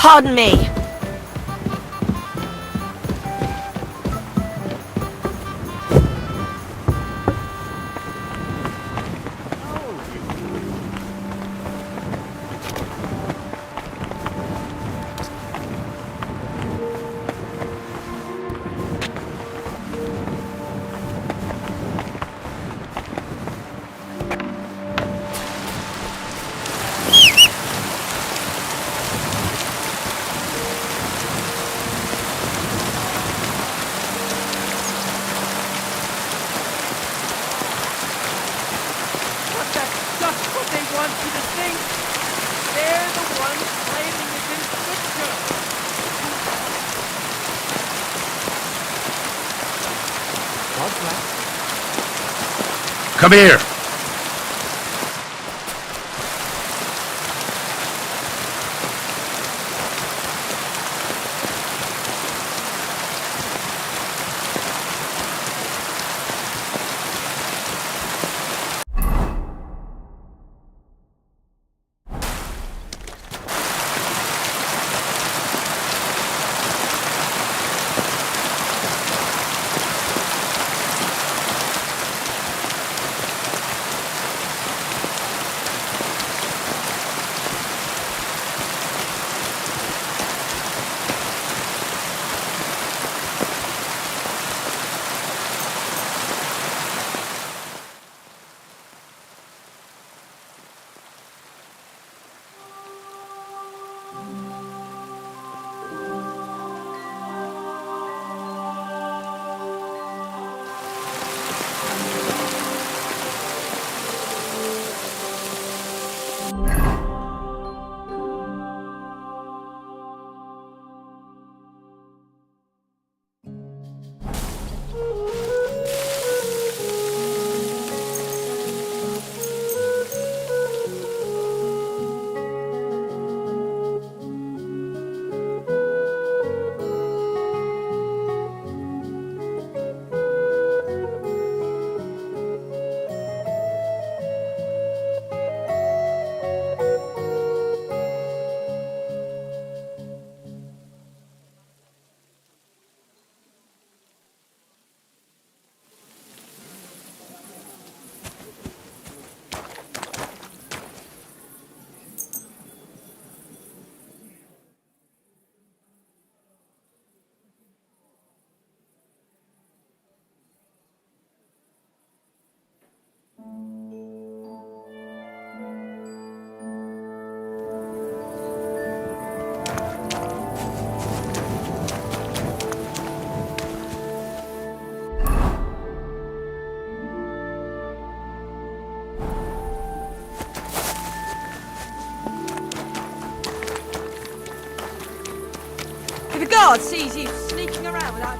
Pardon me. Come here! If a guard sees you sneaking around without...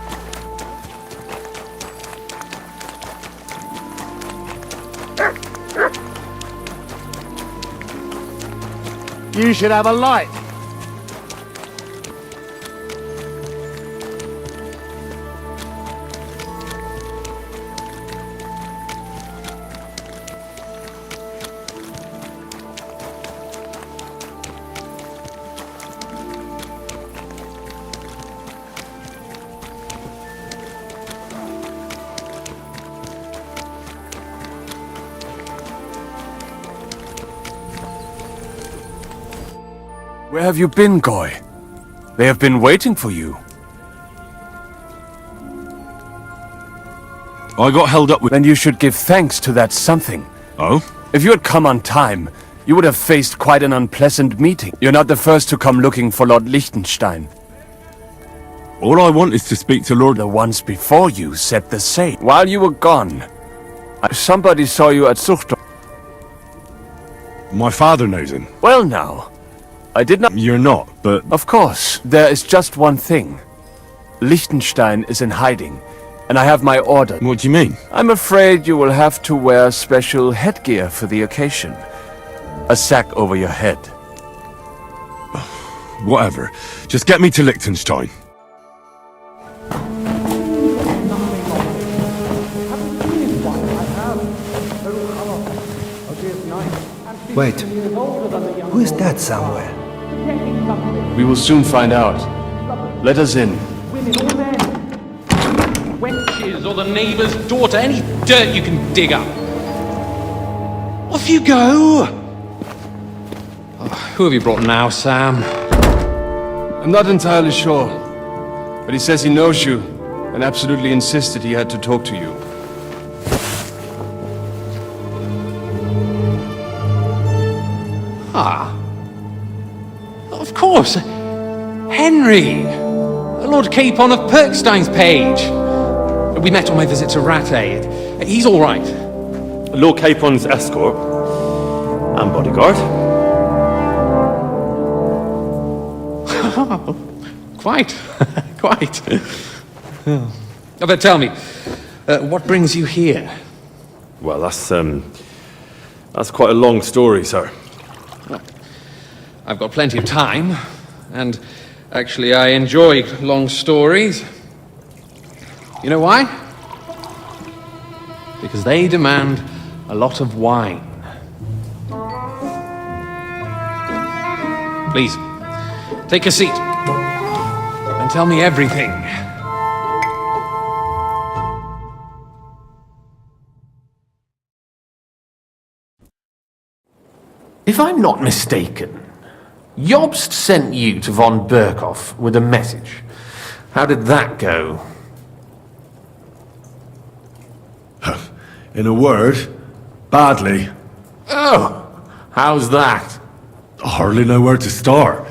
You should have a light. Where have you been, Goy? They have been waiting for you. I got held up with... Then you should give thanks to that something. Oh? If you had come on time, you would have faced quite an unpleasant meeting. You're not the first to come looking for Lord Liechtenstein. All I want is to speak to Lord... The ones before you said the same. While you were gone, somebody saw you at Zucht. My father knows him. Well now, I did not... You're not, but... Of course, there is just one thing. Liechtenstein is in hiding, and I have my order. What do you mean? I'm afraid you will have to wear special headgear for the occasion. A sack over your head. Whatever. Just get me to Liechtenstein. Wait, who is that somewhere? We will soon find out. Let us in. Wenches or the neighbour's daughter, any dirt you can dig up. Off you go! Oh, who have you brought now, Sam? I'm not entirely sure, but he says he knows you and absolutely insisted he had to talk to you. Ah. Of course. Henry. Lord Capon of Perkstein's page. We met on my visit to Rattay. He's all right. Lord Capon's escort and bodyguard. Quite. Quite. Oh, but tell me, what brings you here? Well, that's quite a long story, sir. I've got plenty of time, and actually I enjoy long stories. You know why? Because they demand a lot of wine. Please, take a seat and tell me everything. If I'm not mistaken, Jobst sent you to von Berkhoff with a message. How did that go? In a word, badly. Oh, how's that? I hardly know where to start.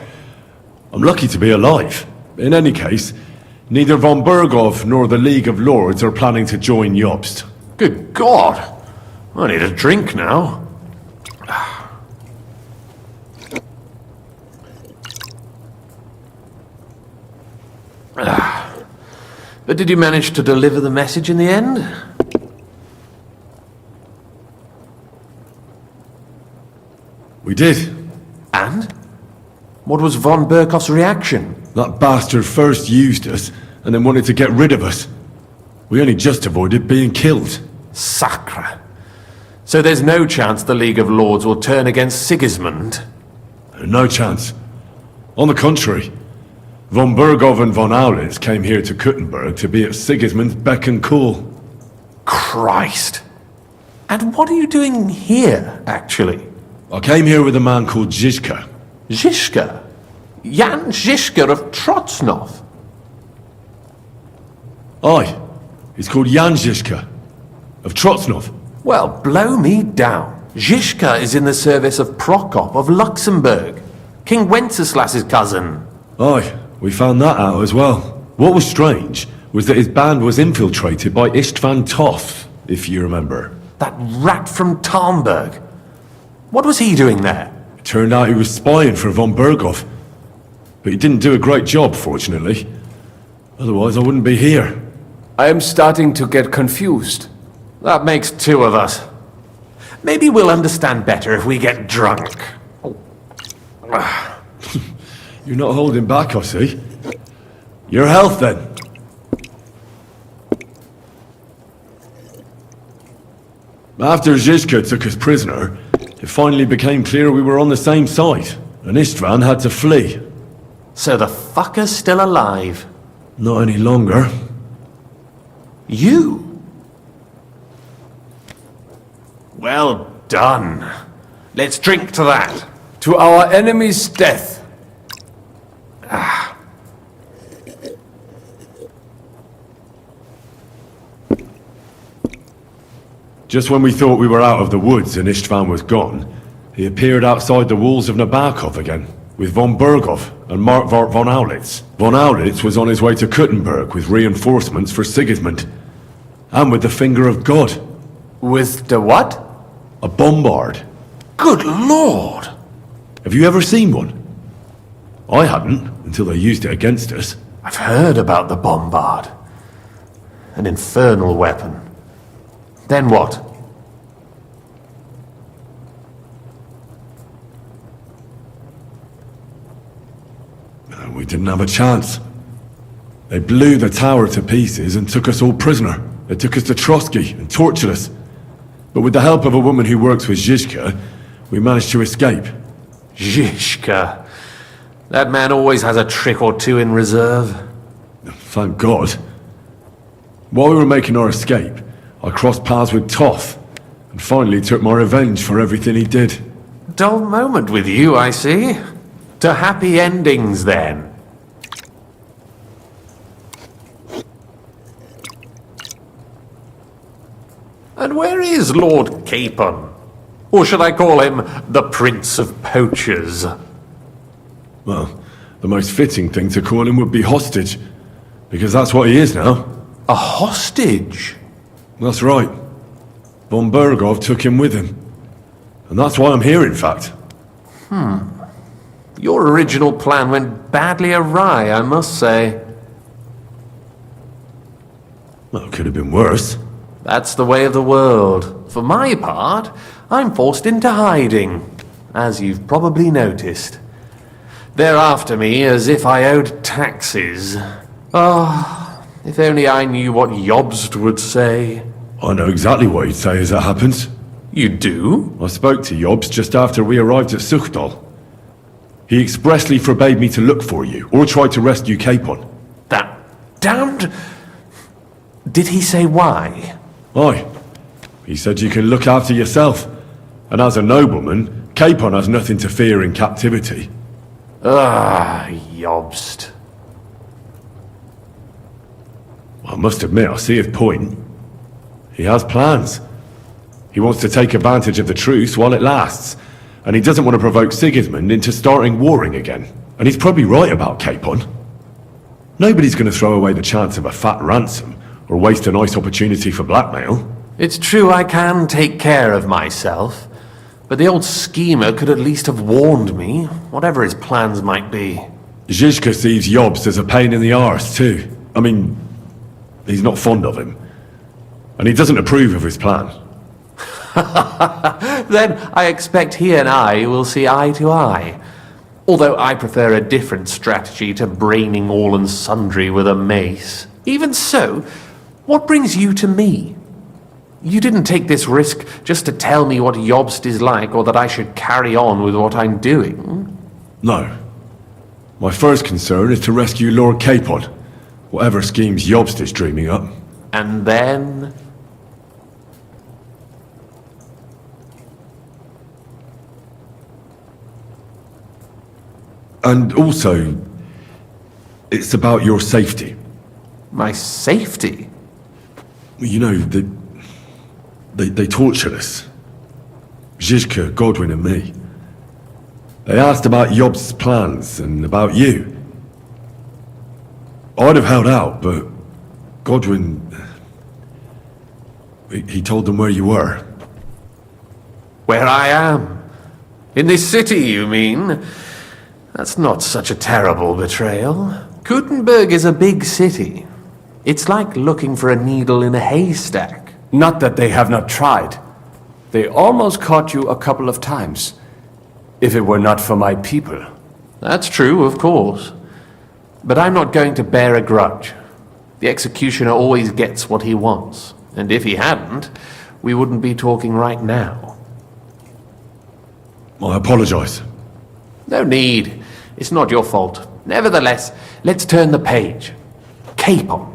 I'm lucky to be alive. In any case, neither von Berghoff nor the League of Lords are planning to join Jobst. Good God! I need a drink now. But did you manage to deliver the message in the end? We did. And? What was von Berkhoff's reaction? That bastard first used us, and then wanted to get rid of us. We only just avoided being killed. Sacre. So there's no chance the League of Lords will turn against Sigismund? No chance. On the contrary, von Berghoff and von Aulitz came here to Kuttenberg to be at Sigismund's beck and call. Christ. And what are you doing here, actually? I came here with a man called Zizka. Zizka? Jan Zizka of Trotznov? Aye, he's called Jan Zizka, of Trotznov. Well, blow me down. Zizka is in the service of Prokop of Luxembourg, King Wenceslas's cousin. Aye, we found that out as well. What was strange was that his band was infiltrated by Istvan Toth, if you remember. That rat from Talmberg. What was he doing there? It turned out he was spying for von Berghoff. But he didn't do a great job, fortunately. Otherwise, I wouldn't be here. I am starting to get confused. That makes two of us. Maybe we'll understand better if we get drunk. You're not holding back, I see. Your health, then. After Zizka took us prisoner, it finally became clear we were on the same side, and Istvan had to flee. So the fucker's still alive. Not any longer. You? Well done. Let's drink to that. To our enemy's death. Just when we thought we were out of the woods and Istvan was gone, he appeared outside the walls of Nabokov again, with von Berghoff and Markwart von Aulitz. Von Aulitz was on his way to Kuttenberg with reinforcements for Sigismund, and with the finger of God. With the what? A bombard. Good Lord! Have you ever seen one? I hadn't, until they used it against us. I've heard about the bombard. An infernal weapon. Then what? We didn't have a chance. They blew the tower to pieces and took us all prisoner. They took us to Trotsky and tortured us. But with the help of a woman who works with Zizka, we managed to escape. Zizka. That man always has a trick or two in reserve. Thank God. While we were making our escape, I crossed paths with Toff, and finally took my revenge for everything he did. Dull moment with you, I see. To happy endings, then. And where is Lord Capon? Or should I call him the Prince of Poachers? Well, the most fitting thing to call him would be hostage, because that's what he is now. A hostage? That's right. Von Bergov took him with him. And that's why I'm here, in fact. Your original plan went badly awry, I must say. Well, it could have been worse. That's the way of the world. For my part, I'm forced into hiding, as you've probably noticed. They're after me as if I owed taxes. Ah, if only I knew what Jobst would say. I know exactly what he'd say as it happens. You do? I spoke to Jobs just after we arrived at Suchdal. He expressly forbade me to look for you, or try to rescue Capon. That damned... Did he say why? Aye. He said you can look after yourself. And as a nobleman, Capon has nothing to fear in captivity. Ah, Jobst. I must admit, I see his point. He has plans. He wants to take advantage of the truce while it lasts. And he doesn't want to provoke Sigismund into starting warring again. And he's probably right about Capon. Nobody's going to throw away the chance of a fat ransom, or waste a nice opportunity for blackmail. It's true I can take care of myself, but the old schemer could at least have warned me, whatever his plans might be. Zizka sees Jobst as a pain in the arse, too. I mean, he's not fond of him. And he doesn't approve of his plan. Then I expect he and I will see eye to eye. Although I prefer a different strategy to braining all and sundry with a mace. Even so, what brings you to me? You didn't take this risk just to tell me what Jobst is like, or that I should carry on with what I'm doing. No. My first concern is to rescue Lord Capon, whatever schemes Jobst is dreaming up. And then... And also, it's about your safety. My safety? You know, they tortured us. Zizka, Godwin and me. They asked about Jobst's plans and about you. I'd have held out, but Godwin... He told them where you were. Where I am? In this city, you mean? That's not such a terrible betrayal. Gutenberg is a big city. It's like looking for a needle in a haystack. Not that they have not tried. They almost caught you a couple of times. If it were not for my people. That's true, of course. But I'm not going to bear a grudge. The executioner always gets what he wants. And if he hadn't, we wouldn't be talking right now. I apologize. No need. It's not your fault. Nevertheless, let's turn the page. Capon.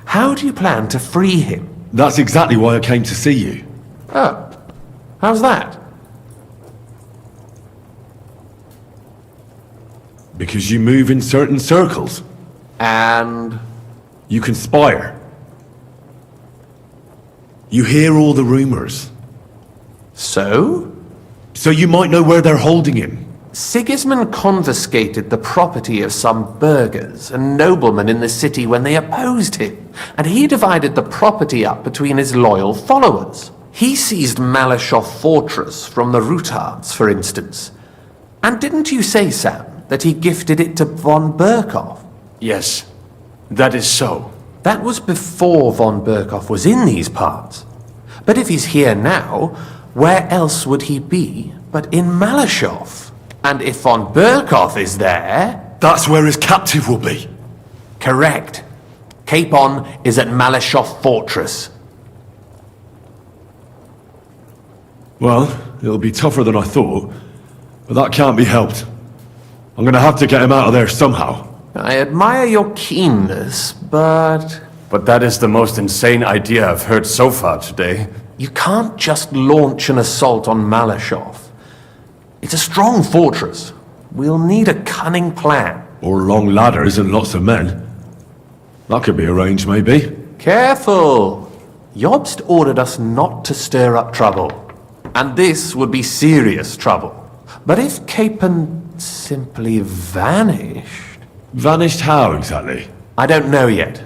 How do you plan to free him? That's exactly why I came to see you. Oh. How's that? Because you move in certain circles. And... You conspire. You hear all the rumors. So? So you might know where they're holding him. Sigismund confiscated the property of some burghers and noblemen in the city when they opposed him, and he divided the property up between his loyal followers. He seized Malashov Fortress from the Rutards, for instance. And didn't you say, Sam, that he gifted it to von Berkov? Yes, that is so. That was before von Berkov was in these parts. But if he's here now, where else would he be but in Malashov? And if von Berkov is there... That's where his captive will be. Correct. Capon is at Malashov Fortress. Well, it'll be tougher than I thought, but that can't be helped. I'm gonna have to get him out of there somehow. I admire your keenness, but But that is the most insane idea I've heard so far today. you can't just launch an assault on Malashov. It's a strong fortress. We'll need a cunning plan. Or long ladders and lots of men. That could be arranged, maybe. Careful! Jobst ordered us not to stir up trouble. And this would be serious trouble. But if Capon simply vanished... Vanished how, exactly? I don't know yet.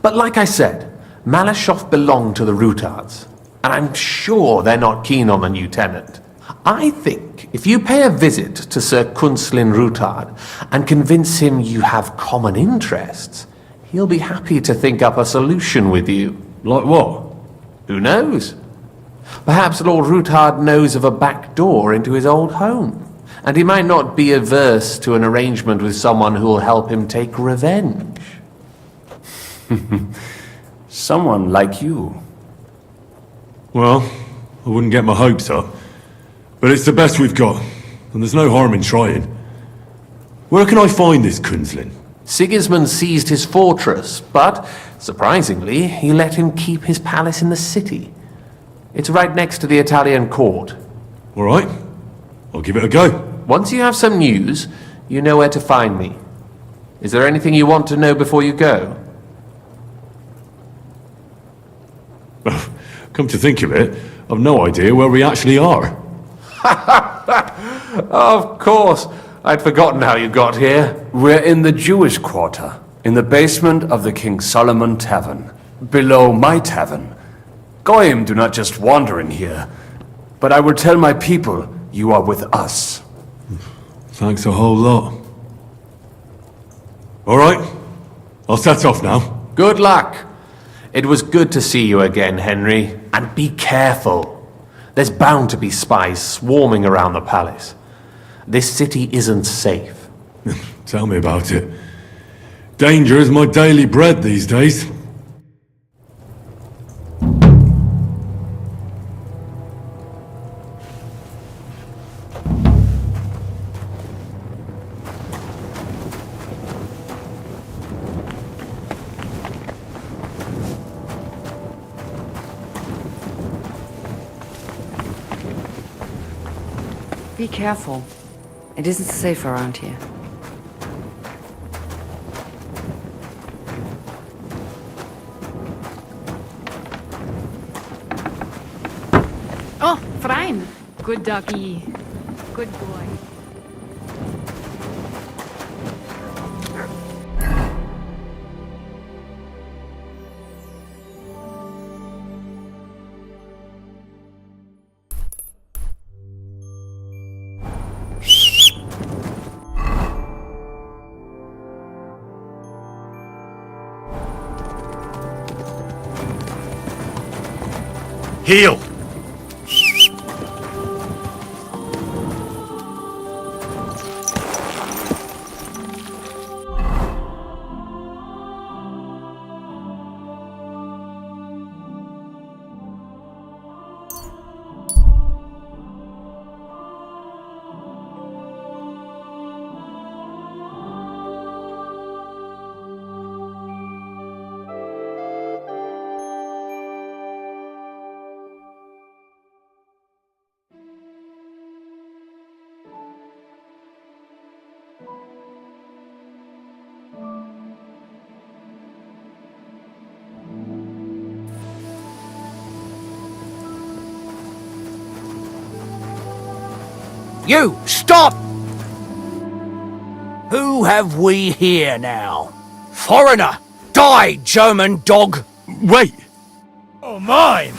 But like I said, Malashov belonged to the Rutards. And I'm sure they're not keen on the new tenant. I think if you pay a visit to Sir Kunslin Rutard and convince him you have common interests, he'll be happy to think up a solution with you. Like what? Who knows? Perhaps Lord Rutard knows of a back door into his old home, and he might not be averse to an arrangement with someone who will help him take revenge. Someone like you. Well, I wouldn't get my hopes up. But it's the best we've got, and there's no harm in trying. Where can I find this Kunslin? Sigismund seized his fortress, but, surprisingly, he let him keep his palace in the city. It's right next to the Italian court. All right, I'll give it a go. Once you have some news, you know where to find me. Is there anything you want to know before you go? Come to think of it, I've no idea where we actually are. Of course. I'd forgotten how you got here. We're in the Jewish quarter, in the basement of the King Solomon Tavern, below my tavern. Goyim do not just wander in here, but I will tell my people you are with us. Thanks a whole lot. All right, I'll set off now. Good luck. It was good to see you again, Henry. And be careful. There's bound to be spies swarming around the palace. This city isn't safe. Tell me about it. Danger is my daily bread these days. Be careful. It isn't safe around here. Oh, Frein! Good doggy. Good boy. Heal! You, stop! Who have we here now? Foreigner! Die, German dog! Wait! Oh, mine!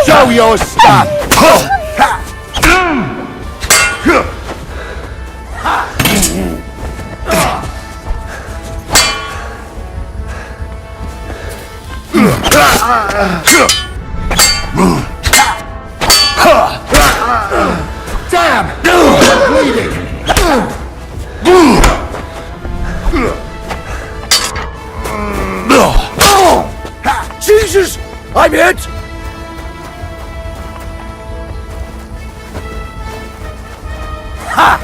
Show your stuff! Damn! Bleeding! I'm hit! Ha!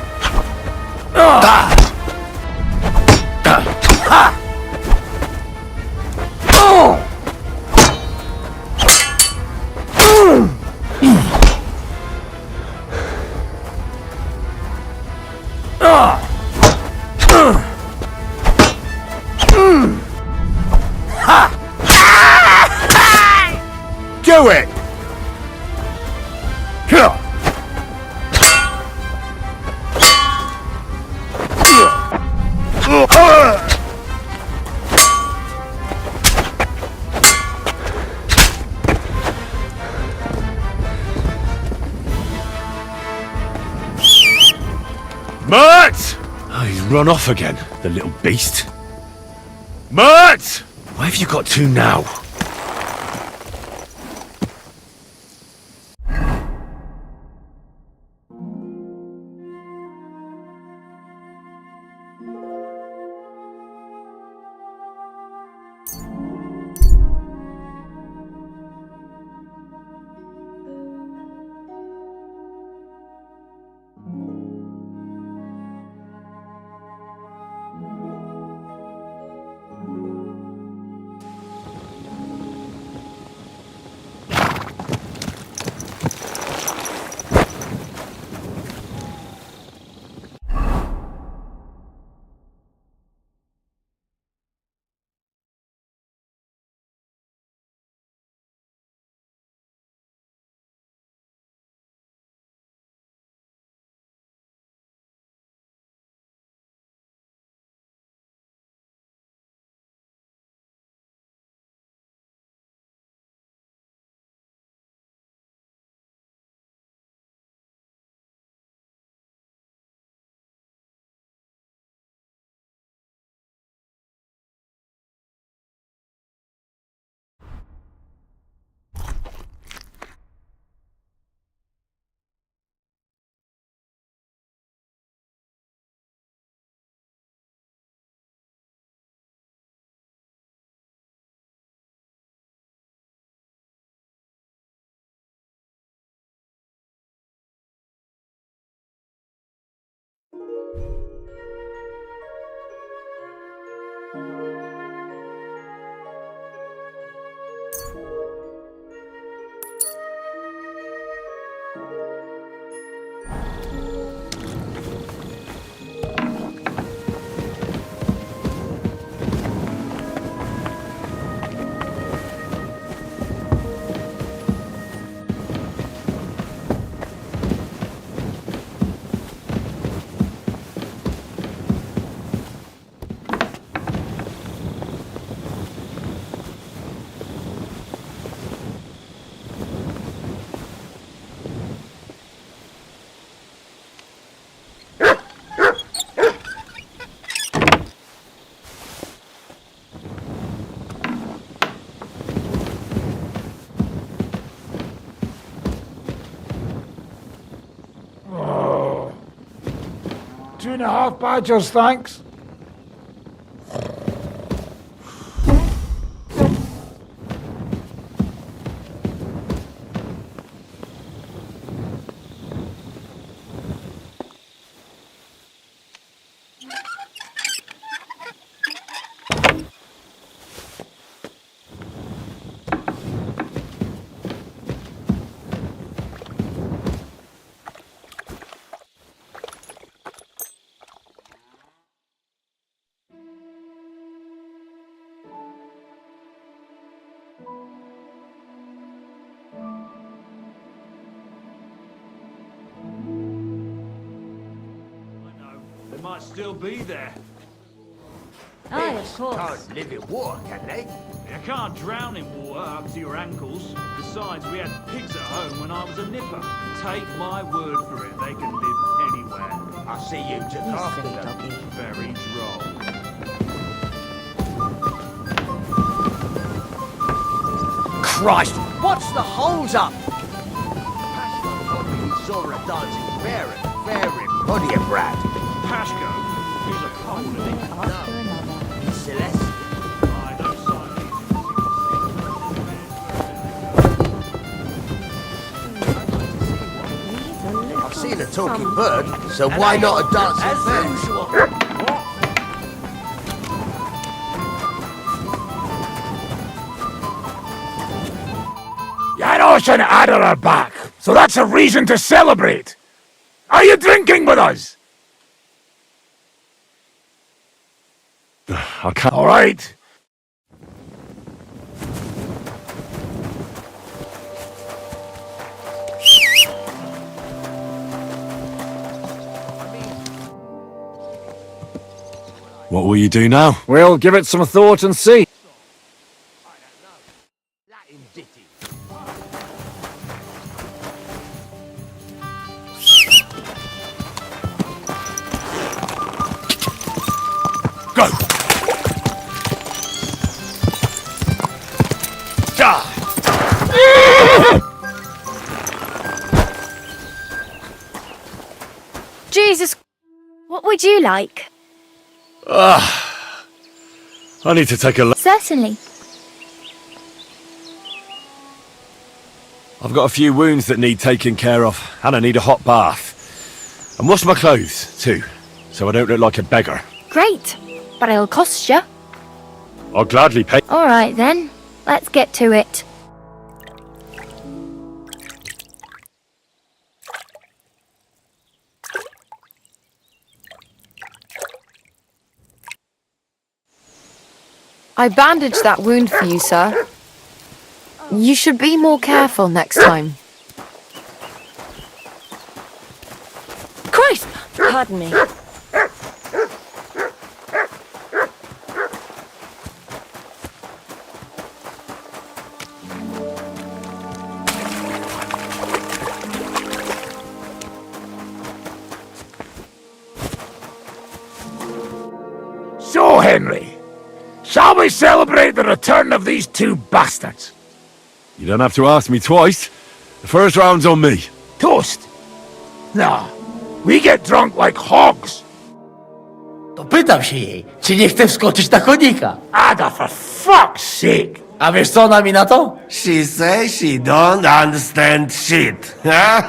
Do it! Mert! Oh, he's run off again, the little beast. Mert! Where have you got to now? Two and a half badgers, thanks. Might still be there. Aye, of course. Can't live in water, can they? You can't drown in water up to your ankles. Besides, we had pigs at home when I was a nipper. Take my word for it, they can live anywhere. I see you took You after silly them. doggy. Very droll. Christ, what's the hold up? Pashko told me he saw a dancing bear at the fair in Podiebrad. Pashko? He's a cold, isn't he? After another. He's Celeste. I don't sign these. being a talking bird, so why not a dancing bird? Janos and Ada are back, so that's a reason to celebrate. Are you drinking with us? I can't... All right. What will you do now? We'll give it some thought and see. Go! Jesus, what would you like? I need to take a look. Certainly. I've got a few wounds that need taking care of, and I need a hot bath. And wash my clothes, too, so I don't look like a beggar. Great, but it'll cost you. I'll gladly pay. All right then, let's get to it. I bandaged that wound for you, sir. You should be more careful next time. Christ! Pardon me. So, Henry, shall we celebrate the return of these two bastards? You don't have to ask me twice. The first round's on me. Toast? Nah, we get drunk like hogs. To pytam się jej, czy nie chce wskoczyć na konika. Ada, for fuck's sake! A wiesz co ona mi na to? She says she don't understand shit, huh?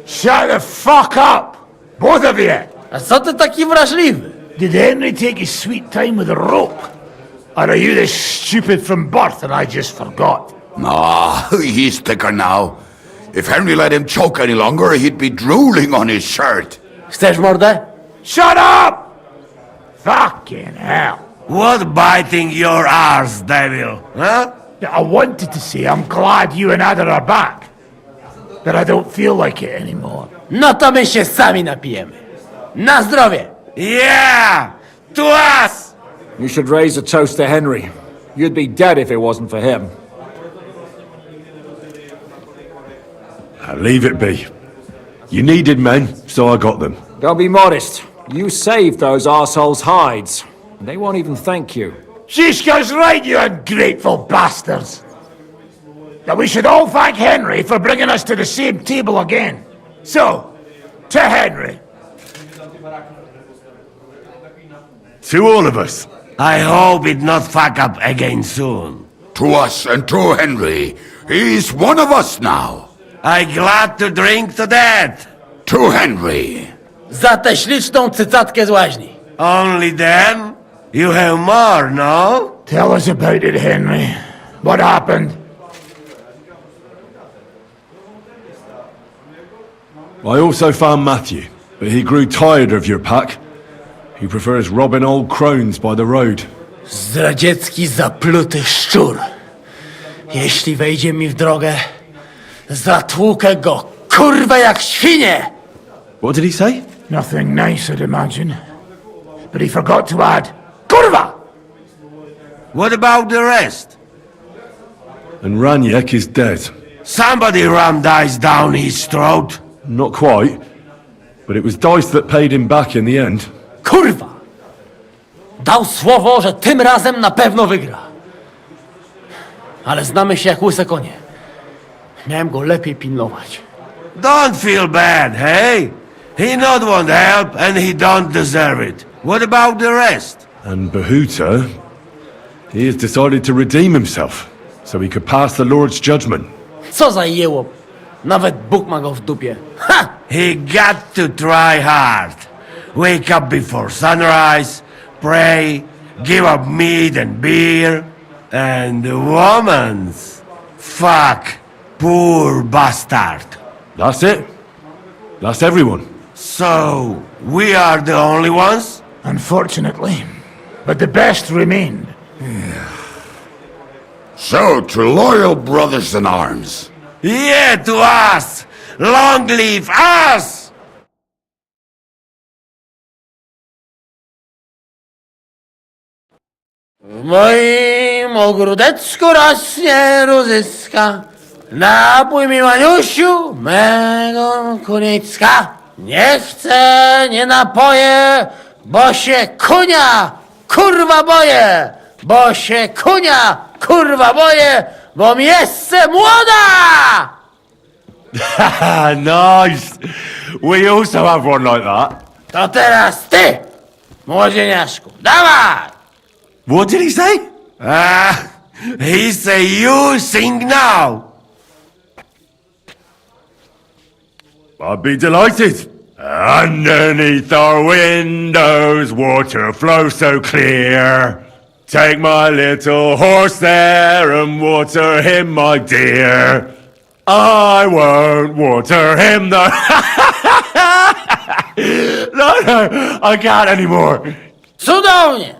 Shut the fuck up! Both of you! A co ty taki wrażliwy? Did Henry take his sweet time with a rope? Or are you this stupid from birth and I just forgot? Nah, he's thicker now. If Henry let him choke any longer, he'd be drooling on his shirt. Chcesz mordę? Shut up! Fucking hell. What biting your arse, devil, huh? I wanted to say I'm glad you and Ada are back. That I don't feel like it anymore. No to my się sami napijemy. Na zdrowie! Yeah! To us! You should raise a toast to Henry. You'd be dead if it wasn't for him. Leave it be. You needed men, so I got them. Don't be modest. You saved those arseholes' hides. They won't even thank you. Shishka's right, you ungrateful bastards! That we should all thank Henry for bringing us to the same table again. So, to Henry. To all of us. I hope it not fuck up again soon. To us and to Henry. He's one of us now. I glad to drink to that. To Henry. Za tę śliczną cycatkę z łaźni. Only then? You have more, no? Tell us about it, Henry. What happened? I also found Matthew, but he grew tired of your pack. He prefers robbing old crones by the road. Zdradziecki, zapluty szczur. Jeśli wejdzie mi w drogę, zatłukę go, kurwa, jak świnie! What did he say? Nothing nice, I'd imagine. But he forgot to add, kurwa! What about the rest? And Raniek is dead. Somebody rammed dice down his throat. Not quite, but it was dice that paid him back in the end. Kurwa! Dał słowo, że tym razem na pewno wygra. Ale znamy się jak łyse konie. Miałem go lepiej pilnować. Don't feel bad, hey? He not want help and he don't deserve it. What about the rest? And Bahuta, he has decided to redeem himself, so he could pass the Lord's judgment. Co za jełop. Nawet Bóg ma go w dupie. Ha! He got to try hard. Wake up before sunrise, pray, give up meat and beer, and the womans. Fuck, poor bastard. That's it. That's everyone. So, we are the only ones? Unfortunately. But the best remained. So, to loyal brothers in arms. Yeah, to us! Long live us! W moim ogródeczku rośnie różyska. Napój mi, Maniusiu, mego kunicka. Nie chcę, nie napoję, bo się kunia, kurwa boję. Bo się kunia, kurwa boję, bo mi jeszcze młoda! Nice. We also have one like that. To teraz ty, młodzieniaszku, dawaj! What did he say? He say you sing now. I'd be delighted. Underneath our windows, water flows so clear. Take my little horse there and water him, my dear. I won't water him, though. No, I can't anymore. Cudownie!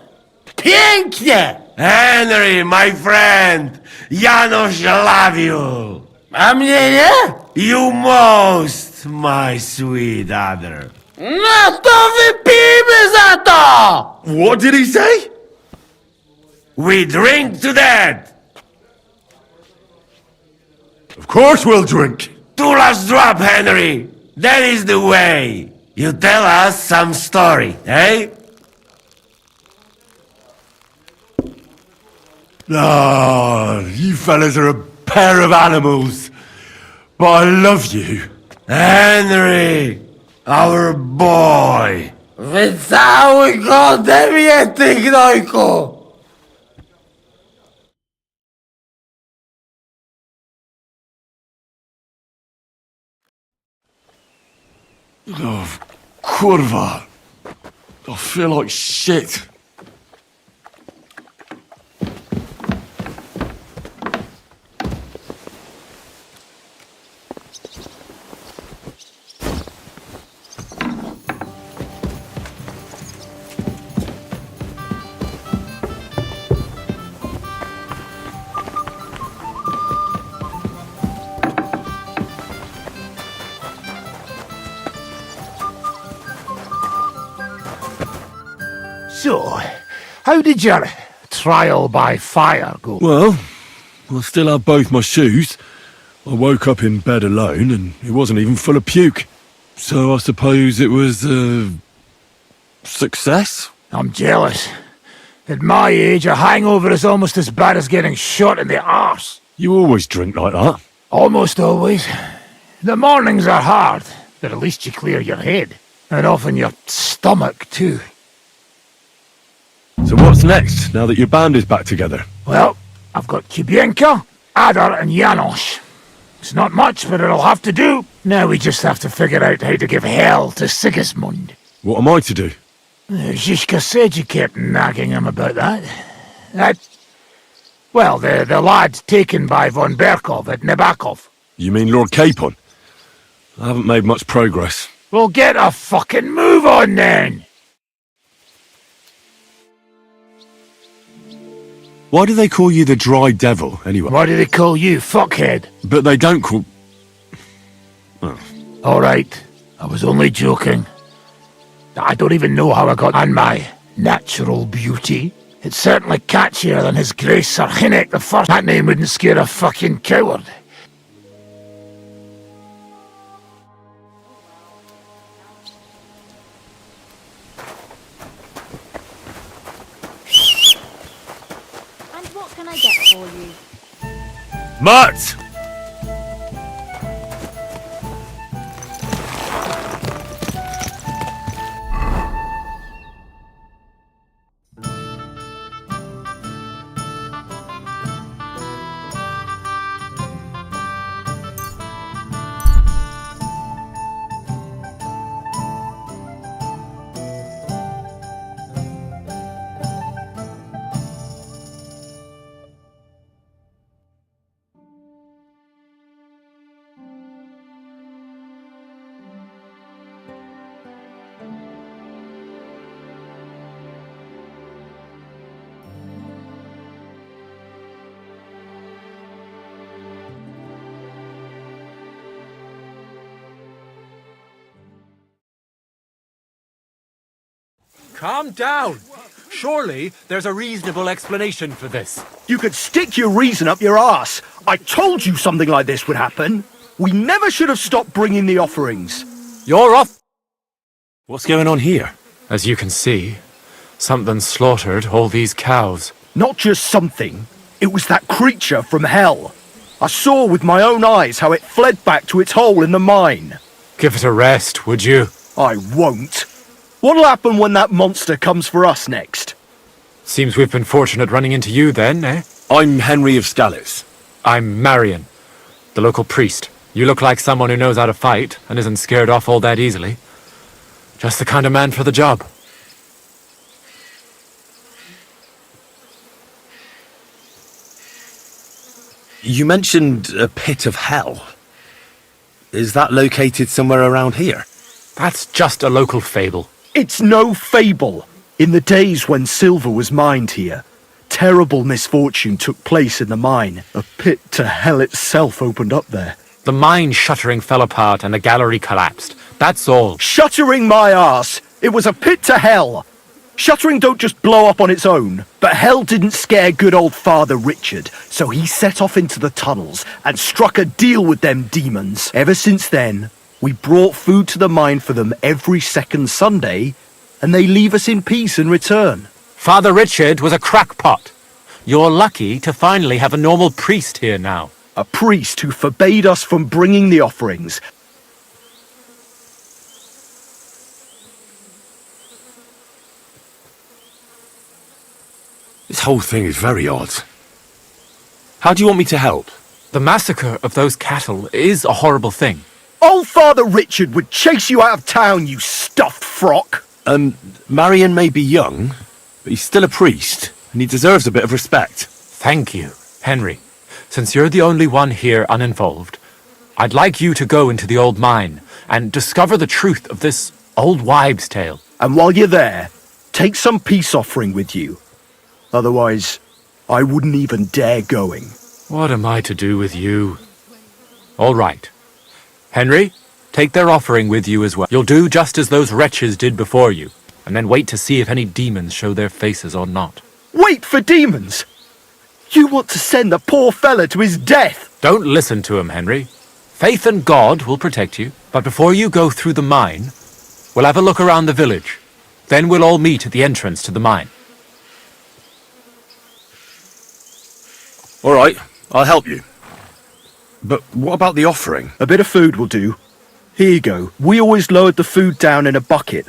Pięknie! Henry, my friend, Janusz love you. A mnie nie? You most, my sweet other. No to wypijmy za to! What did he say? We drink to that. Of course we'll drink. Two last drop, Henry. That is the way. You tell us some story, eh? Ah, you fellas are a pair of animals. But I love you. Henry, our boy. Wycałuj go ode mnie, ty gnojku! Oh, kurwa. I feel like shit. So, how did your trial by fire go? Well, I still have both my shoes. I woke up in bed alone and it wasn't even full of puke. So I suppose it was a success? I'm jealous. At my age, a hangover is almost as bad as getting shot in the arse. You always drink like that. Almost always. The mornings are hard, but at least you clear your head. And often your stomach, too. So what's next, now that your band is back together? Well, I've got Kubienka, Adar and Janos. It's not much, but it'll have to do. Now we just have to figure out how to give hell to Sigismund. What am I to do? Zizka said you kept nagging him about that. Well, the lad taken by von Berkov at Nebakov. You mean Lord Capon? I haven't made much progress. Well, get a fucking move on then! Why do they call you the Dry Devil, anyway? Why do they call you fuckhead? But they don't call... Oh. Alright, I was only joking. I don't even know how I got on my natural beauty. It's certainly catchier than His Grace Sir Hinnick the First. That name wouldn't scare a fucking coward. And what can I get for you? Mutt! Calm down. Surely there's a reasonable explanation for this. You could stick your reason up your arse. I told you something like this would happen. We never should have stopped bringing the offerings. You're off. What's going on here? As you can see, something slaughtered all these cows. Not just something. It was that creature from hell. I saw with my own eyes how it fled back to its hole in the mine. Give it a rest, would you? I won't. What'll happen when that monster comes for us next? Seems we've been fortunate running into you then, eh? I'm Henry of Skalitz. I'm Marion, the local priest. You look like someone who knows how to fight and isn't scared off all that easily. Just the kind of man for the job. You mentioned a pit of hell. Is that located somewhere around here? That's just a local fable. It's no fable. In the days when silver was mined here, terrible misfortune took place in the mine. A pit to hell itself opened up there. The mine shuttering fell apart and the gallery collapsed. That's all. Shuttering my arse! It was a pit to hell! Shuttering don't just blow up on its own, but hell didn't scare good old Father Richard, so he set off into the tunnels and struck a deal with them demons. Ever since then, we brought food to the mine for them every second Sunday, and they leave us in peace in return. Father Richard was a crackpot. You're lucky to finally have a normal priest here now. A priest who forbade us from bringing the offerings. This whole thing is very odd. How do you want me to help? The massacre of those cattle is a horrible thing. Old Father Richard would chase you out of town, you stuffed frock! Marion may be young, but he's still a priest, and he deserves a bit of respect. Thank you, Henry. Since you're the only one here uninvolved, I'd like you to go into the old mine and discover the truth of this old wives' tale. And while you're there, take some peace offering with you. Otherwise, I wouldn't even dare going. What am I to do with you? All right. Henry, take their offering with you as well. You'll do just as those wretches did before you, and then wait to see if any demons show their faces or not. Wait for demons? You want to send the poor fella to his death? Don't listen to him, Henry. Faith in God will protect you, but before you go through the mine, we'll have a look around the village. Then we'll all meet at the entrance to the mine. All right, I'll help you. But what about the offering? A bit of food will do. Here you go. We always lowered the food down in a bucket.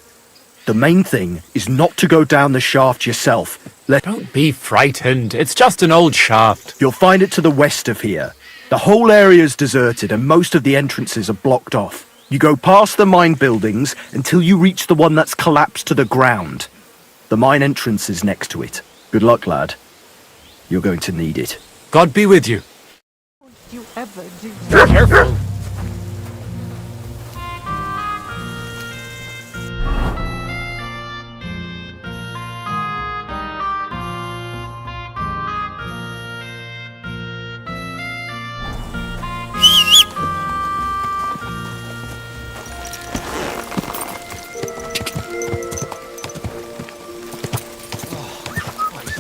The main thing is not to go down the shaft yourself. Don't be frightened. It's just an old shaft. You'll find it to the west of here. The whole area's deserted and most of the entrances are blocked off. You go past the mine buildings until you reach the one that's collapsed to the ground. The mine entrance is next to it. Good luck, lad. You're going to need it. God be with you. You ever do? Careful.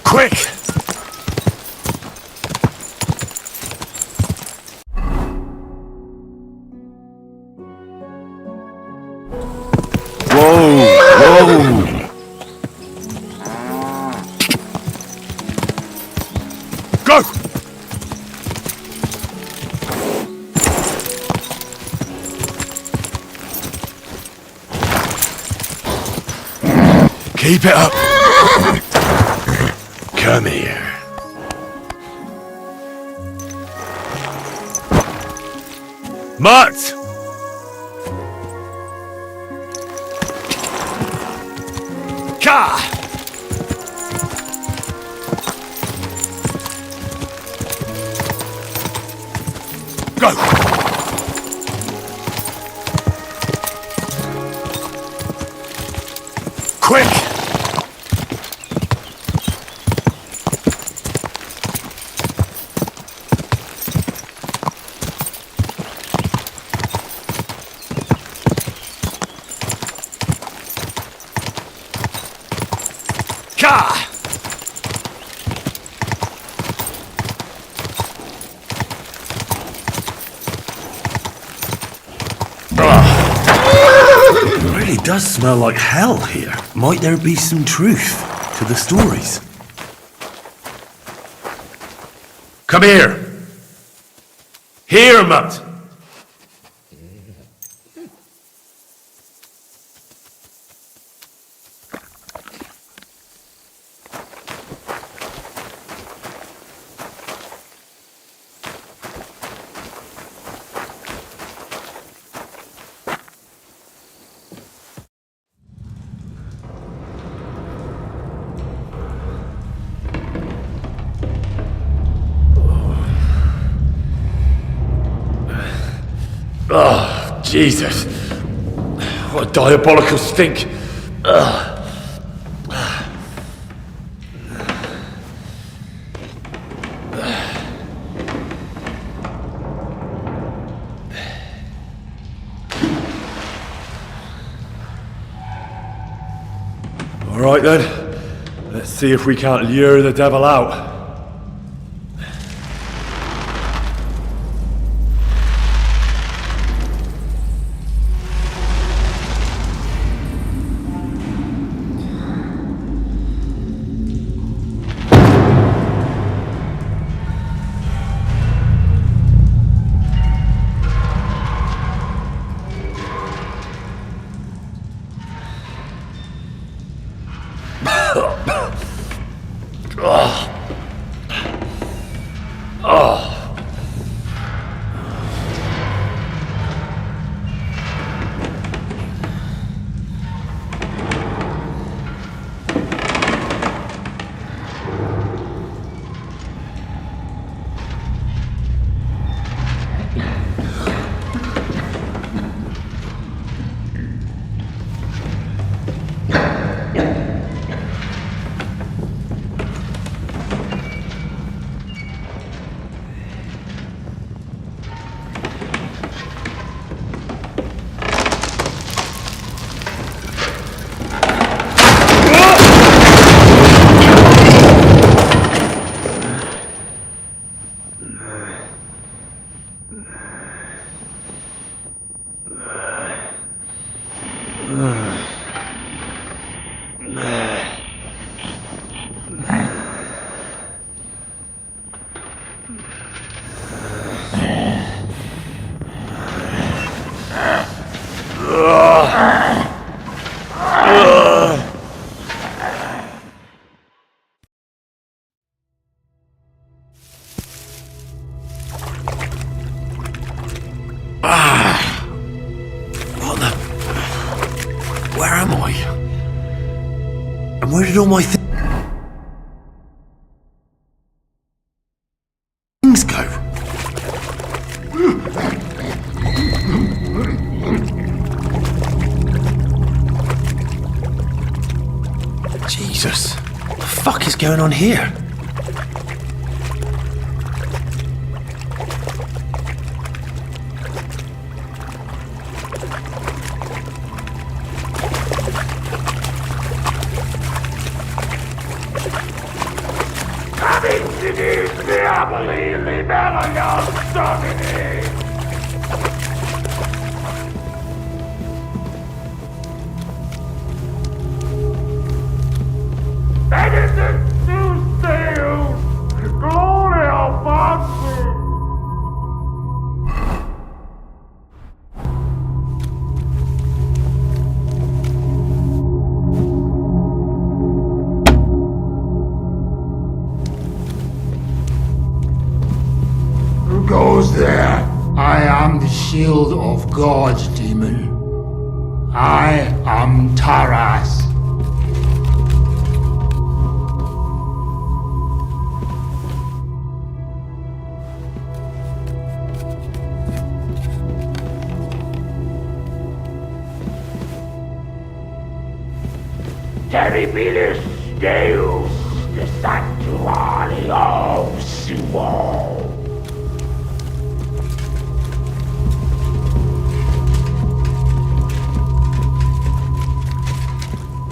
Quick! Whoa! Go! Keep it up! Come here. Mutt! Ka! Go! Quick! It really does smell like hell here. Might there be some truth to the stories? Come here! Here, Mutt! Oh, Jesus. What a diabolical stink. All right then. Let's see if we can't lure the devil out. Where am I? And where did all my things go? Jesus, what the fuck is going on here? Goes there. I am the shield of gods, demon. I am Taras. Terribilis Deus, the Sanctuary of Suo.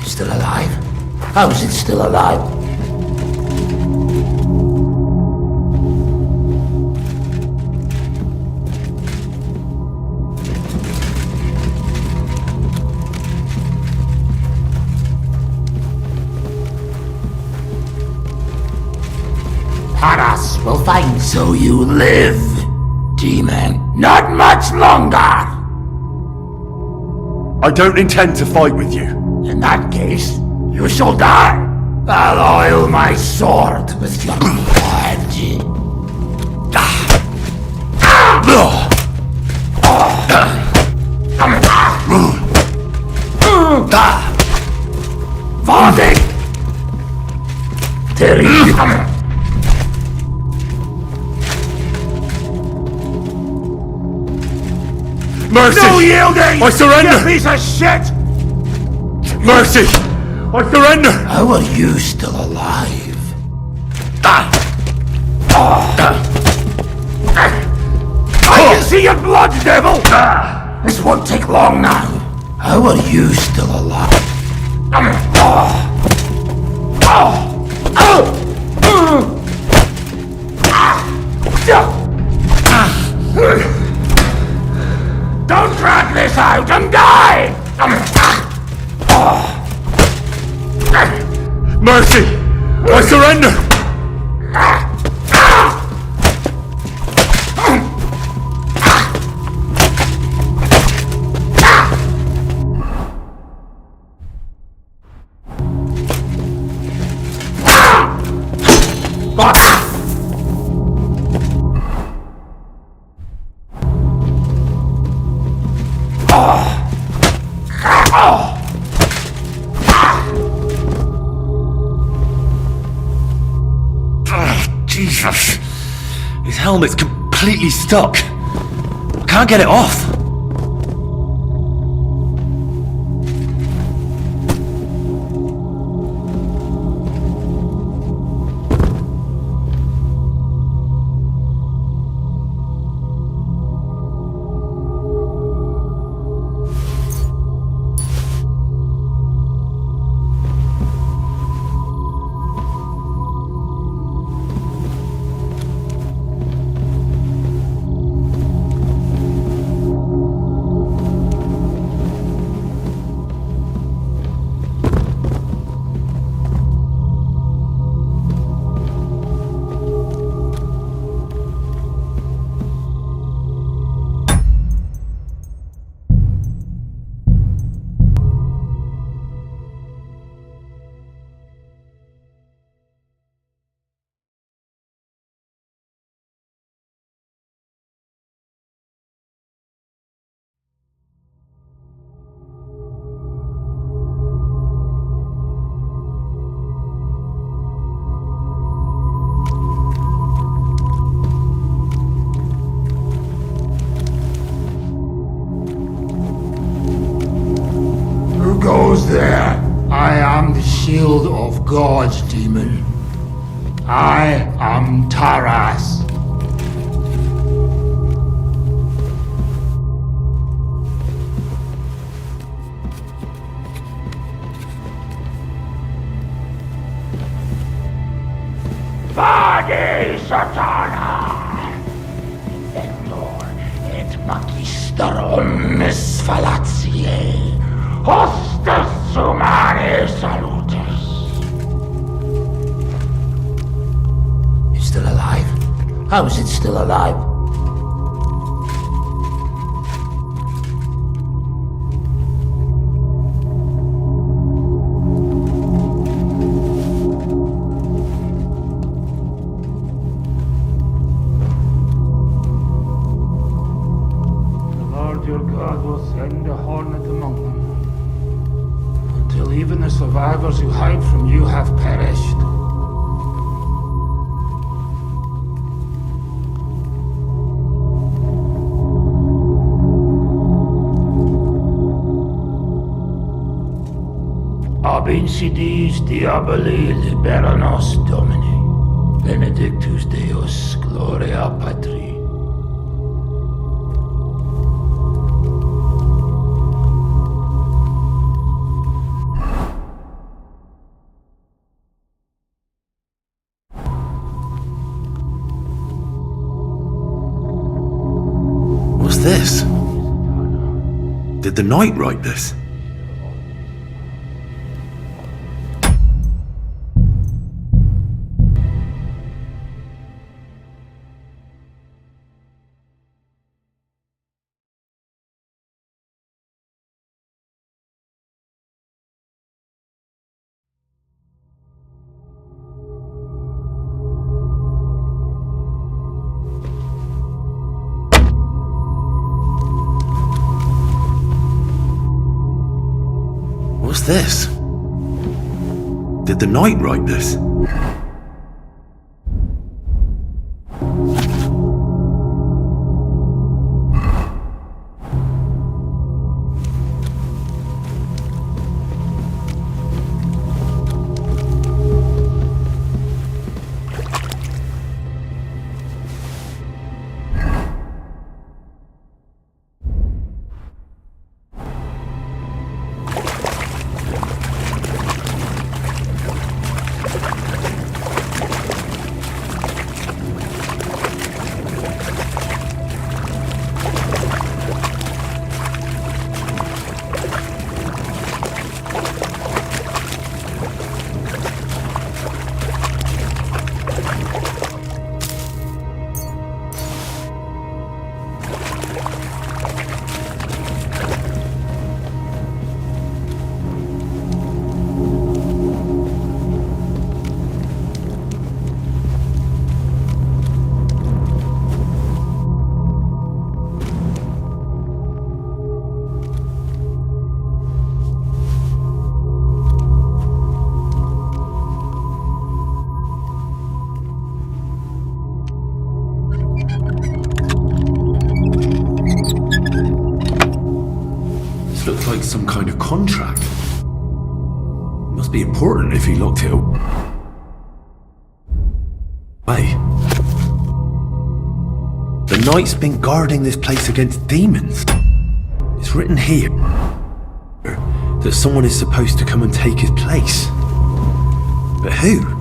Still alive? How is it still alive? Taras will find. So you live, demon. Not much longer. I don't intend to fight with you. In that case, you shall die. I'll oil my sword with your blood. Vardik! Mercy! No yielding! I surrender! You piece of shit! Mercy! I surrender! How are you still alive? I can see your blood, devil! This won't take long now. How are you still alive? Don't drag this out and die! Mercy! I surrender! Jesus. His helmet's completely stuck. I can't get it off. Goes there. I am the shield of gods, demon. I am Taras. Vade Satana! Vendor et magister omnes fallaciae. Hostes humane salutis. It's still alive? How is it still alive? The Lord your God will send a hornet among them, until even the survivors who hide from you have perished. Ab insidis diaboli libera nos Domini, benedictus Deus, gloria Patri. Did the Knight write this? What's this? Did the Knight write this? Looks like some kind of contract. Must be important if he locked it away. The Knight's been guarding this place against demons. It's written here that someone is supposed to come and take his place. But who?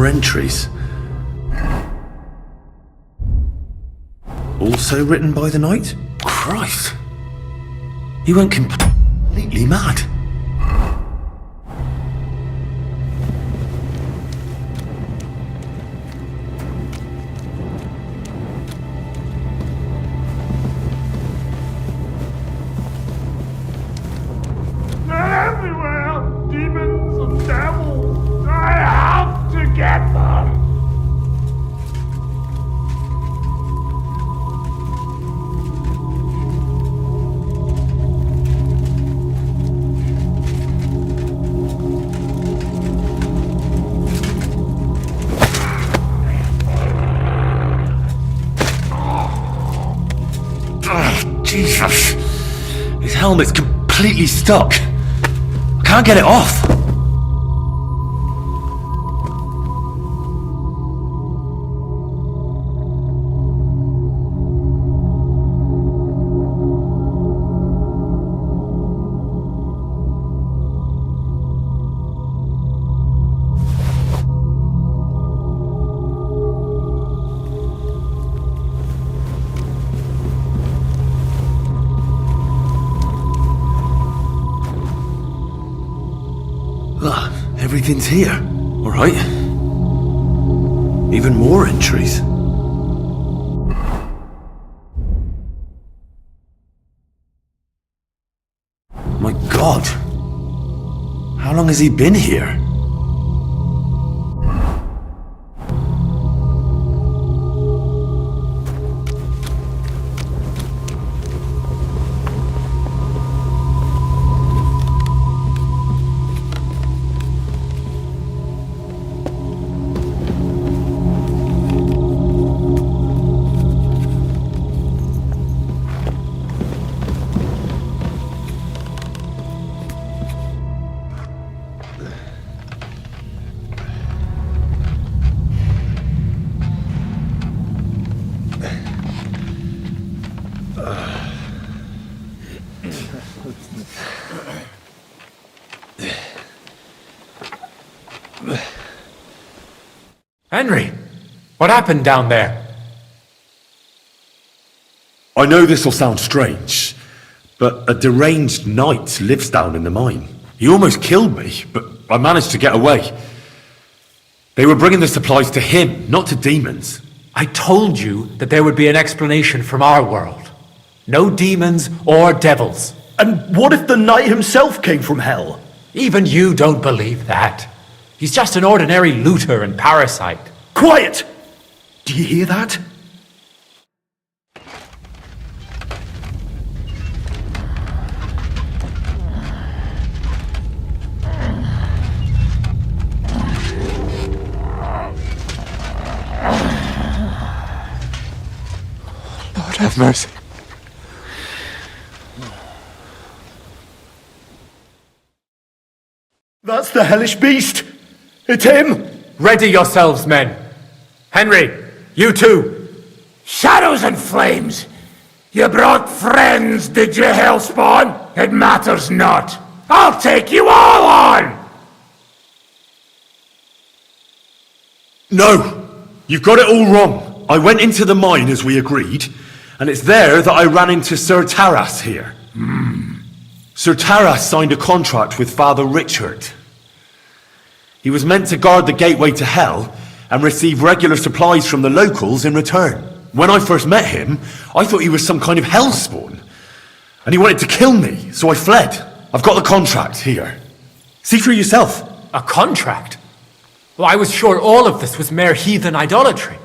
Entries. Also written by the Knight? Christ! He went completely mad. Jesus! His helmet's completely stuck. I can't get it off. Everything's here. Alright. Even more entries. My God. How long has he been here? Henry, what happened down there? I know this will sound strange, but a deranged knight lives down in the mine. He almost killed me, but I managed to get away. They were bringing the supplies to him, not to demons. I told you that there would be an explanation from our world. No demons or devils. And what if the knight himself came from hell? Even you don't believe that. He's just an ordinary looter and parasite. Quiet! Do you hear that? Lord have mercy. That's the hellish beast! It's him! Ready yourselves, men. Henry, you too. Shadows and flames! You brought friends, did you, Hellspawn? It matters not. I'll take you all on! No! You've got it all wrong. I went into the mine as we agreed, and it's there that I ran into Sir Taras here. Sir Taras signed a contract with Father Richard. He was meant to guard the gateway to hell and receive regular supplies from the locals in return. When I first met him, I thought he was some kind of hellspawn. And he wanted to kill me, so I fled. I've got the contract here. See for yourself. A contract? Well, I was sure all of this was mere heathen idolatry.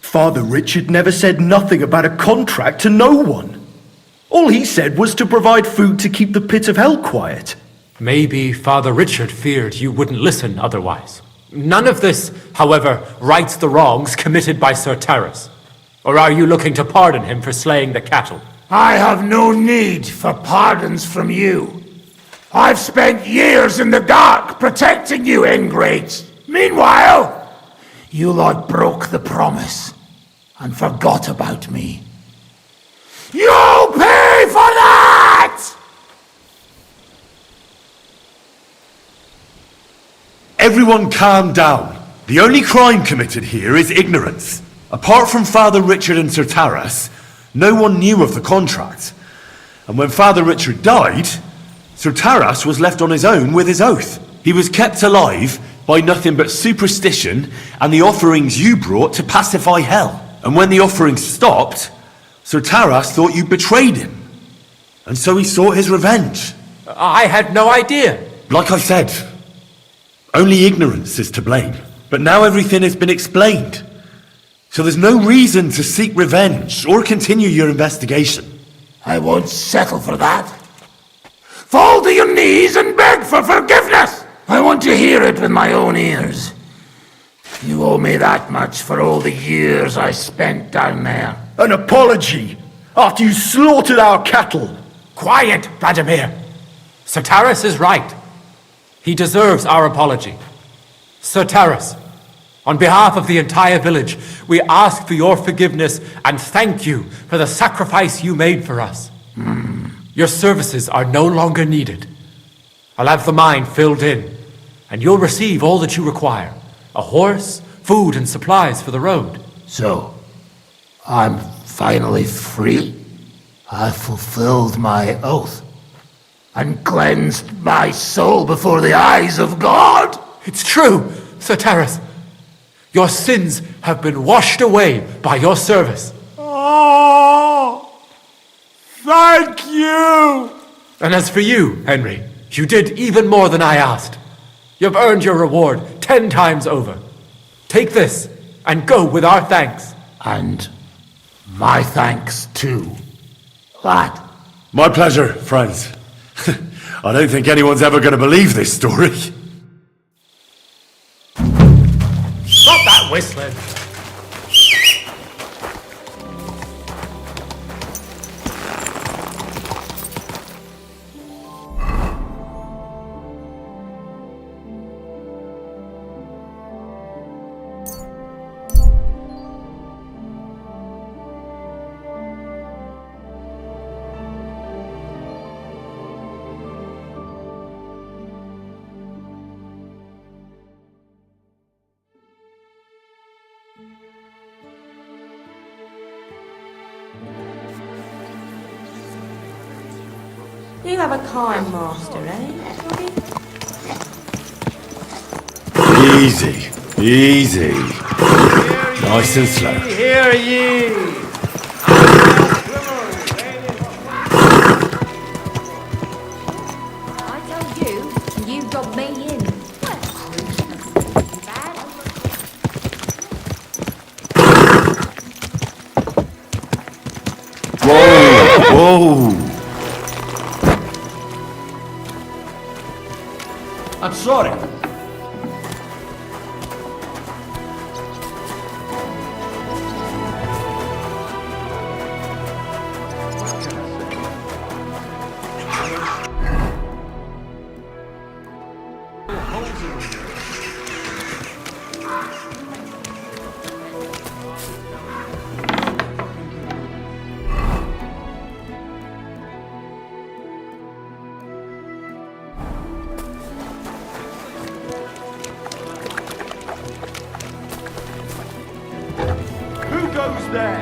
Father Richard never said nothing about a contract to no one. All he said was to provide food to keep the pit of hell quiet. Maybe Father Richard feared you wouldn't listen otherwise. None of this, however, rights the wrongs committed by Sir Taras. Or are you looking to pardon him for slaying the cattle? I have no need for pardons from you. I've spent years in the dark protecting you, ingrates. Meanwhile, you lot broke the promise and forgot about me. You'll pay for that! Everyone calm down. The only crime committed here is ignorance. Apart from Father Richard and Sir Taras, no one knew of the contract. And when Father Richard died, Sir Taras was left on his own with his oath. He was kept alive by nothing but superstition and the offerings you brought to pacify hell. And when the offerings stopped, Sir Taras thought you betrayed him. And so he sought his revenge. I had no idea. Like I said, only ignorance is to blame. But now everything has been explained. So there's no reason to seek revenge or continue your investigation. I won't settle for that. Fall to your knees and beg for forgiveness! I want to hear it with my own ears. You owe me that much for all the years I spent down there. An apology after you slaughtered our cattle. Quiet, Vladimir. Sir Taras is right. He deserves our apology. Sir Taras, on behalf of the entire village, we ask for your forgiveness and thank you for the sacrifice you made for us. Your services are no longer needed. I'll have the mine filled in, and you'll receive all that you require. A horse, food, and supplies for the road. So, I'm finally free. I fulfilled my oath and cleansed my soul before the eyes of God. It's true, Sir Terrace. Your sins have been washed away by your service. Oh, thank you! And as for you, Henry, you did even more than I asked. You've earned your reward 10 times over. Take this and go with our thanks. And my thanks too, lad. My pleasure, friends. I don't think anyone's ever going to believe this story. Stop that whistling! You have a kind master, eh? Easy, easy. Nice and slow. Hear ye! I told you, you got me in. Whoa, whoa. I'm sorry. Who goes there?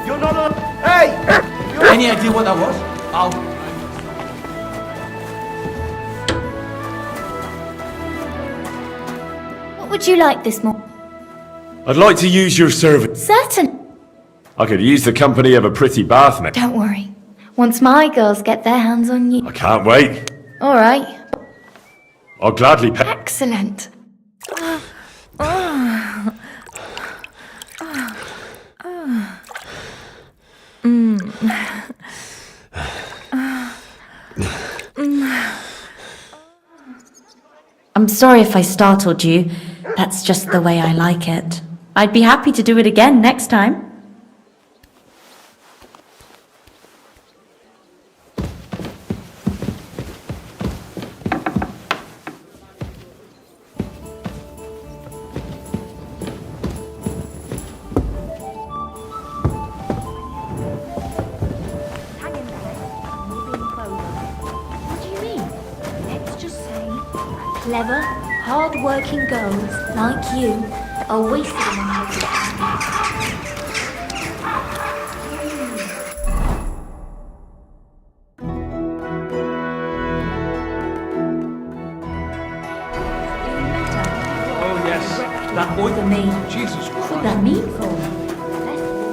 You're not on. Hey! Any idea what that was? What would you like this morning? I'd like to use your service. Certain. I could use the company of a pretty bathmate. Don't worry. Once my girls get their hands on you. I can't wait. All right. I'll gladly pay. Excellent. I'm sorry if I startled you. That's just the way I like it. I'd be happy to do it again next time. Hang in there. We'll be in clover. What do you mean? Let's just say clever, hard-working girls like you are wasted among the Oh, yes. That boy. For me. Jesus What would Christ. that mean for me?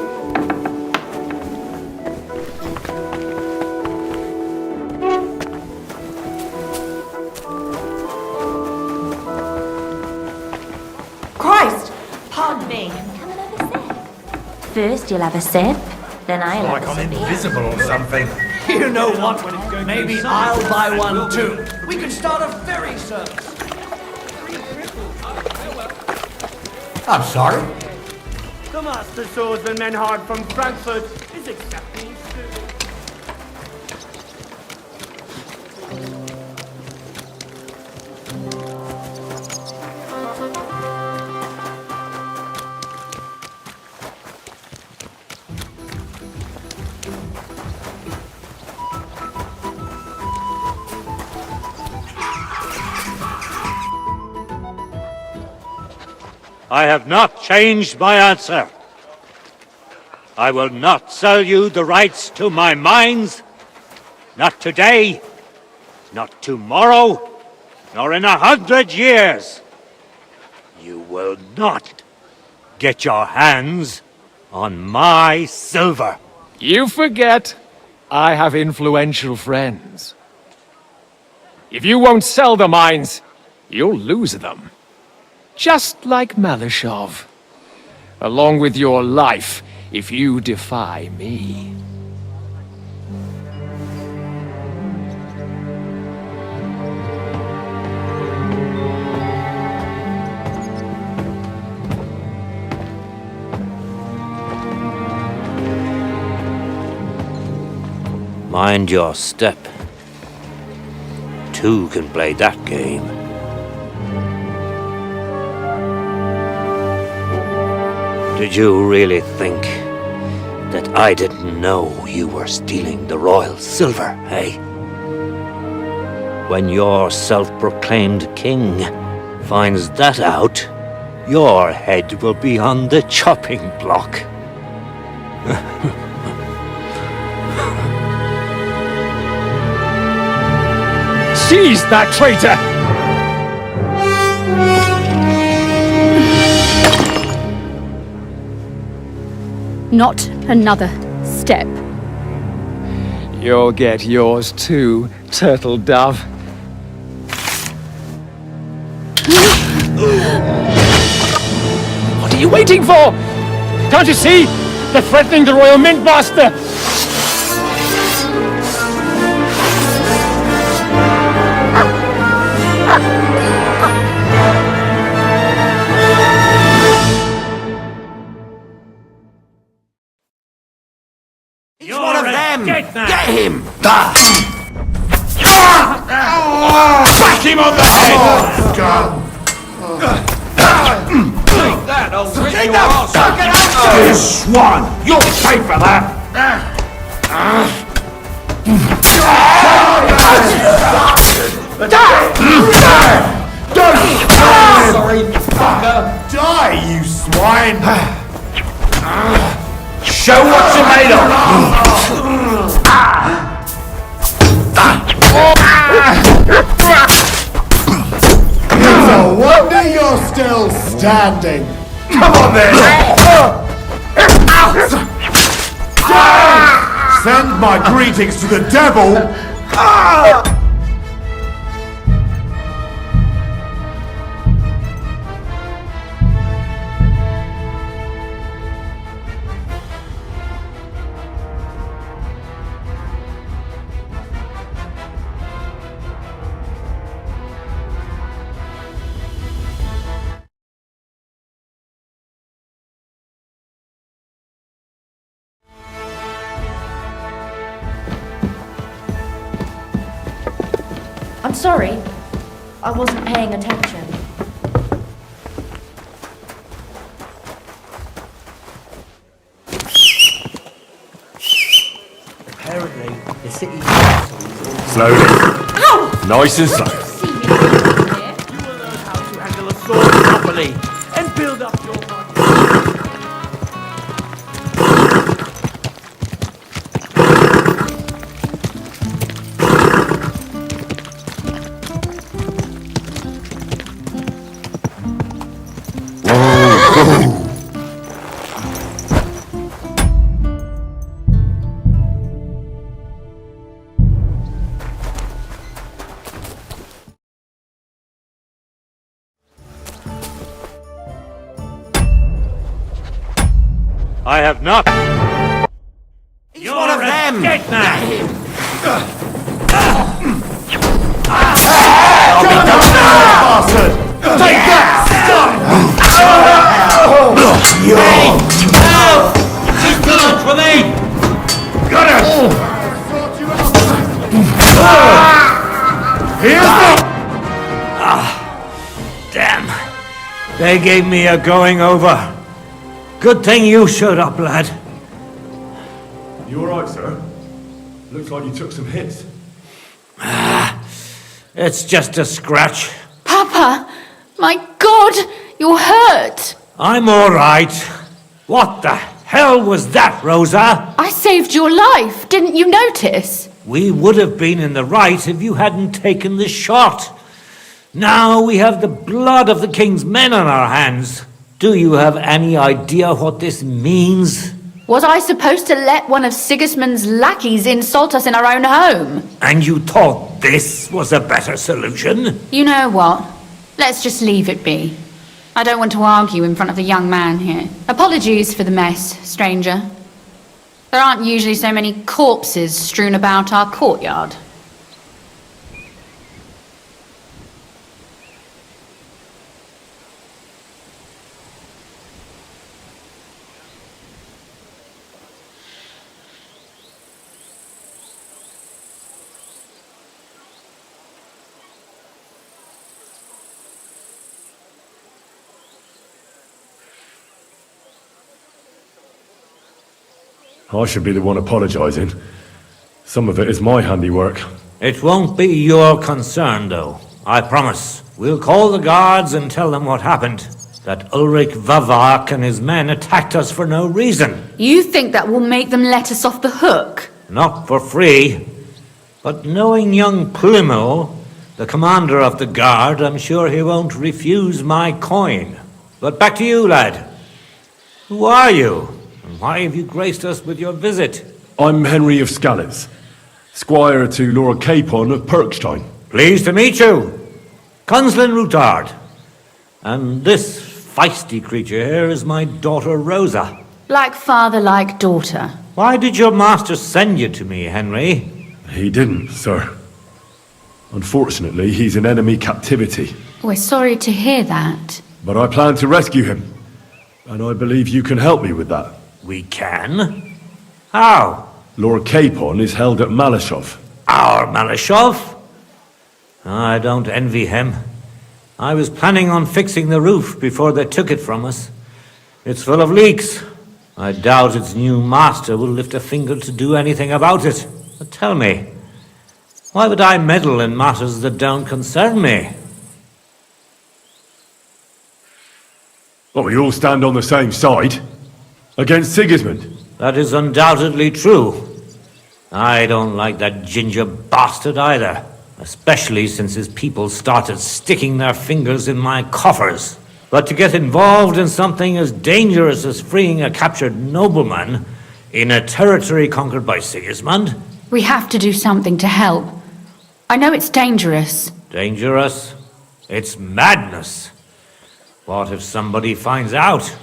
Christ! Pardon me. First you'll have a sip, then I'll Like have a I'm sip. invisible or something. You know what? Maybe I'll buy one too. We could start a ferry service. I'm sorry. The master swordsman Menhard from Frankfurt is accepting soon. I have not changed my answer. I will not sell you the rights to my mines. Not today, not tomorrow, nor in 100 years. You will not get your hands on my silver. You forget I have influential friends. If you won't sell the mines, you'll lose them. Just like Malishov. Along with your life, if you defy me. Mind your step. Two can play that game. Did you really think that I didn't know you were stealing the royal silver, eh? When your self-proclaimed king finds that out, your head will be on the chopping block. Seize that traitor! Not another step. You'll get yours too, turtle dove. What are you waiting for? Can't you see? They're threatening the Royal Mint Master! He's one of them! Get him! Back him on the head! Take that, I'll rip Take your that arse fucking out. ass! You swan! You'll pay for that! Sorry, fucker. Die, you swine! Show what you're made of! No wonder you're still standing! Come on then! Send my greetings to the devil! I'm sorry. I wasn't paying attention. Apparently, the city... Slowly. Nice and slow. You will learn how to handle a sword properly and build up your money. I have not. He's one of them! Dead man. Bastard! Take that! She's too much for me! Got him! Here's the... Damn. They gave me a going over. Good thing you showed up, lad. You alright, sir? Looks like you took some hits. It's just a scratch. Papa! My God! You're hurt! I'm all right. What the hell was that, Rosa? I saved your life! Didn't you notice? We would have been in the right if you hadn't taken the shot. Now we have the blood of the king's men on our hands. Do you have any idea what this means? Was I supposed to let one of Sigismund's lackeys insult us in our own home? And you thought this was a better solution? You know what? Let's just leave it be. I don't want to argue in front of the young man here. Apologies for the mess, stranger. There aren't usually so many corpses strewn about our courtyard. I should be the one apologising. Some of it is my handiwork. It won't be your concern, though. I promise. We'll call the guards and tell them what happened. That Ulrich Vavak and his men attacked us for no reason. You think that will make them let us off the hook? Not for free. But knowing young Plimo, the commander of the guard, I'm sure he won't refuse my coin. But back to you, lad. Who are you? And why have you graced us with your visit? I'm Henry of Skalitz, squire to Lord Capon of Perkstein. Pleased to meet you. Conslin Routard. And this feisty creature here is my daughter Rosa. Like father, like daughter. Why did your master send you to me, Henry? He didn't, sir. Unfortunately, he's in enemy captivity. We're sorry to hear that. But I plan to rescue him. And I believe you can help me with that. We can? How? Lord Capon is held at Malashov. Our Malashov? I don't envy him. I was planning on fixing the roof before they took it from us. It's full of leaks. I doubt its new master will lift a finger to do anything about it. But tell me, why would I meddle in matters that don't concern me? Well, we all stand on the same side. Against Sigismund. That is undoubtedly true. I don't like that ginger bastard either. Especially since his people started sticking their fingers in my coffers. But to get involved in something as dangerous as freeing a captured nobleman in a territory conquered by Sigismund? We have to do something to help. I know it's dangerous. Dangerous? It's madness. What if somebody finds out?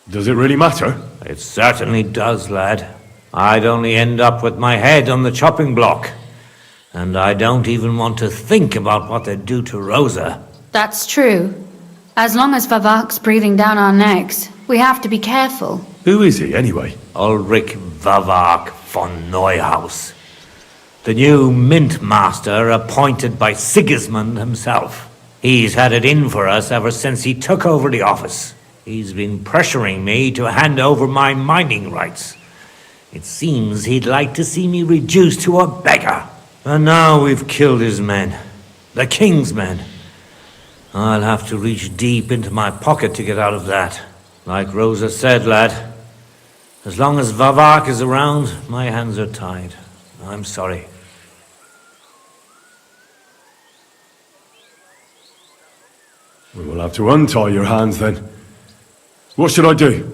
Does it really matter? It certainly does, lad. I'd only end up with my head on the chopping block. And I don't even want to think about what they'd do to Rosa. That's true. As long as Vavak's breathing down our necks, we have to be careful. Who is he, anyway? Ulrich Vavak von Neuhaus. The new mint master appointed by Sigismund himself. He's had it in for us ever since he took over the office. He's been pressuring me to hand over my mining rights. It seems he'd like to see me reduced to a beggar. And now we've killed his men. The king's men. I'll have to reach deep into my pocket to get out of that. Like Rosa said, lad, as long as Vavak is around, my hands are tied. I'm sorry. We will have to untie your hands then. What should I do?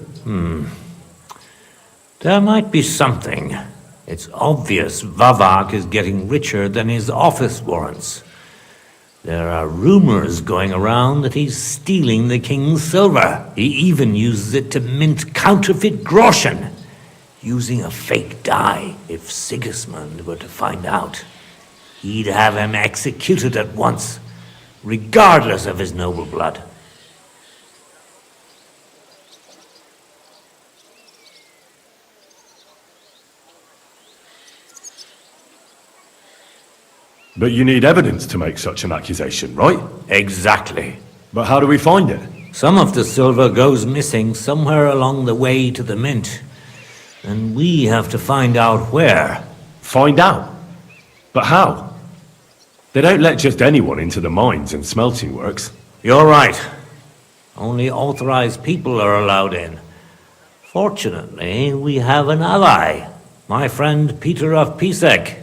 There might be something. It's obvious Vavak is getting richer than his office warrants. There are rumors going around that he's stealing the king's silver. He even uses it to mint counterfeit groschen, using a fake die. If Sigismund were to find out, he'd have him executed at once, regardless of his noble blood. But you need evidence to make such an accusation, right? Exactly. But how do we find it? Some of the silver goes missing somewhere along the way to the mint. And we have to find out where. Find out? But how? They don't let just anyone into the mines and smelting works. You're right. Only authorized people are allowed in. Fortunately, we have an ally. My friend Peter of Pisek.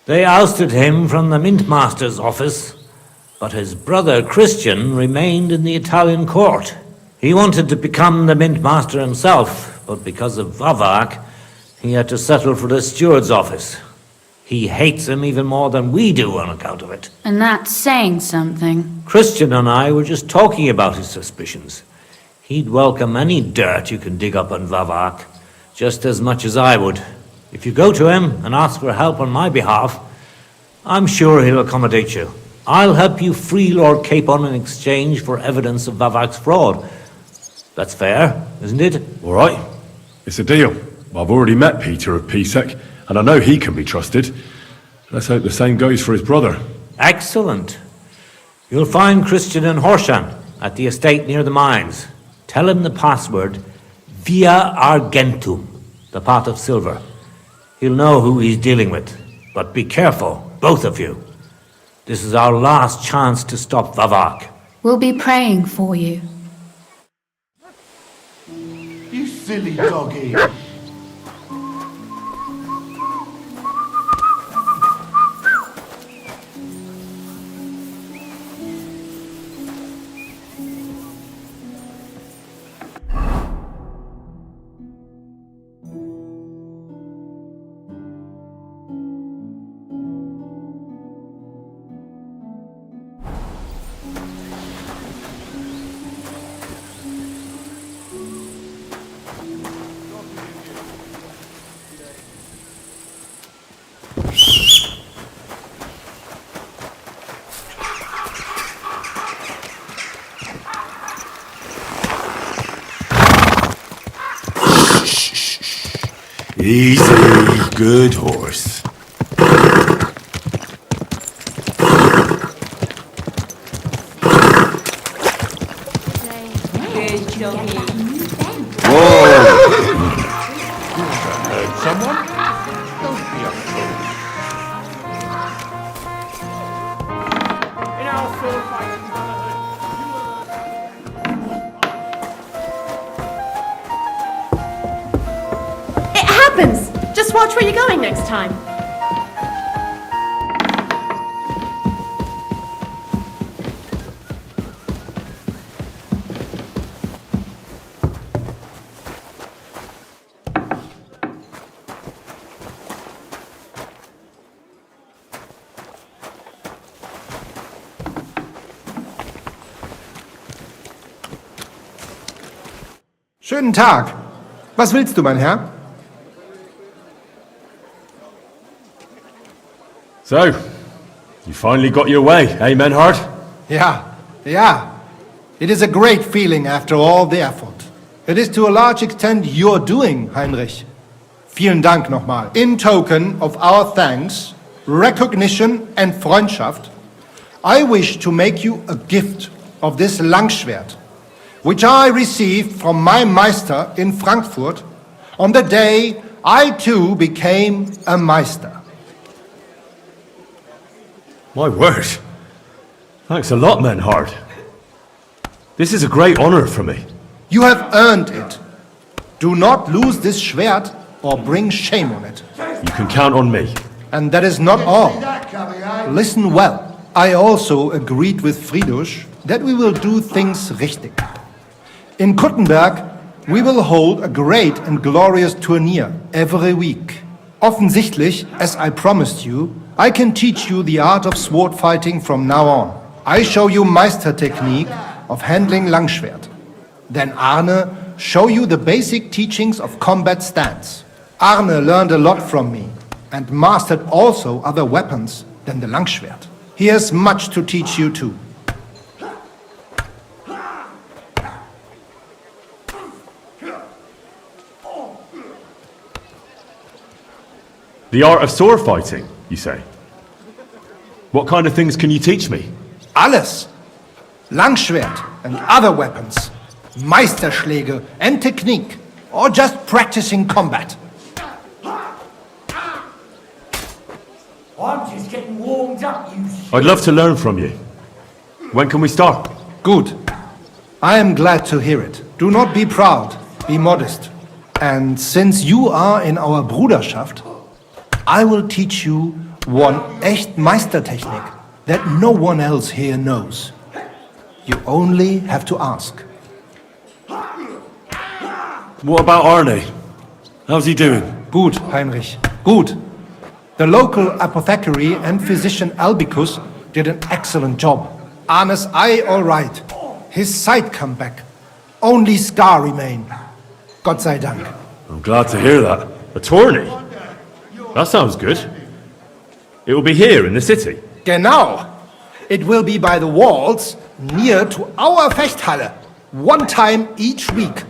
They ousted him from the Mintmaster's office, but his brother Christian remained in the Italian court. He wanted to become the Mintmaster himself, but because of Vavak, he had to settle for the steward's office. He hates him even more than we do on account of it. And that's saying something. Christian and I were just talking about his suspicions. He'd welcome any dirt you can dig up on Vavak, just as much as I would. If you go to him and ask for help on my behalf, I'm sure he'll accommodate you. I'll help you free Lord Capon in exchange for evidence of Vavak's fraud. That's fair, isn't it? All right. It's a deal. I've already met Peter of Pisek, and I know he can be trusted. Let's hope the same goes for his brother. Excellent. You'll find Christian in Horshan, at the estate near the mines. Tell him the password, Via Argentum, the pot of silver. He'll know who he's dealing with. But be careful, both of you. This is our last chance to stop Vavak. We'll be praying for you. You silly doggy. Easy, good horse. Someone? It happens! Just watch where you're going next time. Schönen Tag. Was willst du, mein Herr? So, you finally got your way, eh, Menhard? Yeah. It is a great feeling after all the effort. It is to a large extent your doing, Heinrich. Vielen Dank nochmal. In token of our thanks, recognition and Freundschaft, I wish to make you a gift of this Langschwert, which I received from my Meister in Frankfurt on the day I too became a Meister. My word. Thanks a lot, Menhard. This is a great honor for me. You have earned it. Do not lose this Schwert or bring shame on it. You can count on me. And that is not all. Listen well. I also agreed with Friedrich that we will do things richtig. In Kuttenberg, we will hold a great and glorious tourney every week. Offensichtlich, as I promised you, I can teach you the art of sword fighting from now on. I show you Meister technique of handling Langschwert. Then Arne show you the basic teachings of combat stance. Arne learned a lot from me and mastered also other weapons than the Langschwert. He has much to teach you too. The art of sword fighting, you say? What kind of things can you teach me? Alles. Langschwert and other weapons. Meisterschläge and technique. Or just practicing combat. I'm just getting warmed up, you I'd love to learn from you. When can we start? Good. I am glad to hear it. Do not be proud. Be modest. And since you are in our Bruderschaft, I will teach you one echt Meistertechnik that no one else here knows. You only have to ask. What about Arne? How's he doing? Gut, Heinrich. Gut. The local apothecary and physician Albicus did an excellent job. Arne's eye all right. His sight come back. Only scar remain. Gott sei Dank. I'm glad to hear that. A tourney? That sounds good. It will be here in the city. Genau. It will be by the walls near to our Fechthalle. One time each week.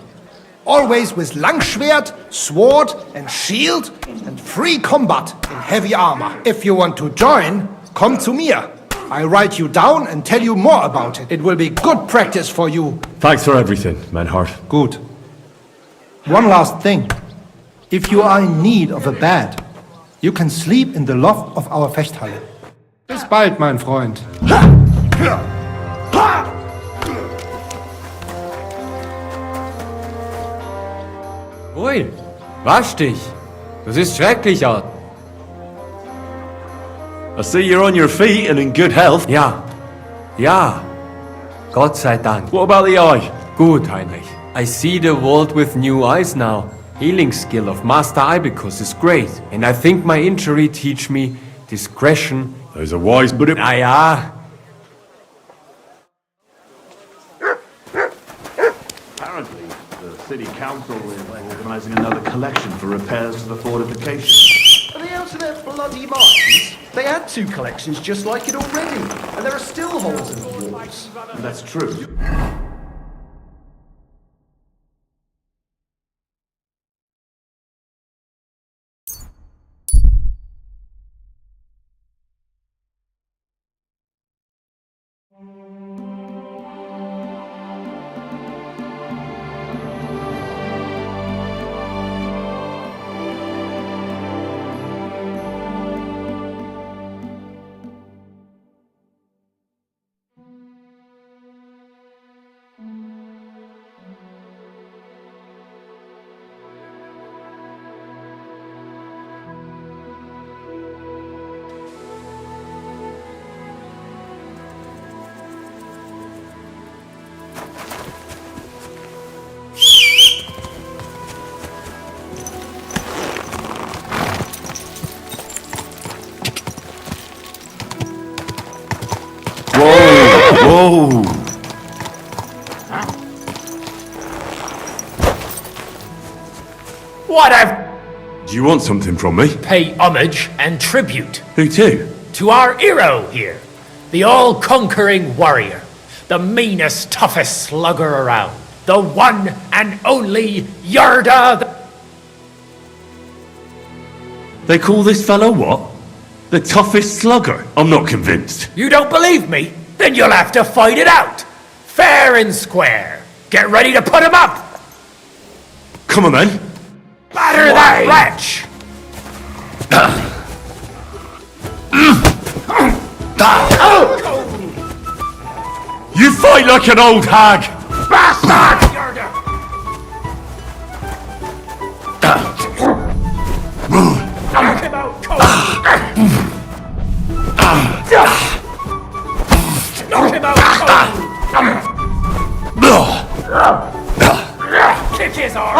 Always with Langschwert, sword and shield and free combat in heavy armor. If you want to join, come to mir. I write you down and tell you more about it. It will be good practice for you. Thanks for everything, Menhard. Good. One last thing. If you are in need of a bed, you can sleep in the loft of our Fechthalle. Bis bald, mein Freund. Ui, wasch dich. Du siehst schrecklich aus. I see you're on your feet and in good health. Ja. Ja. Gott sei Dank. What about the eye? Gut, Heinrich. I see the world with new eyes now. Healing skill of Master Ibicus is great. And I think my injury teach me discretion. Those are wise, but Ah ja. Apparently, the city council is organising another collection for repairs to the fortifications. Are they out of their bloody minds? They had 2 collections just like it already, and there are still holes in the walls. That's true. Whoa! What a... Do you want something from me? Pay homage and tribute. Who to? To our hero here. The all-conquering warrior. The meanest, toughest slugger around. The one and only Yarda. They call this fellow what? The toughest slugger? I'm not convinced. You don't believe me? Then you'll have to fight it out. Fair and square. Get ready to put him up. Come on then. Batter that wretch. You fight like an old hag. Bastard! Knock him out cold. Knock him out cold. Kick his arm.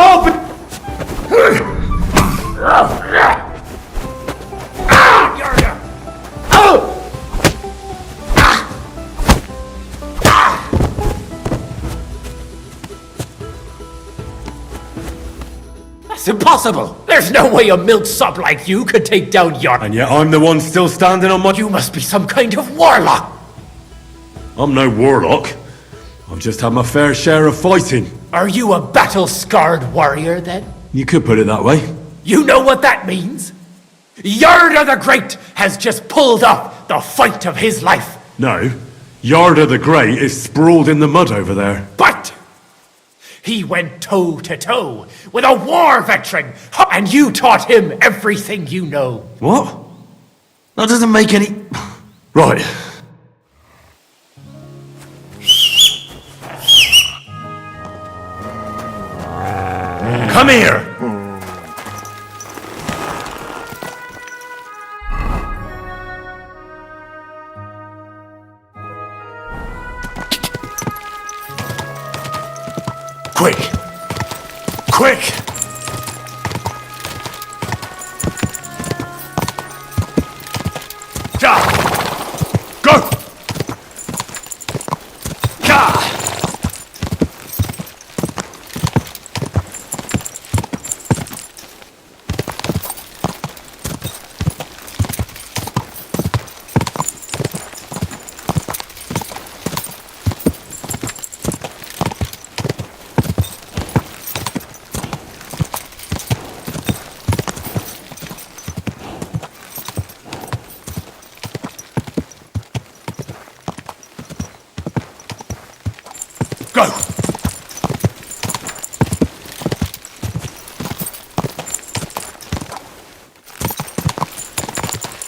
That's impossible! There's no way a milksop like you could take down Yarda. And yet I'm the one still standing on my... You must be some kind of warlock! I'm no warlock. I've just had my fair share of fighting. Are you a battle-scarred warrior, then? You could put it that way. You know what that means? Yarda the Great has just pulled off the fight of his life. No. Yarda the Great is sprawled in the mud over there. But he went toe-to-toe with a war veteran, and you taught him everything you know. What? That doesn't make any... Right. Come here! Quick! Quick! Go! Go!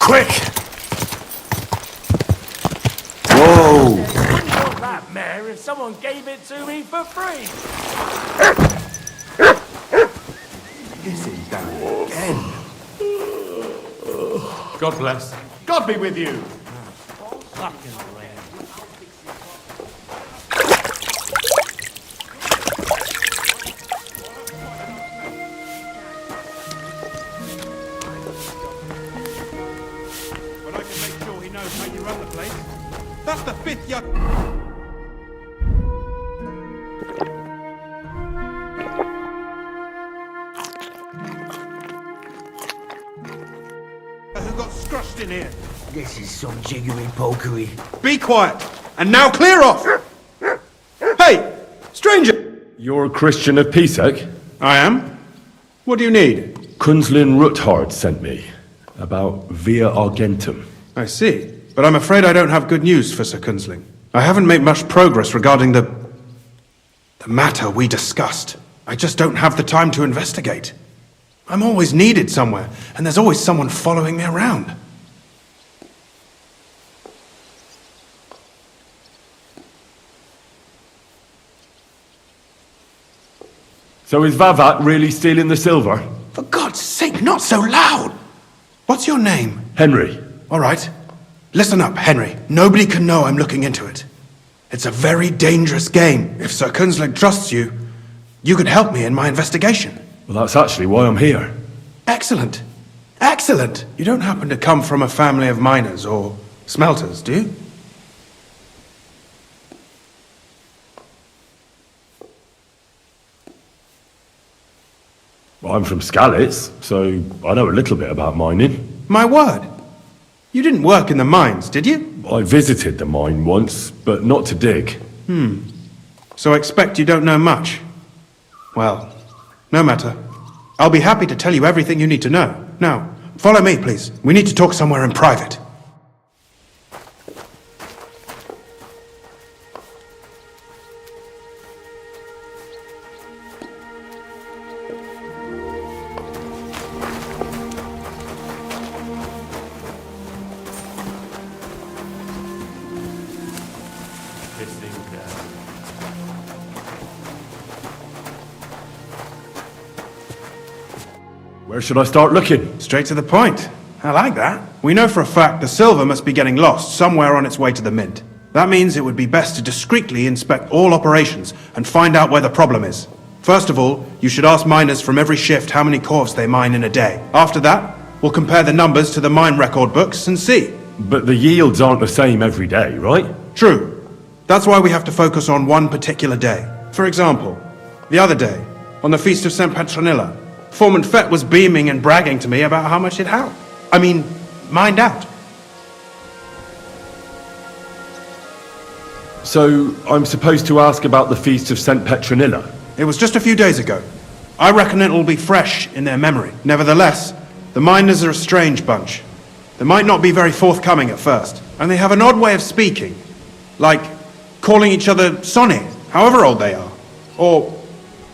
Quick! Whoa! Not that, Mayor, if someone gave it to me for free. Is it done again? God bless. God be with you. But I can make sure he knows how you run the place. That's the fifth young... who got scrushed in here. This is some jiggery pokery. Be quiet, and now clear off! Hey, stranger! You're a Christian of Pisek? I am. What do you need? Kunzlin Ruthard sent me about Via Argentum. I see. But I'm afraid I don't have good news for Sir Kunzling. I haven't made much progress regarding the matter we discussed. I just don't have the time to investigate. I'm always needed somewhere, and there's always someone following me around. So is Vavak really stealing the silver? For God's sake, not so loud! What's your name? Henry. All right. Listen up, Henry. Nobody can know I'm looking into it. It's a very dangerous game. If Sir Kunzling trusts you, you could help me in my investigation. Well, that's actually why I'm here. Excellent. Excellent. You don't happen to come from a family of miners or smelters, do you? Well, I'm from Skalitz, so I know a little bit about mining. My word. You didn't work in the mines, did you? I visited the mine once, but not to dig. So I expect you don't know much. Well, no matter. I'll be happy to tell you everything you need to know. Now, follow me, please. We need to talk somewhere in private. Where should I start looking? Straight to the point. I like that. We know for a fact the silver must be getting lost somewhere on its way to the mint. That means it would be best to discreetly inspect all operations and find out where the problem is. First of all, you should ask miners from every shift how many corves they mine in a day. After that, we'll compare the numbers to the mine record books and see. But the yields aren't the same every day, right? True. That's why we have to focus on one particular day. For example, the other day, on the Feast of St. Petronilla, Foreman Fett was beaming and bragging to me about how much he'd mined out. So, I'm supposed to ask about the Feast of St. Petronilla? It was just a few days ago. I reckon it'll be fresh in their memory. Nevertheless, the miners are a strange bunch. They might not be very forthcoming at first, and they have an odd way of speaking. Like calling each other Sonny, however old they are.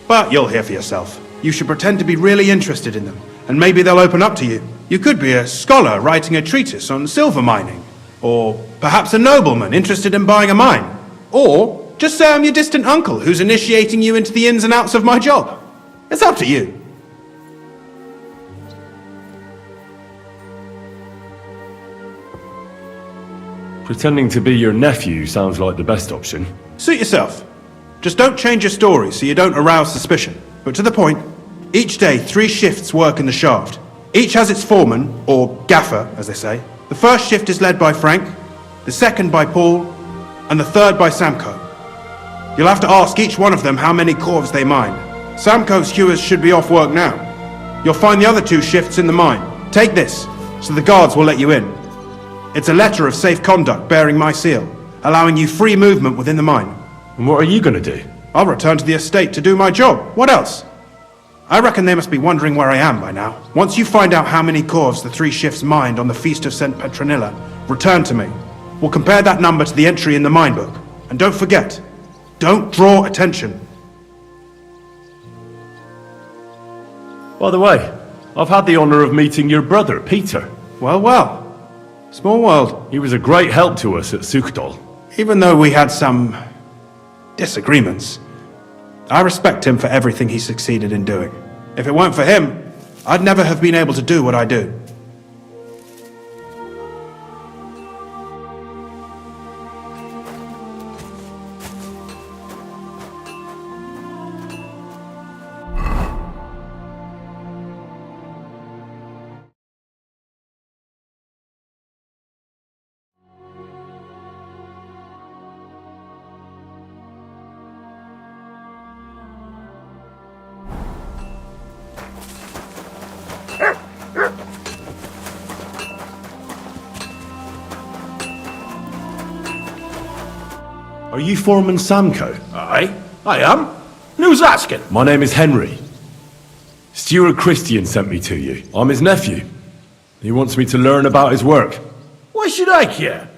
But you'll hear for yourself. You should pretend to be really interested in them, and maybe they'll open up to you. You could be a scholar writing a treatise on silver mining, or perhaps a nobleman interested in buying a mine. Or just say I'm your distant uncle who's initiating you into the ins and outs of my job. It's up to you. Pretending to be your nephew sounds like the best option. Suit yourself. Just don't change your story so you don't arouse suspicion. But to the point, each day 3 shifts work in the shaft. Each has its foreman, or gaffer, as they say. The first shift is led by Frank, the second by Paul, and the third by Samko. You'll have to ask each one of them how many corves they mine. Samko's hewers should be off work now. You'll find the other 2 shifts in the mine. Take this, so the guards will let you in. It's a letter of safe conduct bearing my seal, allowing you free movement within the mine. And what are you gonna do? I'll return to the estate to do my job. What else? I reckon they must be wondering where I am by now. Once you find out how many corves the 3 shifts mined on the Feast of St. Petronilla, return to me. We'll compare that number to the entry in the mine book. And don't forget, don't draw attention. By the way, I've had the honor of meeting your brother, Peter. Well, well. Small world. He was a great help to us at Sukhdal. Even though we had some disagreements, I respect him for everything he succeeded in doing. If it weren't for him, I'd never have been able to do what I do. Are you Foreman Samko? Aye, I am. Who's asking? My name is Henry. Stuart Christian sent me to you. I'm his nephew. He wants me to learn about his work. Why should I care?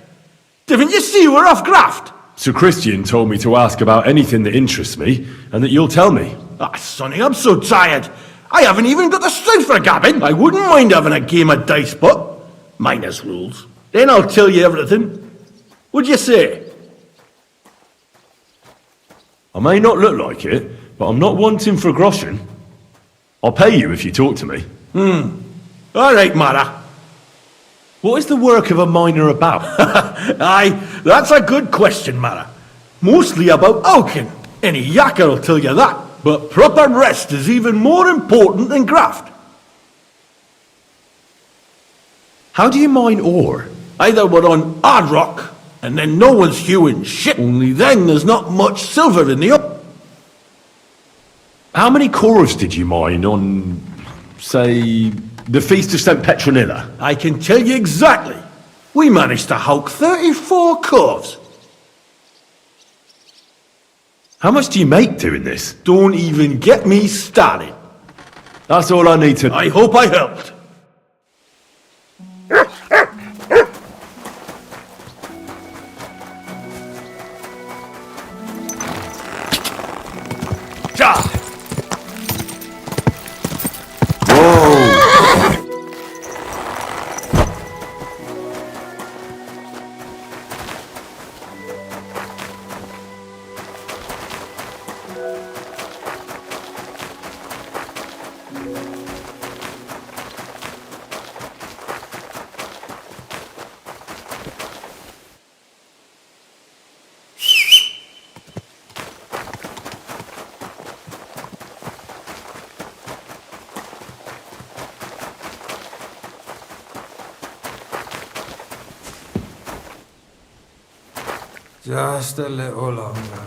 Didn't you see we're off graft? Sir Christian told me to ask about anything that interests me, and that you'll tell me. Ah, Sonny, I'm so tired. I haven't even got the strength for gabbing. I wouldn't mind having a game of dice, but minus rules. Then I'll tell you everything. What'd you say? I may not look like it, but I'm not wanting for groschen. I'll pay you if you talk to me. All right, Mara. What is the work of a miner about? Aye, that's a good question, Mara. Mostly about oaken. Any yakker will tell you that. But proper rest is even more important than graft. How do you mine ore? Either we're on hard rock, and then no one's hewing shit. Only then there's not much silver in the up. How many corves did you mine on, say, the Feast of St. Petronilla? I can tell you exactly. We managed to hulk 34 corves. How much do you make doing this? Don't even get me started. That's all I need to... I hope I helped. Just a little longer.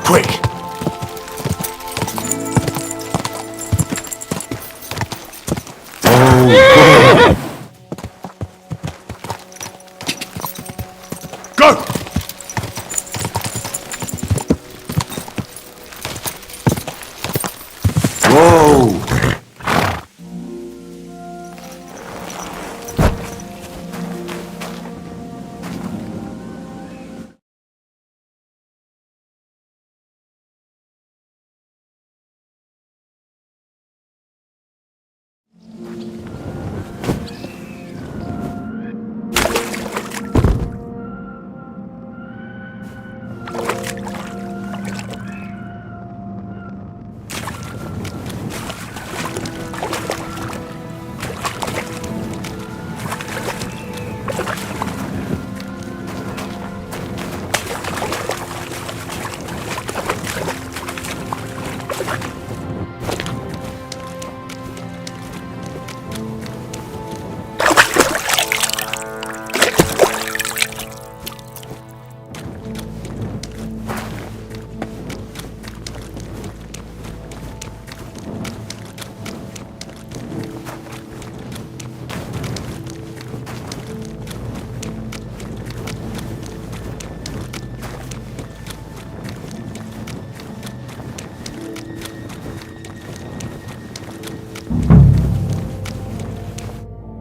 quick! Go! Whoa!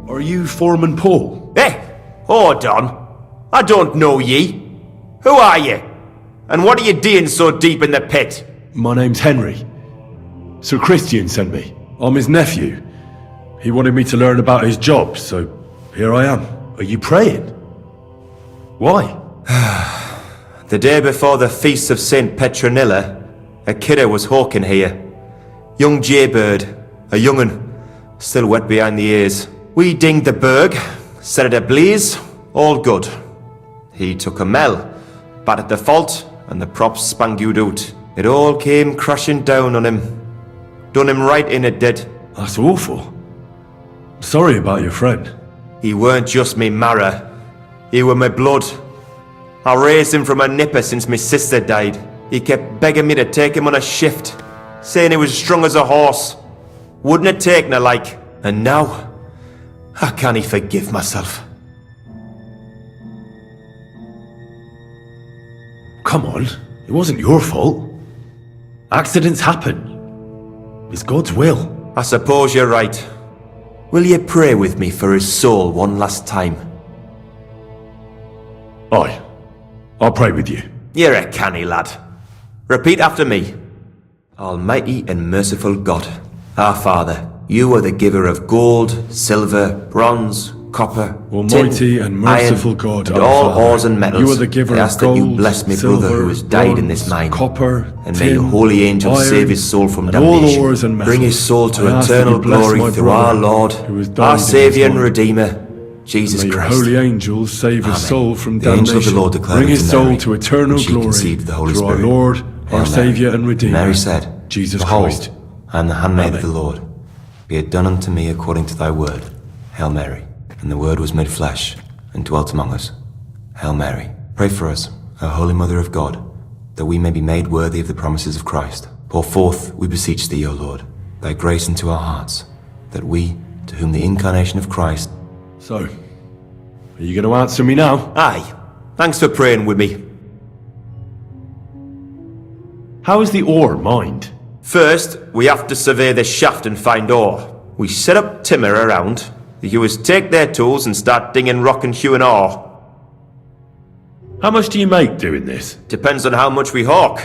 Are you Foreman Paul? Hold on. I don't know ye. Who are you? And what are you doing so deep in the pit? My name's Henry. Sir Christian sent me. I'm his nephew. He wanted me to learn about his job, so here I am. Are you praying? Why? The day before the feast of St. Petronilla, a kidder was hawking here. Young Jaybird, a young'un, still wet behind the ears. We dinged the berg, set it ablaze, all good. He took a mell, battered the fault, and the props spangued out. It all came crashing down on him. Done him right in, it did. That's awful. Sorry about your friend. He weren't just me marrow. He were my blood. I raised him from a nipper since my sister died. He kept begging me to take him on a shift, saying he was strong as a horse. Wouldn't it take no like. And now, I can't forgive myself. Come on, it wasn't your fault. Accidents happen. It's God's will. I suppose you're right. Will you pray with me for his soul one last time? Aye. I'll pray with you. You're a canny lad. Repeat after me. Almighty and merciful God, our Father, you are the giver of gold, silver, bronze, copper, Almighty tin, and merciful iron, God, and our all Father, ores and metals. you are the giver I of ask that you gold, bless me silver, brother who has died in this bronze, mine, copper, and may your tin, holy angels iron, save his soul from and all damnation. ores and Bring his metals. soul to I ask that eternal you bless glory my through brother our Lord, who has died our in his Saviour and life. Redeemer, Jesus May your Christ. holy angels save his Amen. soul from The angel of the damnation. Lord declared Bring his unto soul Mary, to eternal and she glory conceived the Holy through our Spirit. Lord, Hail our Mary. Saviour and Redeemer, Mary said, Jesus Behold, Christ. I am the handmaid Amen. of the Lord. Be it done unto me according to thy word. Hail Mary. And the word was made flesh, and dwelt among us. Hail Mary. Pray for us, O Holy Mother of God, that we may be made worthy of the promises of Christ. Pour forth, we beseech thee, O Lord, thy grace into our hearts, that we, to whom the incarnation of Christ... So, are you going to answer me now? Aye. Thanks for praying with me. How is the ore mined? First, we have to survey the shaft and find ore. We set up timber around. The hewers take their tools and start dinging rock and hewing ore. How much do you make doing this? Depends on how much we hawk.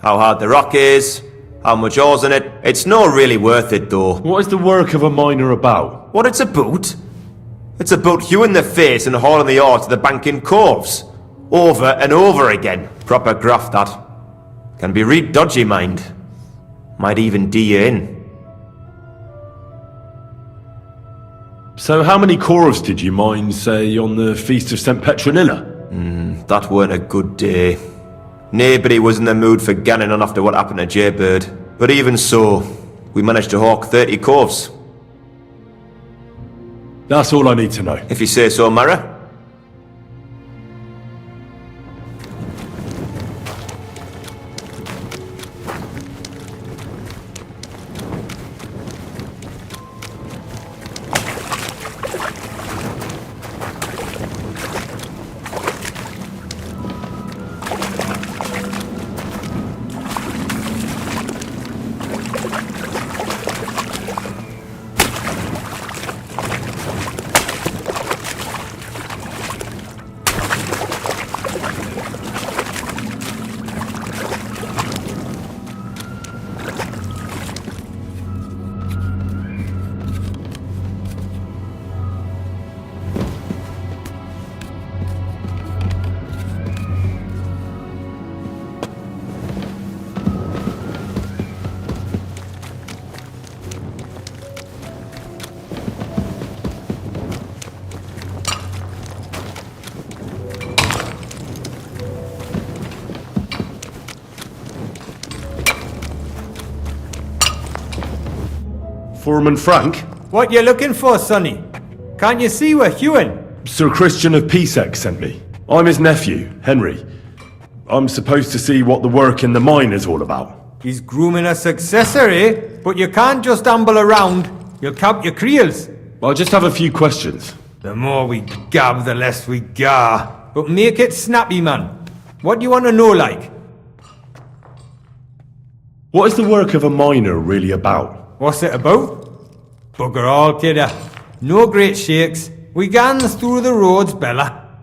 How hard the rock is, how much ore's in it. It's not really worth it though. What is the work of a miner about? What it's about? It's about hewing the face and hauling the ore to the bank in coves. Over and over again. Proper graft that. Can be real dodgy, mind. Might even do you in. So how many corves did you mine, say, on the Feast of St. Petronilla? That weren't a good day. Nobody was in the mood for ganning on after what happened to Jaybird. But even so, we managed to hawk 30 corves. That's all I need to know. If you say so, Mara. Foreman Frank? What you looking for, Sonny? Can't you see we're Hewin? Sir Christian of Pisek sent me. I'm his nephew, Henry. I'm supposed to see what the work in the mine is all about. He's grooming a successor, eh? But you can't just amble around. You'll count your creels. I'll just have a few questions. The more we gab, the less we gar. But make it snappy, man. What do you want to know, like? What is the work of a miner really about? What's it about? Bugger all, kidder. No great shakes. We gans through the roads, Bella.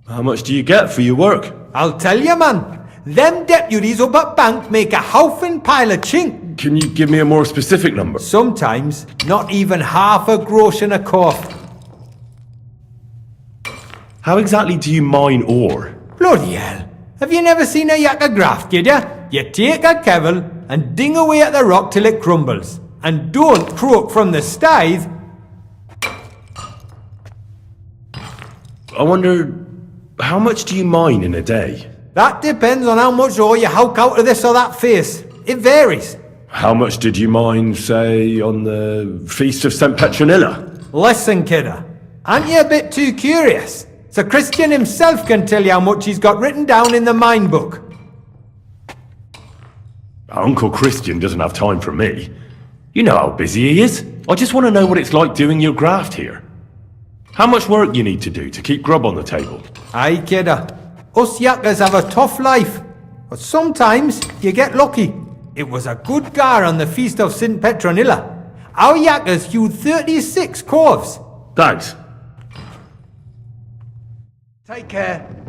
How much do you get for your work? I'll tell you, man. Them deputies up at bank make a howfin' pile of chink. Can you give me a more specific number? Sometimes, not even half a grosh in a cough. How exactly do you mine ore? Bloody hell. Have you never seen a yakka graft, kid ya? You take a kevel and ding away at the rock till it crumbles. And don't croak from the stithe. I wonder, how much do you mine in a day? That depends on how much ore you howk out of this or that face. It varies. How much did you mine, say, on the Feast of St. Petronilla? Listen, kidder. Aren't you a bit too curious? Sir Christian himself can tell you how much he's got written down in the mine book. Uncle Christian doesn't have time for me. You know how busy he is. I just want to know what it's like doing your graft here. How much work you need to do to keep grub on the table? Aye, kidder. Us yakkers have a tough life. But sometimes you get lucky. It was a good gar on the Feast of St. Petronilla. Our yakkers hewed 36 corves. Thanks. Take care.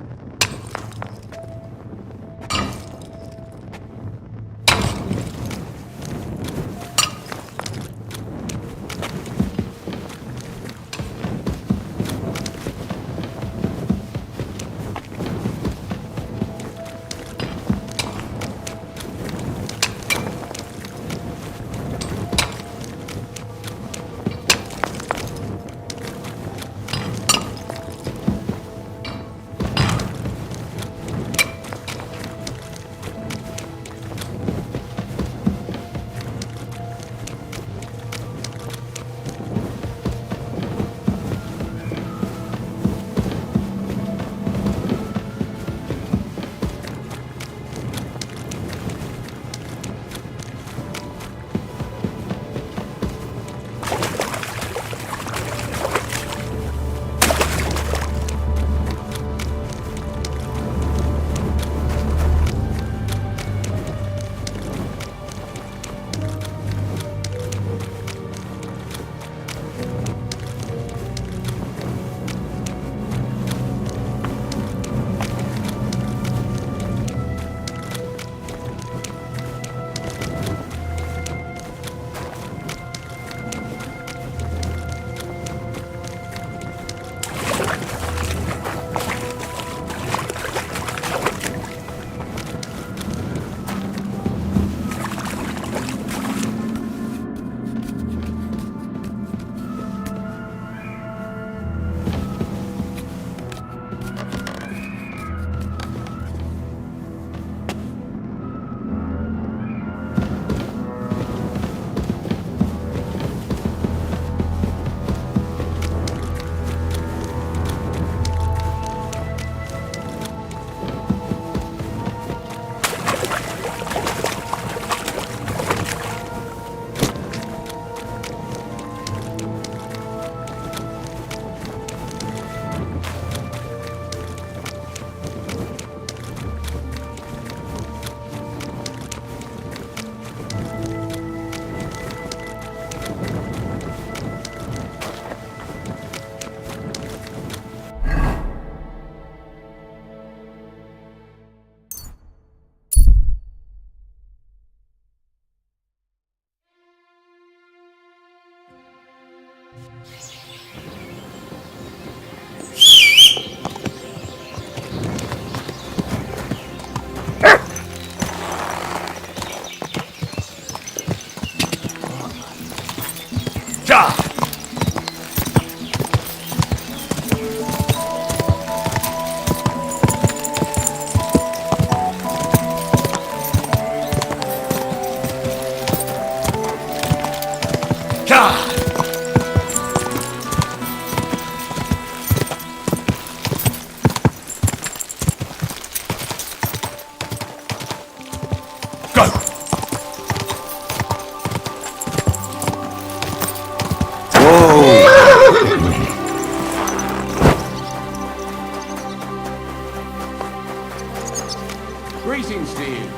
Greetings to you.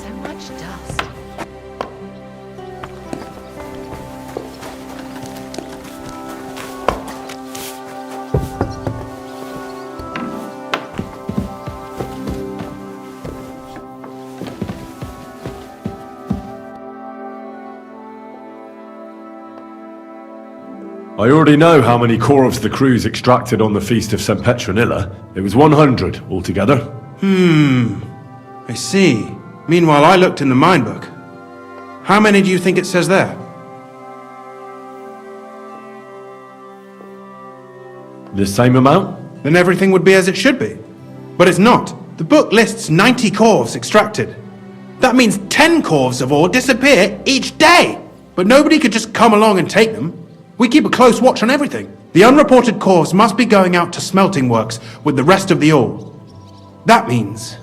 So much dust. I already know how many corvs the crews extracted on the Feast of St. Petronilla. It was 100 altogether. I see. Meanwhile, I looked in the mine book. How many do you think it says there? The same amount? Then everything would be as it should be. But it's not. The book lists 90 corvs extracted. That means 10 corvs of ore disappear each day. But nobody could just come along and take them. We keep a close watch on everything. The unreported corvs must be going out to smelting works with the rest of the ore. That means...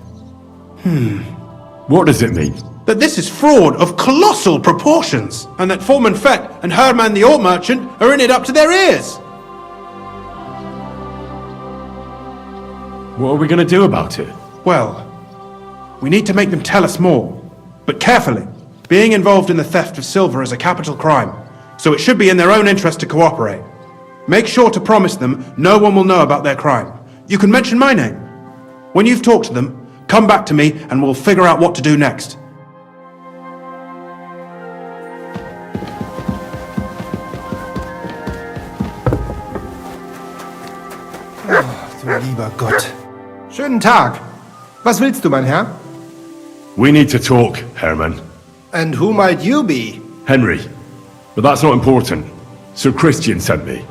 What does it mean? that this is fraud of colossal proportions, and that Foreman Fett and Herman the ore merchant are in it up to their ears. What are we going to do about it? Well, we need to make them tell us more. But carefully. Being involved in the theft of silver is a capital crime, so it should be in their own interest to cooperate. Make sure to promise them no one will know about their crime. You can mention my name. When you've talked to them, come back to me and we'll figure out what to do next. Du lieber Gott. Schönen Tag. Was willst du, mein Herr? We need to talk, Herman. And who might you be? Henry. But that's not important. Sir Christian sent me.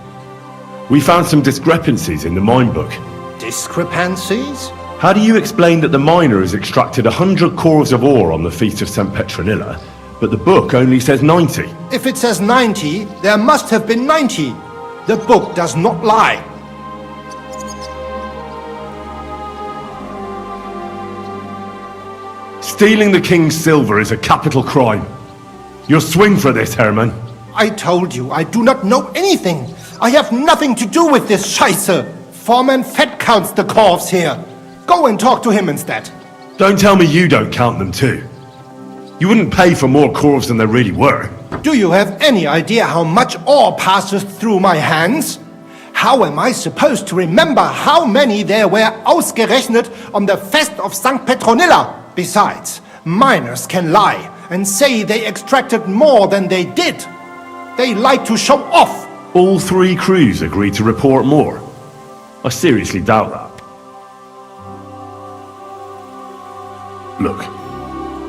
We found some discrepancies in the mine book. Discrepancies? How do you explain that the miner has extracted 100 cores of ore on the Feast of St. Petronilla, but the book only says 90? If it says 90, there must have been 90. The book does not lie. Stealing the king's silver is a capital crime. You'll swing for this, Herman. I told you, I do not know anything. I have nothing to do with this Scheiße. Foreman Fett counts the corvs here. Go and talk to him instead. Don't tell me you don't count them too. You wouldn't pay for more corvs than there really were. Do you have any idea how much ore passes through my hands? How am I supposed to remember how many there were ausgerechnet on the Fest of St. Petronilla? Besides, miners can lie and say they extracted more than they did. They like to show off. All three crews agreed to report more. I seriously doubt that. Look,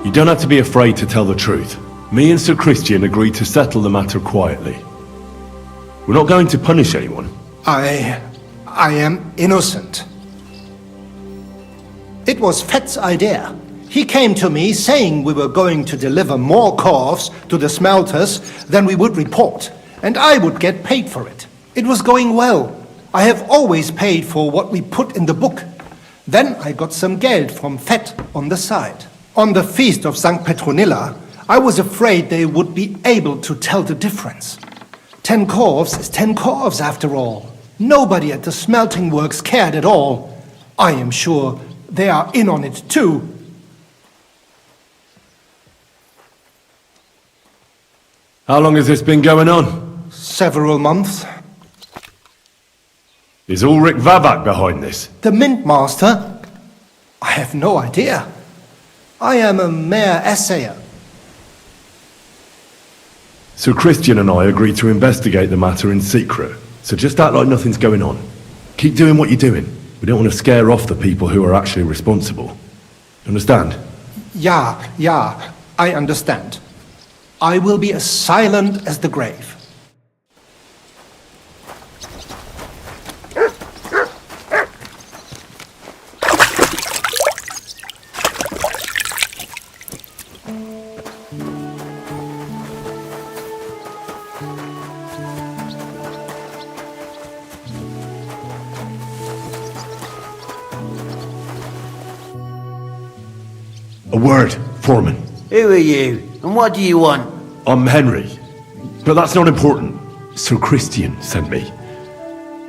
you don't have to be afraid to tell the truth. Me and Sir Christian agreed to settle the matter quietly. We're not going to punish anyone. I am innocent. It was Fett's idea. He came to me saying we were going to deliver more corvs to the smelters than we would report, and I would get paid for it. It was going well. I have always paid for what we put in the book. Then I got some geld from Fett on the side. On the Feast of St. Petronilla, I was afraid they would be able to tell the difference. 10 corvs is 10 corvs after all. Nobody at the smelting works cared at all. I am sure they are in on it too. How long has this been going on? Several months. Is Ulrich Vavak behind this? The Mint Master? I have no idea. I am a mere assayer. Sir Christian and I agreed to investigate the matter in secret, so just act like nothing's going on. Keep doing what you're doing. We don't want to scare off the people who are actually responsible. Understand? Yeah, I understand. I will be as silent as the grave. A word, Foreman. Who are you, and what do you want? I'm Henry, but that's not important. Sir Christian sent me.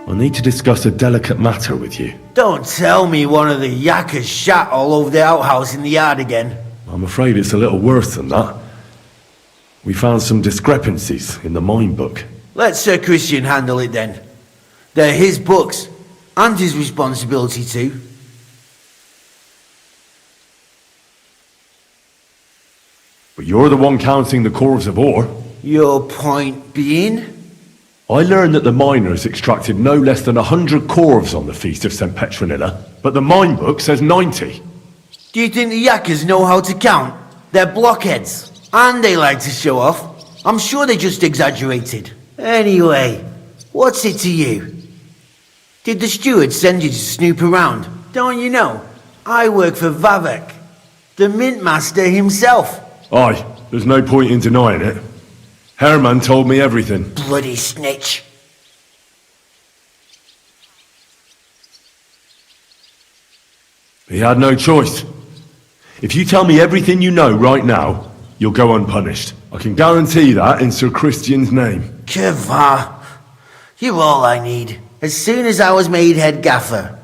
I need to discuss a delicate matter with you. Don't tell me one of the yakkers shat all over the outhouse in the yard again. I'm afraid it's a little worse than that. We found some discrepancies in the mine book. Let Sir Christian handle it then. They're his books, and his responsibility too. But you're the one counting the cores of ore. Your point being? I learned that the miners extracted no less than 100 corves on the Feast of St. Petronilla, but the mine book says 90. Do you think the yakkers know how to count? They're blockheads, and they like to show off. I'm sure they just exaggerated. Anyway, what's it to you? Did the steward send you to snoop around? Don't you know? I work for Vavak, the mint master himself. Aye, there's no point in denying it. Herman told me everything. Bloody snitch. He had no choice. If you tell me everything you know right now, you'll go unpunished. I can guarantee that in Sir Christian's name. Keva, you're all I need. As soon as I was made head gaffer,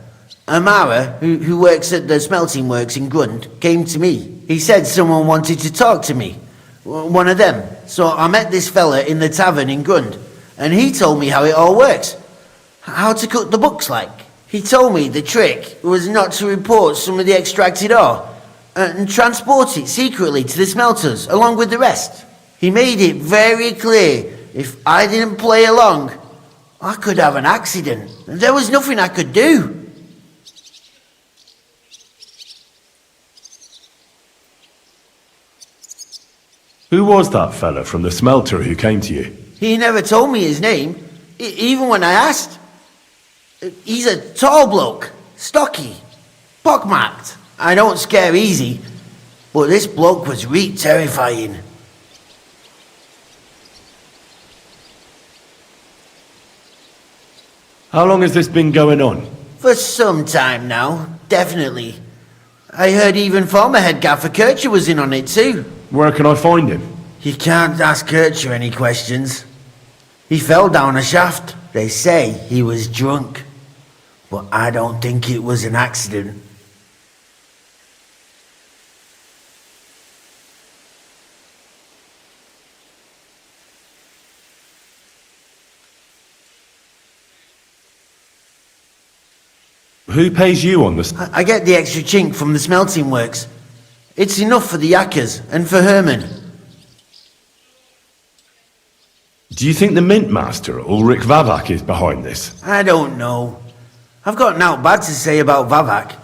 Amara, who works at the smelting works in Grund, came to me. He said someone wanted to talk to me. One of them. So I met this fella in the tavern in Grund, and he told me how it all works. How to cut the books like. He told me the trick was not to report some of the extracted ore, and transport it secretly to the smelters, along with the rest. He made it very clear, if I didn't play along, I could have an accident. There was nothing I could do. Who was that fella from the smelter who came to you? He never told me his name, even when I asked. He's a tall bloke, stocky, pockmarked. I don't scare easy, but this bloke was terrifying. How long has this been going on? For some time now, definitely. I heard even former head gaffer Kircher was in on it too. Where can I find him? You can't ask Kircher any questions. He fell down a shaft. They say he was drunk, but I don't think it was an accident. Who pays you on this? I get the extra chink from the smelting works. It's enough for the yakkers and for Herman. Do you think the mint master, Ulrich Vavak, is behind this? I don't know. I've got naught bad to say about Vavak.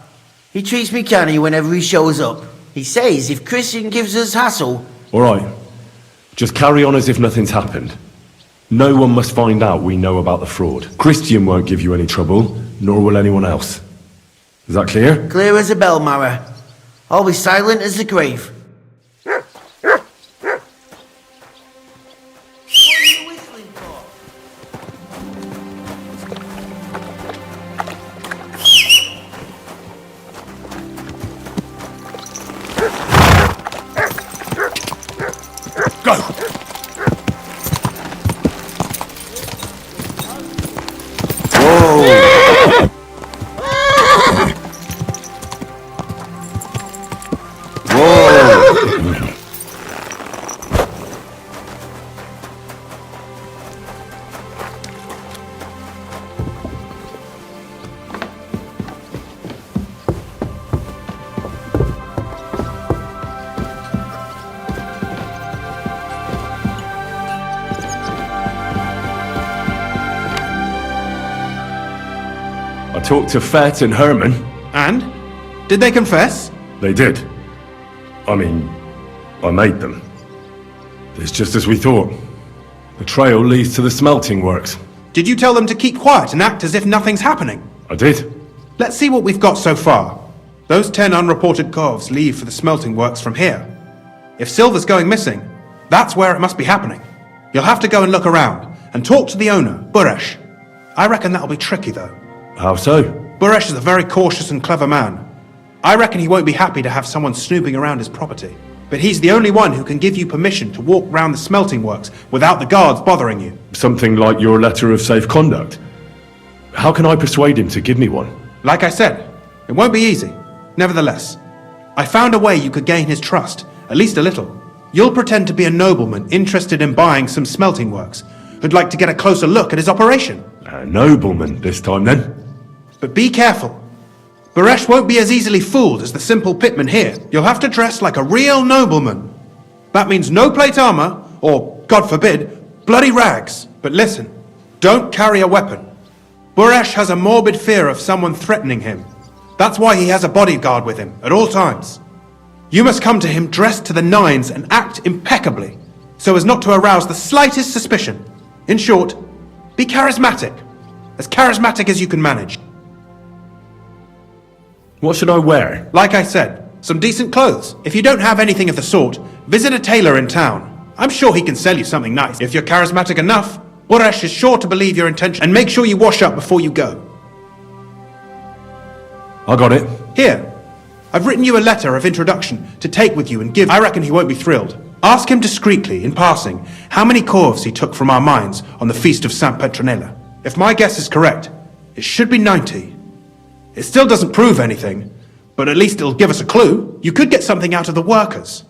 He treats me canny whenever he shows up. He says if Christian gives us hassle... All right. Just carry on as if nothing's happened. No one must find out we know about the fraud. Christian won't give you any trouble, nor will anyone else. Is that clear? Clear as a bell, Mara. I'll be silent as the grave. I talked to Fett and Herman. And? Did they confess? They did. I mean, I made them. It's just as we thought. The trail leads to the smelting works. Did you tell them to keep quiet and act as if nothing's happening? I did. Let's see what we've got so far. Those 10 unreported corves leave for the smelting works from here. If silver's going missing, that's where it must be happening. You'll have to go and look around and talk to the owner, Buresh. I reckon that'll be tricky though. How so? Buresh is a very cautious and clever man. I reckon he won't be happy to have someone snooping around his property. But he's the only one who can give you permission to walk round the smelting works without the guards bothering you. Something like your letter of safe conduct? How can I persuade him to give me one? Like I said, it won't be easy. Nevertheless, I found a way you could gain his trust, at least a little. You'll pretend to be a nobleman interested in buying some smelting works, who'd like to get a closer look at his operation. A nobleman this time then? But be careful. Baresh won't be as easily fooled as the simple pitman here. You'll have to dress like a real nobleman. That means no plate armor, or, God forbid, bloody rags. But listen, don't carry a weapon. Baresh has a morbid fear of someone threatening him. That's why he has a bodyguard with him at all times. You must come to him dressed to the nines and act impeccably, so as not to arouse the slightest suspicion. In short, be charismatic as you can manage. What should I wear? Like I said, some decent clothes. If you don't have anything of the sort, visit a tailor in town. I'm sure he can sell you something nice. If you're charismatic enough, Baresh is sure to believe your intention. And make sure you wash up before you go. I got it. Here, I've written you a letter of introduction to take with you and give. I reckon he won't be thrilled. Ask him discreetly, in passing, how many corves he took from our mines on the Feast of St. Petronilla. If my guess is correct, it should be 90. It still doesn't prove anything, but at least it'll give us a clue. You could get something out of the workers.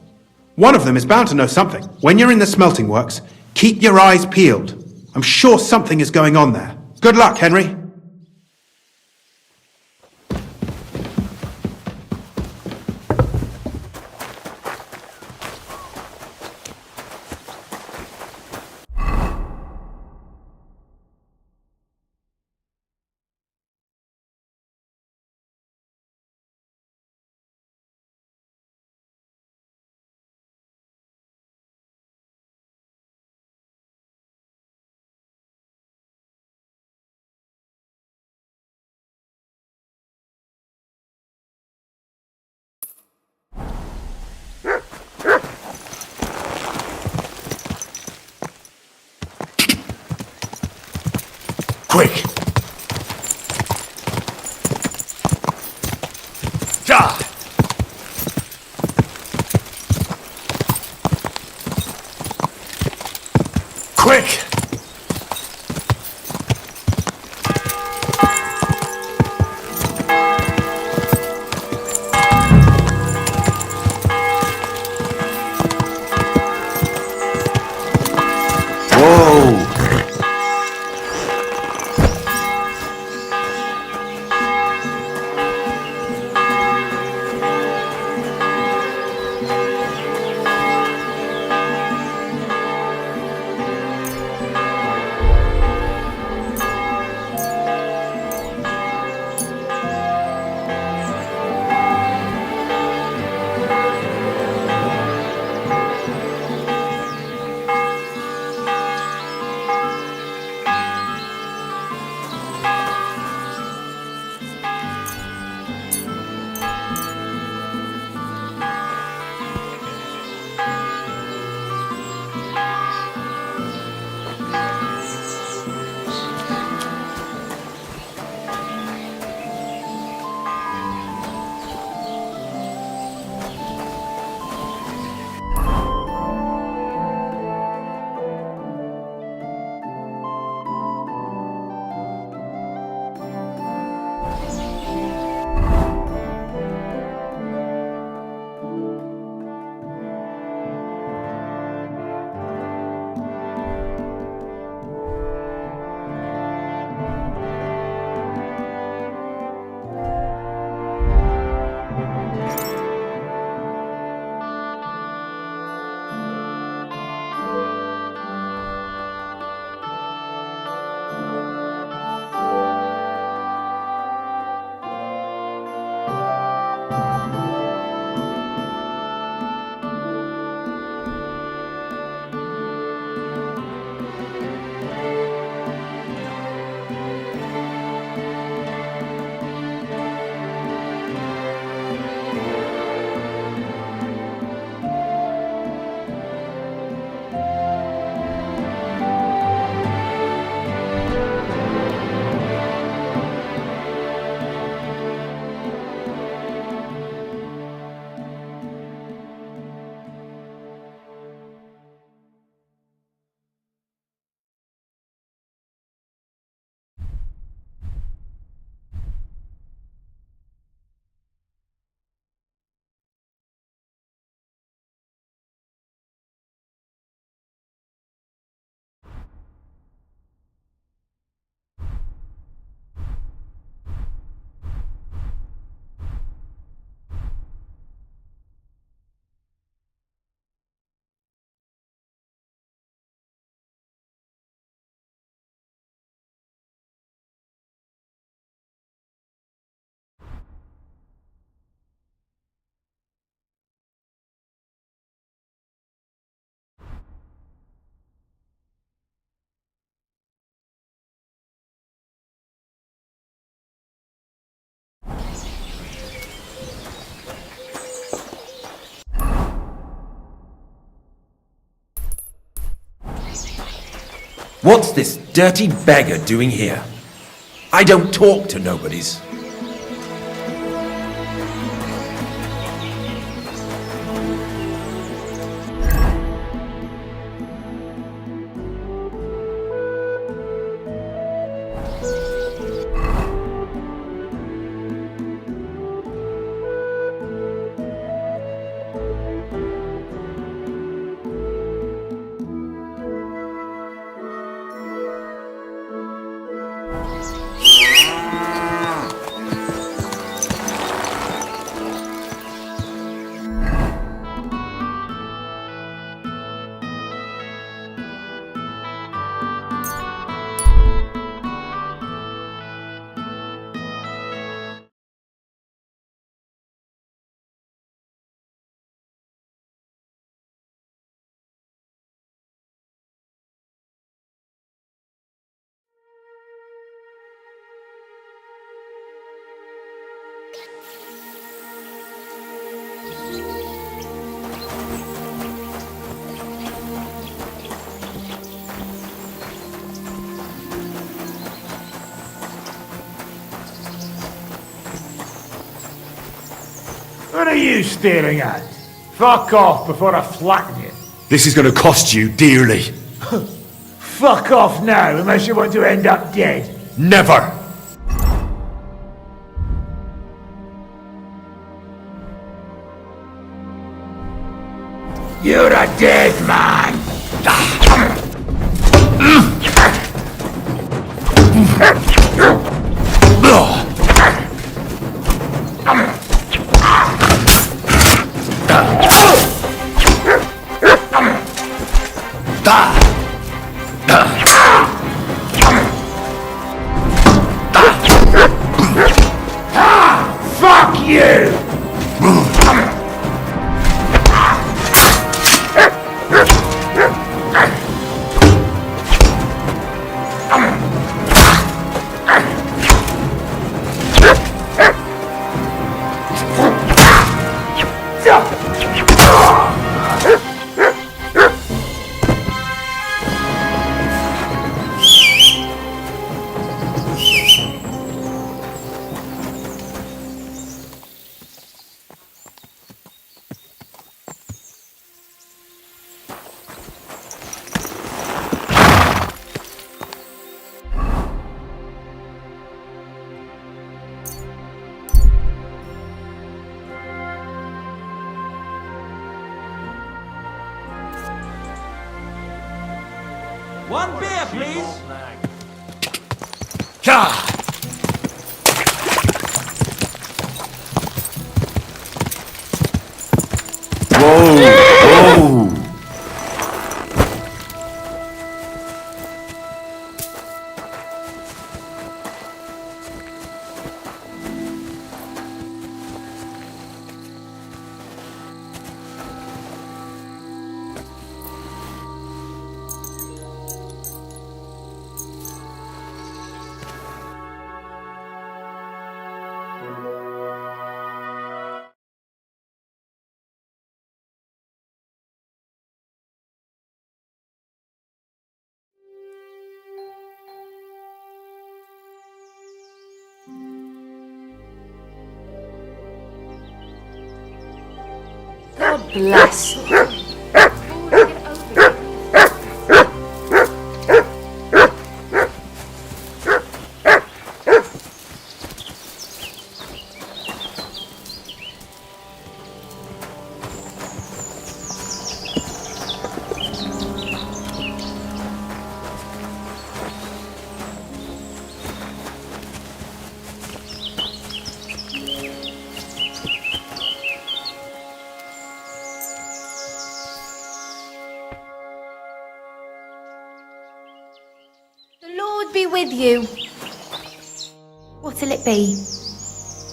One of them is bound to know something. When you're in the smelting works, keep your eyes peeled. I'm sure something is going on there. Good luck, Henry. Quick! Ja! Quick! Whoa! What's this dirty beggar doing here? I don't talk to nobodies. What are you staring at? Fuck off before I flatten you. This is going to cost you dearly. Fuck off now, unless you want to end up dead. Never! You're a dead man! Fuck you! One beer, please. Whoa! Whoa! God bless. Be with you. What'll it be?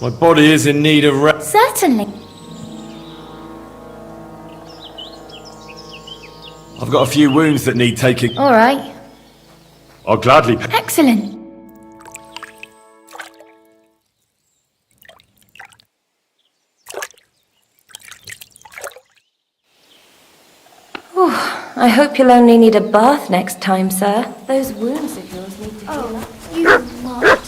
My body is in need of rest. Certainly. I've got a few wounds that need taking. All right. I'll gladly. Excellent. Whew. I hope you'll only need a bath next time, sir. Those wounds of yours need to heal up. You mutt.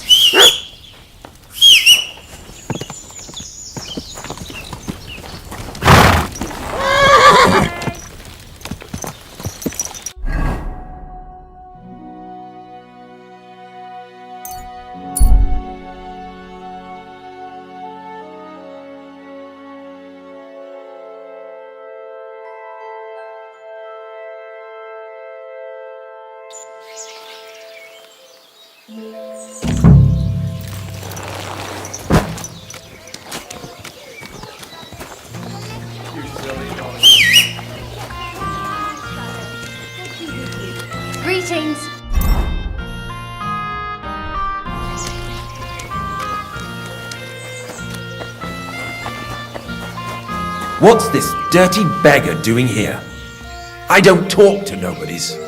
Greetings. What's this dirty beggar doing here? I don't talk to nobodies.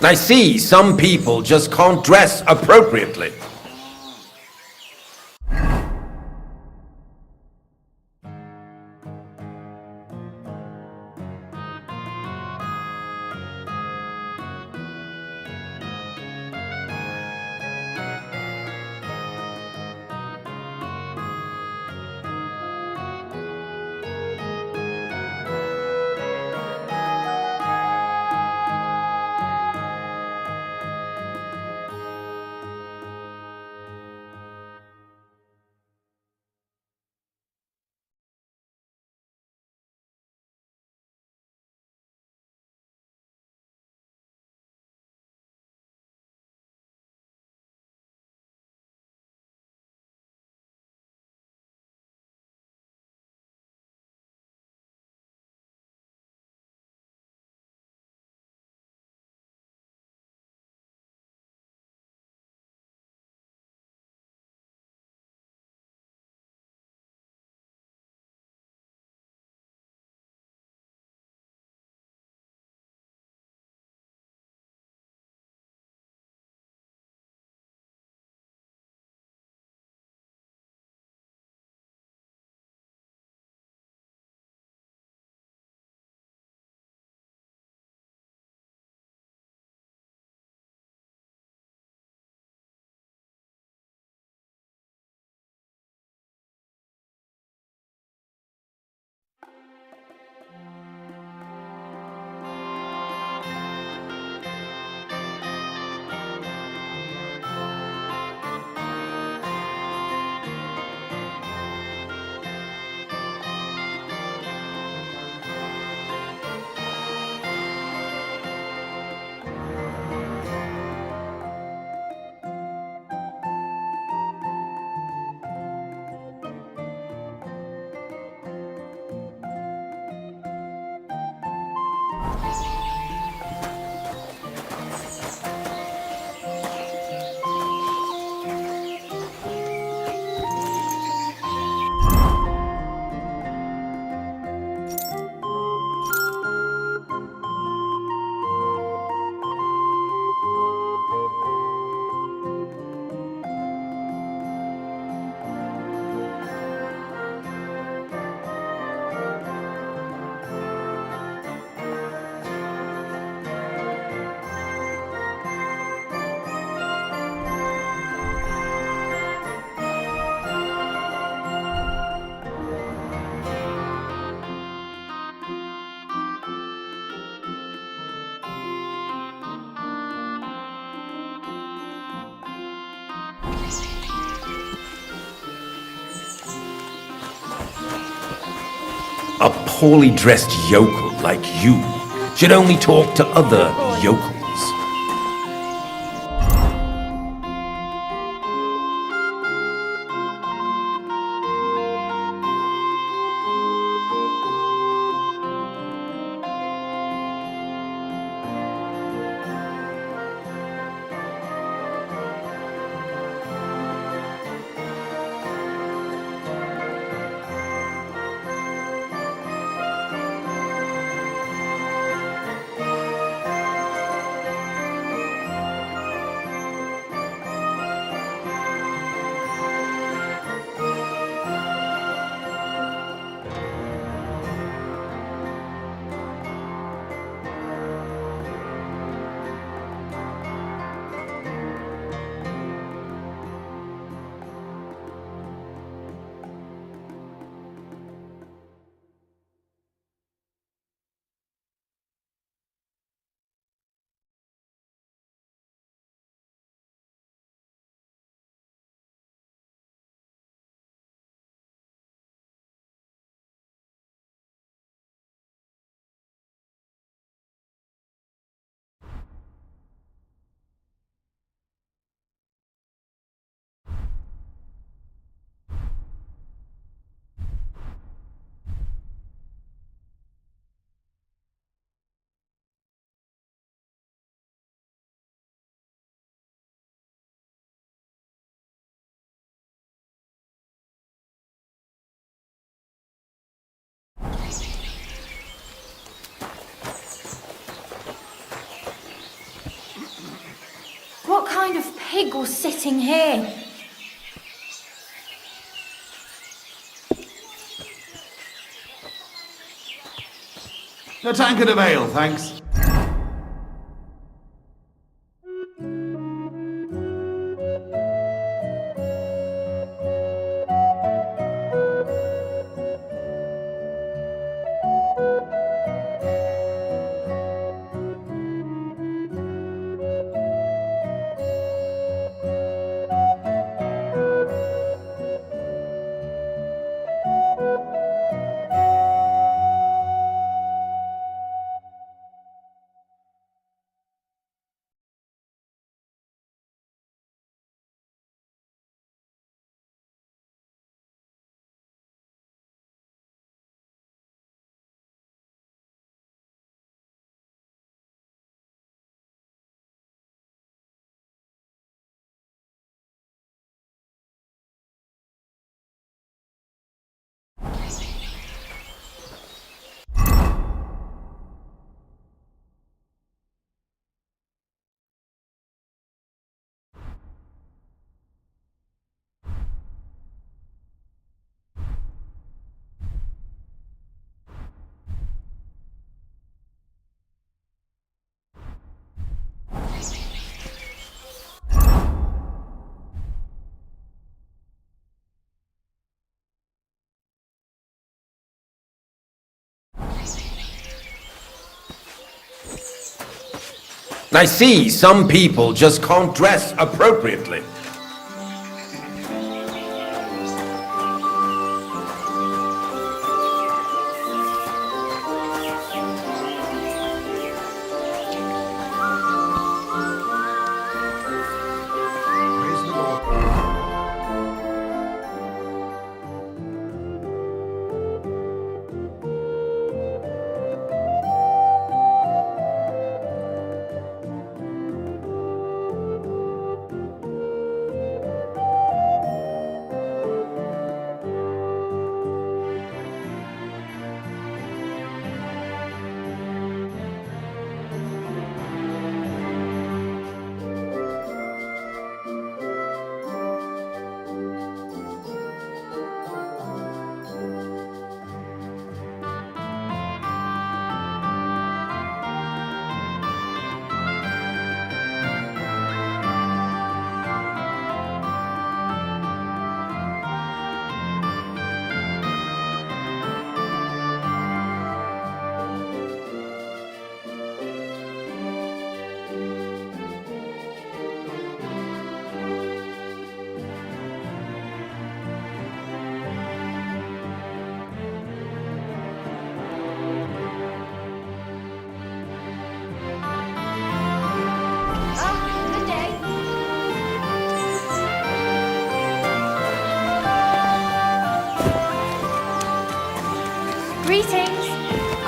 I see some people just can't dress appropriately. A poorly dressed yokel like you should only talk to other yokels. What kind of pig was sitting here? A tankard of ale, thanks. I see some people just can't dress appropriately.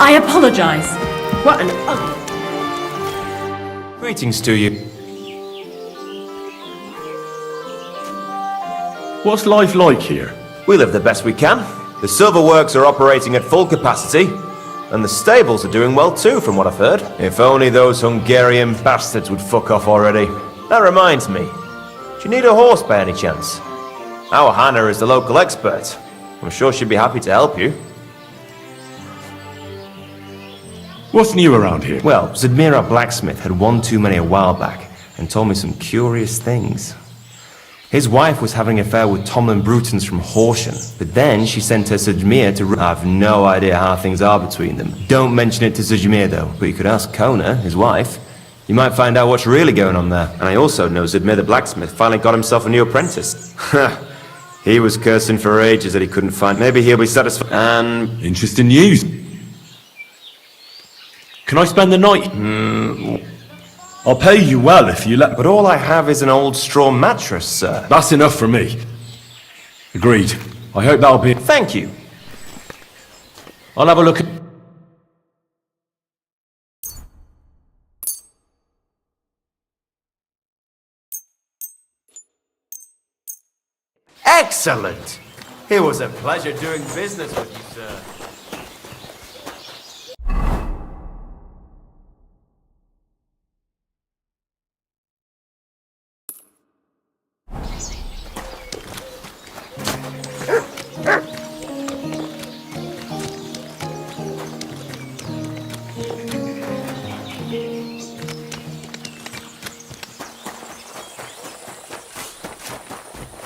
I apologize. What an ugly... Greetings to you. What's life like here? We live the best we can. The silver works are operating at full capacity, and the stables are doing well too, from what I've heard. If only those Hungarian bastards would fuck off already. That reminds me. Do you need a horse by any chance? Our Hannah is the local expert. I'm sure she'd be happy to help you. What's new around here? Well, Zadmira Blacksmith had one too many a while back and told me some curious things. His wife was having an affair with Tomlin Brutons from Horsham, but then she sent her Zadmir to... I've no idea how things are between them. Don't mention it to Zadmir though, but you could ask Kona, his wife. You might find out what's really going on there. And I also know Zadmir the Blacksmith finally got himself a new apprentice. He was cursing for ages that he couldn't find. Maybe he'll be satisfied. And... Interesting news. Can I spend the night? I'll pay you well if you let... But all I have is an old straw mattress, sir. That's enough for me. Agreed. I hope that'll be... Thank you. I'll have a look at... Excellent! It was a pleasure doing business with you, sir.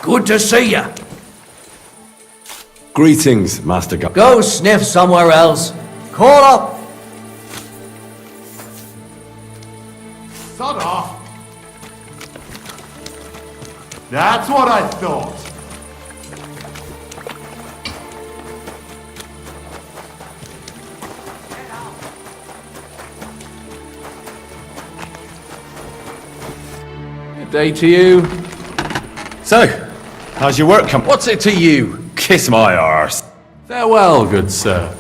Good to see ya. Greetings, Master Guy. Go sniff somewhere else. Call up. Sod off. That's what I thought. Good day to you. So, how's your work come? What's it to you? Kiss my arse. Farewell, good sir.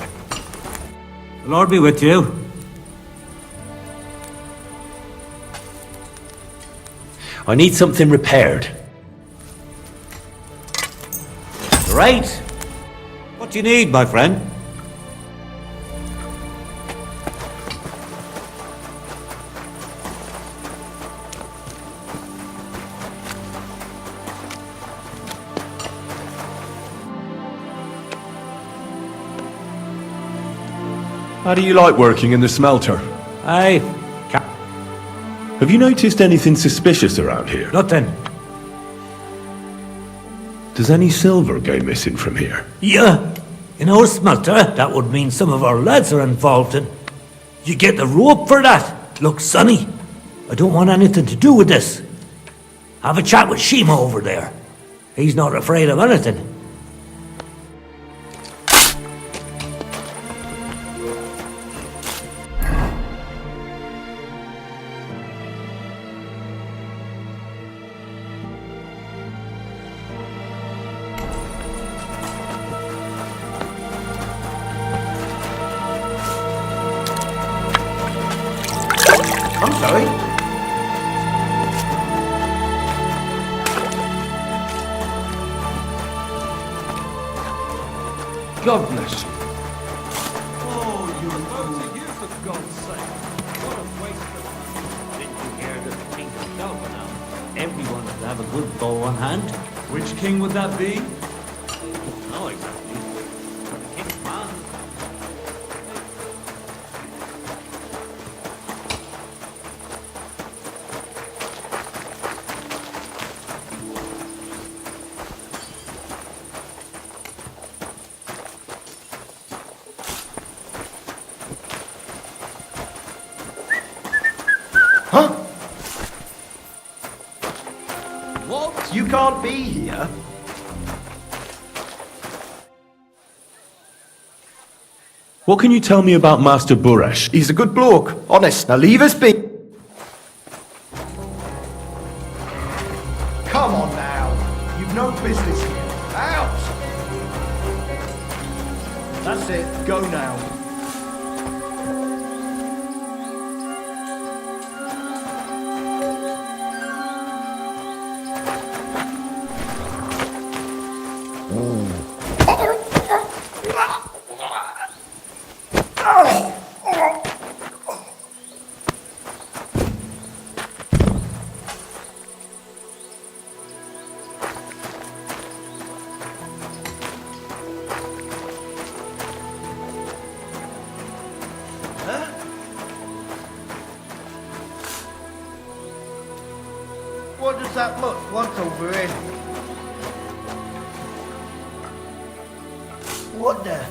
The Lord be with you. I need something repaired. Right. What do you need, my friend? How do you like working in the smelter? Have you noticed anything suspicious around here? Nothing. Does any silver go missing from here? Yeah. In our smelter, that would mean some of our lads are involved in. You get the rope for that. Look, Sonny, I don't want anything to do with this. Have a chat with Shima over there. He's not afraid of anything. I'm sorry. God bless you. Oh, you're about to use for God's sake. What a waste of time. Didn't you hear that the king of Delva now? Everyone should have a good bow on hand. Which king would that be? No, exactly. But the king's man. Huh? What? You can't be here? What can you tell me about Master Buresh? He's a good bloke, honest. Now leave us be. Come on now. You've no business here. Out! That's it. Go now. What does that look want over here? What the?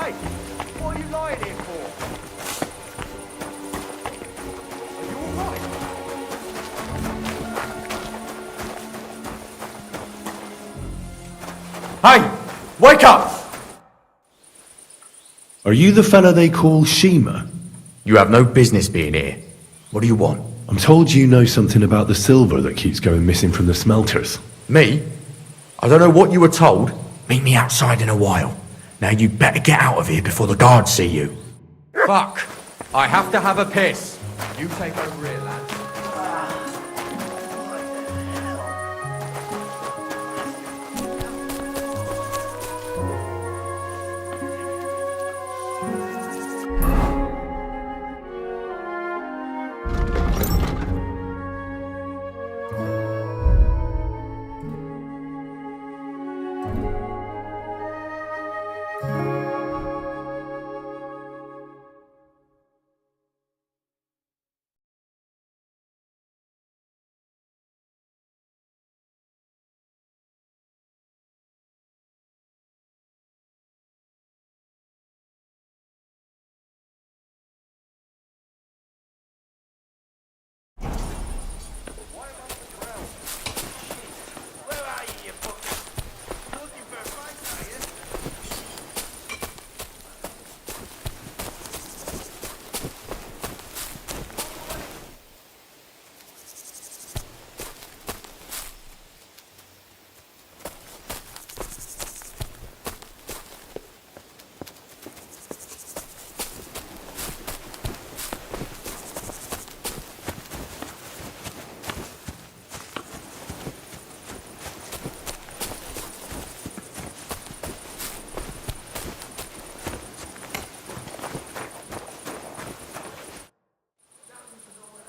Hey, what are you lying here for? Are you alright? Hey! Wake up! Are you the fella they call Shima? You have no business being here. What do you want? I'm told you know something about the silver that keeps going missing from the smelters. Me? I don't know what you were told. Meet me outside in a while. Now you better get out of here before the guards see you. Fuck! I have to have a piss. You take over here, lad.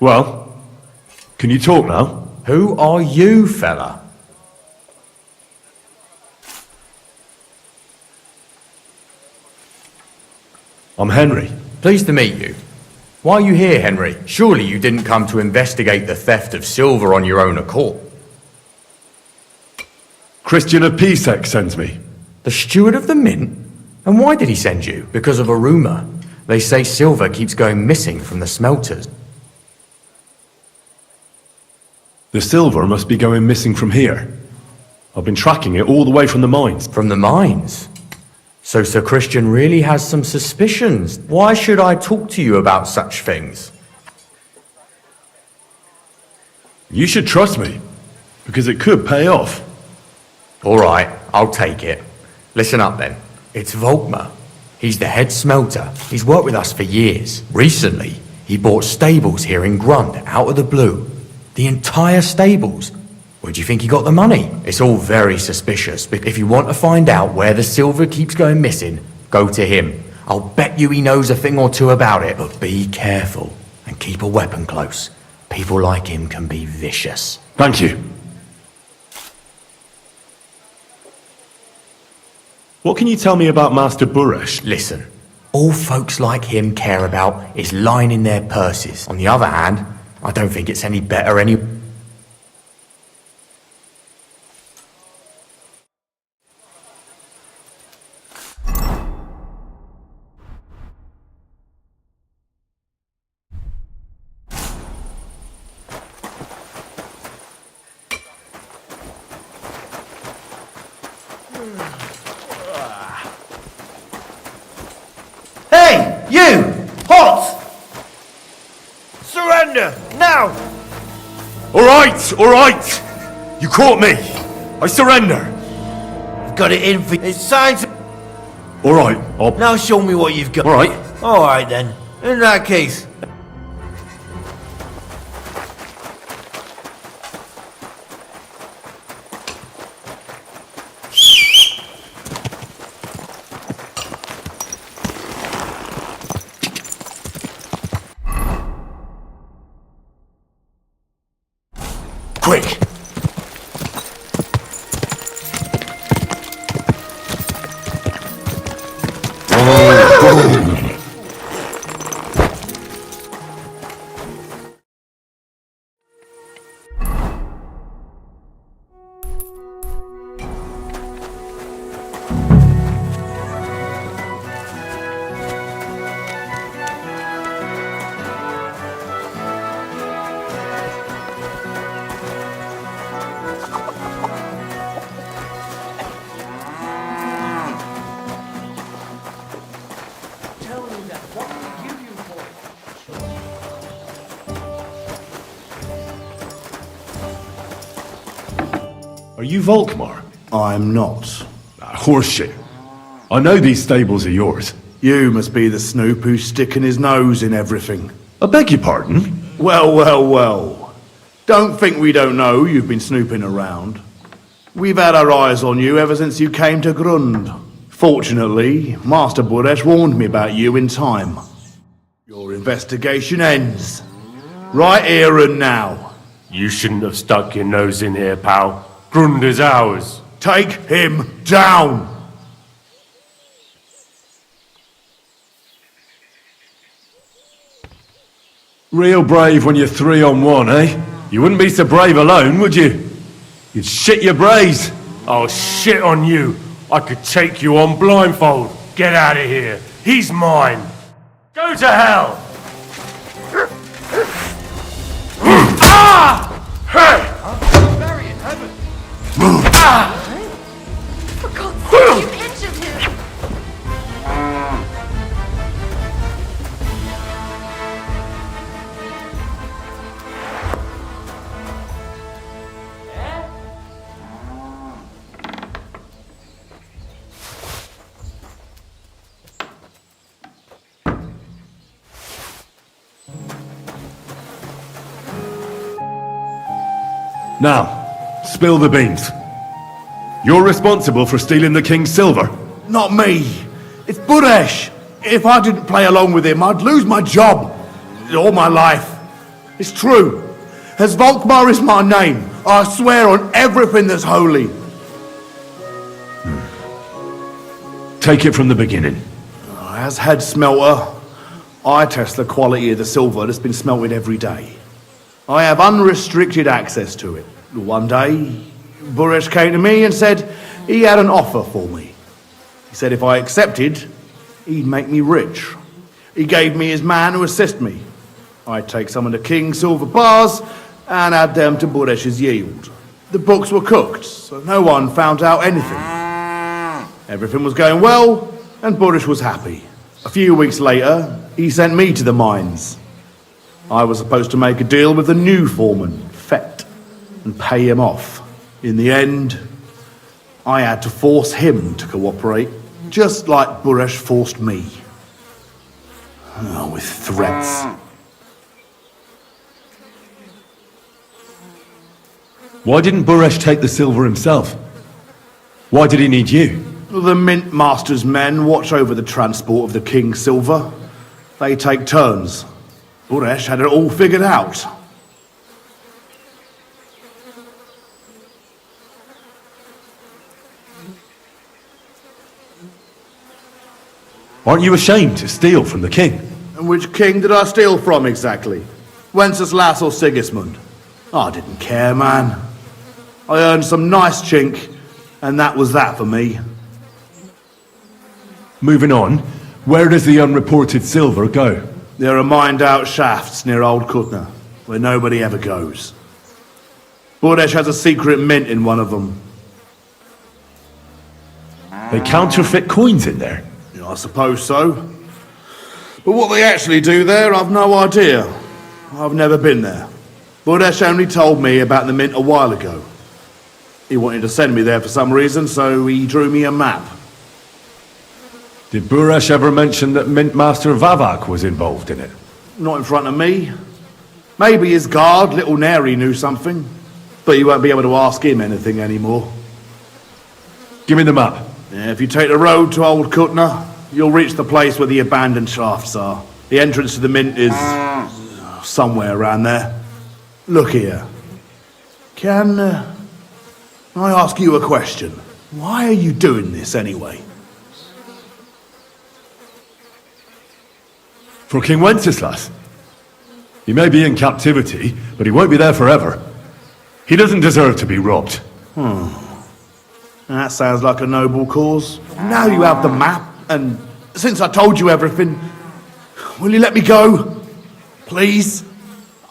Well, can you talk now? Who are you, fella? I'm Henry. Pleased to meet you. Why are you here, Henry? Surely you didn't come to investigate the theft of silver on your own accord. Christian of Pisek sends me. The steward of the mint? And why did he send you? Because of a rumour. They say silver keeps going missing from the smelters. The silver must be going missing from here. I've been tracking it all the way from the mines. From the mines? So Sir Christian really has some suspicions. Why should I talk to you about such things? You should trust me, because it could pay off. All right, I'll take it. Listen up then. It's Volkmar. He's the head smelter. He's worked with us for years. Recently, he bought stables here in Grund out of the blue. The entire stables. Where do you think he got the money? It's all very suspicious, but if you want to find out where the silver keeps going missing, go to him. I'll bet you he knows a thing or two about it, but be careful and keep a weapon close. People like him can be vicious. Thank you. What can you tell me about Master Buresh? Listen, all folks like him care about is lining their purses. On the other hand, I don't think it's any better any... Hey, you! Halt! Surrender, now! Alright! You caught me! I surrender! I've got it in for you. It's signed. Alright, I'll... Now show me what you've got. Alright. Alright then. In that case. Quick! Are you Volkmar? I'm not. Horseshit. I know these stables are yours. You must be the snoop who's sticking his nose in everything. I beg your pardon? Well. Don't think we don't know you've been snooping around. We've had our eyes on you ever since you came to Grund. Fortunately, Master Buresh warned me about you in time. Your investigation ends. Right here and now. You shouldn't have stuck your nose in here, pal. Grund is ours. Take him down! Real brave when you're 3 on 1, eh? You wouldn't be so brave alone, would you? You'd shit your brains. I'll shit on you. I could take you on blindfold. Get out of here. He's mine. Go to hell! Ah! Hey! For God's sake, you injured him! Now, spill the beans. You're responsible for stealing the king's silver. Not me. It's Buresh. If I didn't play along with him, I'd lose my job. All my life. It's true. As Volkmar is my name, I swear on everything that's holy. Take it from the beginning. As head smelter, I test the quality of the silver that's been smelted every day. I have unrestricted access to it. One day, Buresh came to me and said he had an offer for me. He said if I accepted, he'd make me rich. He gave me his man to assist me. I'd take some of the king's silver bars and add them to Buresh's yield. The books were cooked, so no one found out anything. Everything was going well, and Buresh was happy. A few weeks later, he sent me to the mines. I was supposed to make a deal with the new foreman, Fett, and pay him off. In the end, I had to force him to cooperate, just like Buresh forced me. Oh, with threats. Why didn't Buresh take the silver himself? Why did he need you? The Mint Master's men watch over the transport of the king's silver. They take turns. Buresh had it all figured out. Aren't you ashamed to steal from the king? And which king did I steal from exactly? Wenceslas or Sigismund? I didn't care, man. I earned some nice chink, and that was that for me. Moving on, where does the unreported silver go? There are mined-out shafts near Old Kutna, where nobody ever goes. Buresh has a secret mint in one of them. They counterfeit coins in there. Yeah, I suppose so. But what they actually do there, I've no idea. I've never been there. Budesh only told me about the mint a while ago. He wanted to send me there for some reason, so he drew me a map. Did Buresh ever mention that Mint Master Vavak was involved in it? Not in front of me. Maybe his guard, Little Neri, knew something. But you won't be able to ask him anything anymore. Give me the map. Yeah, if you take the road to Old Kutna, you'll reach the place where the abandoned shafts are. The entrance to the mint is somewhere around there. Look here. Can I ask you a question? Why are you doing this anyway? For King Wenceslas. He may be in captivity, but he won't be there forever. He doesn't deserve to be robbed. That sounds like a noble cause. Now you have the map, and since I told you everything, will you let me go? Please?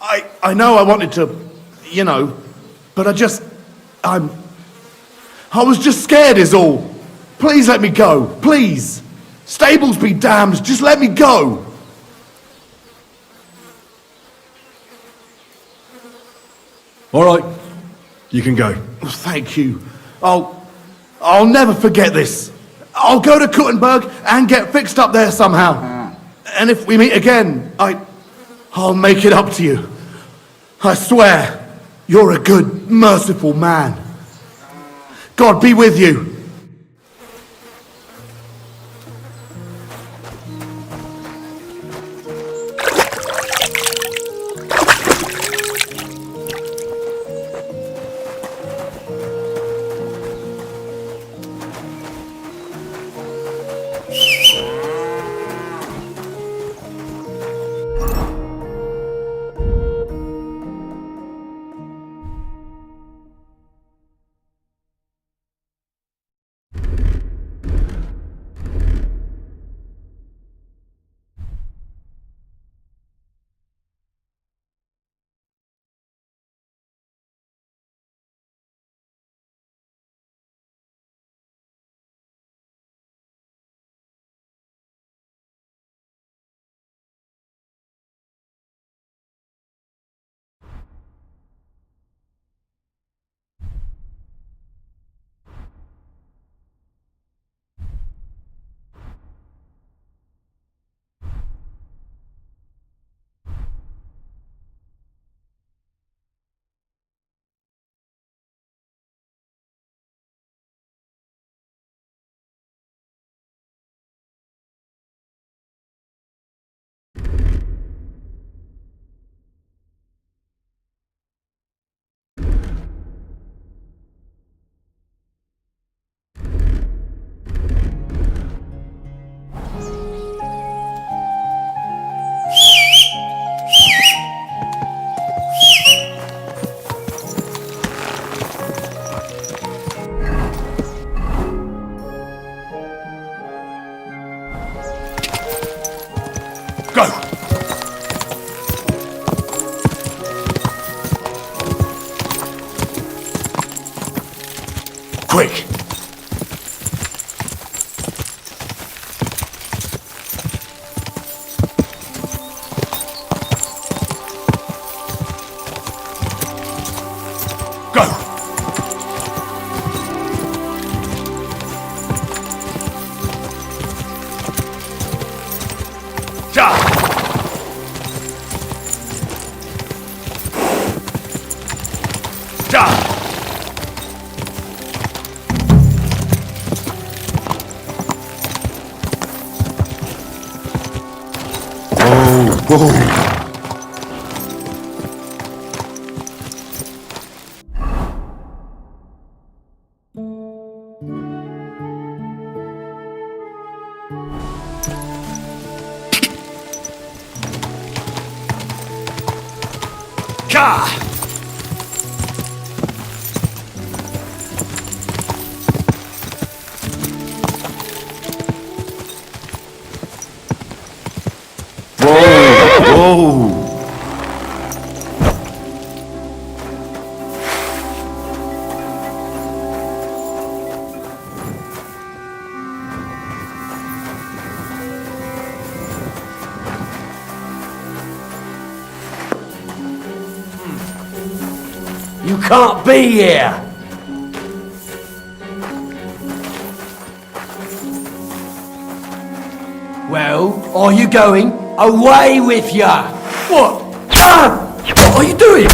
I know I wanted to, you know, but I was just scared is all. Please let me go, please. Stables be damned, just let me go. All right, you can go. Thank you. I'll never forget this. I'll go to Kuttenberg and get fixed up there somehow. And if we meet again, I'll make it up to you. I swear, you're a good, merciful man. God be with you. Quick! can't be here! Well, are you going? Away with ya! What? What are you doing?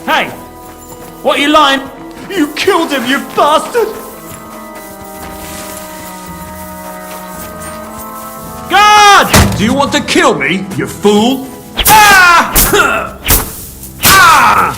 Hey! What are you lying? You killed him, you bastard! Guard! Do you want to kill me, you fool? Ah! Ah!